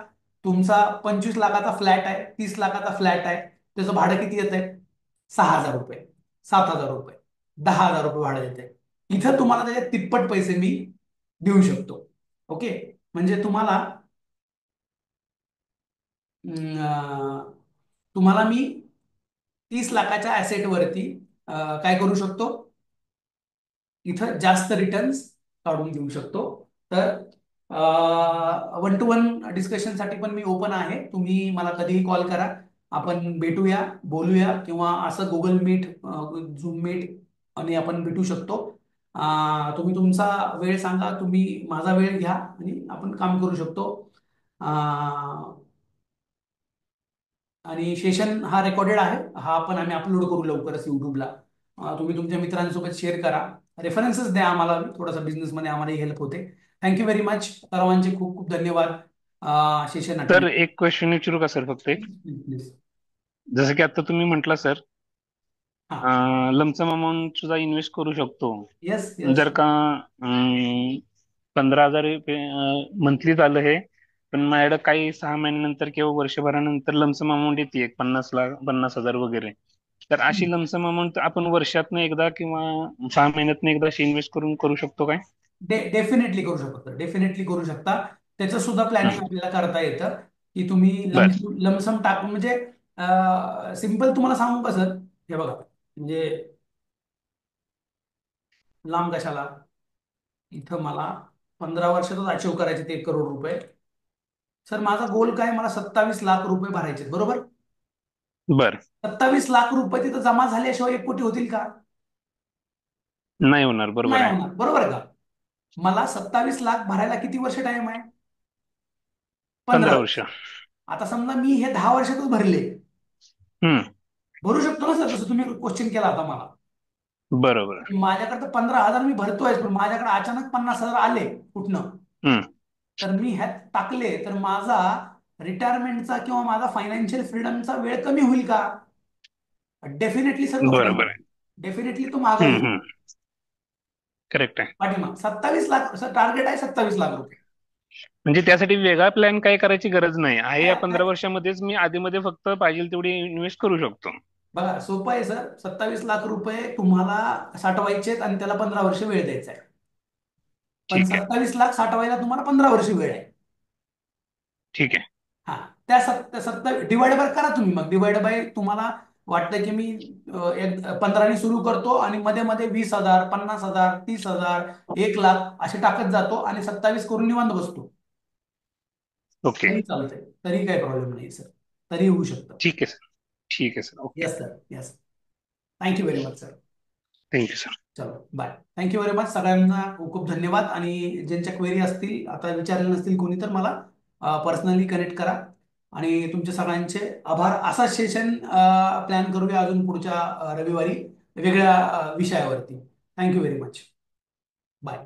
तुमचा 25 लाखाचा फ्लॅट आहे, 30 लाखाचा फ्लॅट आहे, त्याचं भाडं किती येत आहे? 6,000 रुपये, 7,000 रुपये, 10,000 रुपये भाडं येते. इथं तुम्हाला त्याचे तिप्पट पैसे मी देऊ शकतो. ओके, म्हणजे अं, तुम्हाला मी 30 लाखाच्या ऍसेट वरती काय करू शकतो, इथं जास्त रिटर्न्स काढून देऊ शकतो. तर 1 to 1 डिस्कशनसाठी पण मी ओपन आहे. तुम्ही मला कधीही कॉल करा, आपण भेटूया, बोलूया, किंवा असं गुगल मीट, झूम मीट आणि आपण भेटू शकतो. तुम्ही तुमचा वेळ सांगा, तुम्ही माझा वेळ घ्या आणि आपण काम करू शकतो. आणि सेशन हा रेकॉर्डेड आहे, हा पण आम्ही अपलोड करू लवकरच युट्यूबला. तुम्ही तुमच्या मित्रांसोबत शेअर करा, रेफरन्सेस द्या आम्हाला, थोडासा बिझनेसमध्ये आम्हालाही हेल्प होते. थँक्यू व्हेरी मच, सर्वांचे खूप खूप धन्यवाद सेशन अटेंड. तर एक क्वेश्चन विचारू का सर, फक्त एक? प्लीज. जसं की आता तुम्ही म्हटलं सर, हा. लमसम अमाऊंट सुद्धा इन्व्हेस्ट करू शकतो. Yes yes. जर का 15,000 मंथली झालं हे, पण माझ्याकडे काही 6 महिन्यानंतर किंवा वर्षभरानंतर लमसम अमाऊंट येते, एक 50,000 वगैरे. तर अशी लमसम अमाऊंट आपण वर्षातनं एकदा किंवा 6 महिन्यातनं एकदा अशी इन्व्हेस्ट करून करू शकतो काय? डेफिनेटली करू शकता, डेफिनेटली करू शकता. त्याचं सुद्धा प्लॅनिंग हं. आपल्याला करता येतं, की तुम्ही बर. लमसम टाकून, म्हणजे सिम्पल तुम्हाला सांगू का सर, हे बघा, म्हणजे लांब कशाला, इथं मला 15 वर्षातच अचीव्ह करायचे ते 1 करोड रुपये. सर, माझा गोल काय, मला 27 लाख रुपये भरायचे, बरोबर? बर. 27 लाख रुपये तिथं जमा झाल्याशिवाय 1 कोटी होतील का? नाही होणार, बरोबर नाही आहे. होणार, बरोबर का? मला 27 लाख भरायला किती वर्ष टाइम आहे? 15 15 वर्ष. वर्ष. आता समजा मी हे 10 वर्षातच भरले, हम्म. भरू शकतो ना सर, जसं तुम्ही क्वेश्चन केला होता मला. बरोबर. माझ्याकडे तर 15,000 मी भरतोय, पण माझ्याकडे अचानक 50,000 आले कुठनं, हम्म. तर मी ह्यात टाकले तर माझा रिटायरमेंटचा किंवा माझा फायनान्शियल फ्रीडमचा वेळ कमी होईल का? डेफिनेटली सर, तो कमी बरोबर होईल. आहे. डेफिनेटली तो मागा येईल. हम्म. करेक्ट आहे. पाठीमाग 27 लाख सर, टार्गेट आहे 27 लाख रुपये. म्हणजे त्यासाठी वेगळा प्लॅन काय करायची गरज नाही आहे. या काय 15 काय वर्षामध्येच मी आधीमध्ये फक्त पाहिजे तेवढी इन्व्हेस्ट करू शकतो. बघा, सोपं आहे सर. 27 लाख रुपये तुम्हाला साठवायचे आहेत आणि त्याला 15 वर्ष वेळ द्यायचा आहे. पण ठीक आहे. 27 लाख साठवायला तुम्हाला 15 वर्ष वेळ आहे. ठीक आहे. हा, त्या 27 डिवाइड बाय करा तुम्ही, मग डिवाइड बाय, तुम्हाला वाटतं की मी 15 सुरू करतो आणि मध्ये मध्ये 20,000, 50,000, 30,000, 1 लाख असे टाकत जातो आणि 27 करून निवांत बसतो, ओके. तरी चालतंय, तरी काही प्रॉब्लेम नाही सर, तरी होऊ शकतं. ठीक आहे सर. ठीक आहे sir. Okay. Yes sir, yes. Thank you very much sir. Thank you sir. चलो, बाय. थँक्यू व्हेरी मच, सगळ्यांना खूप खूप धन्यवाद. आणि ज्यांच्या क्वेरी असतील, आता विचारले नसतील कोणी, तर मला पर्सनली कनेक्ट करा. आणि तुमचे सगळ्यांचे आभार. असा सेशन प्लॅन करूया अजून पुढच्या रविवारी वेगळ्या विषयावरती. Thank you very much. बाय.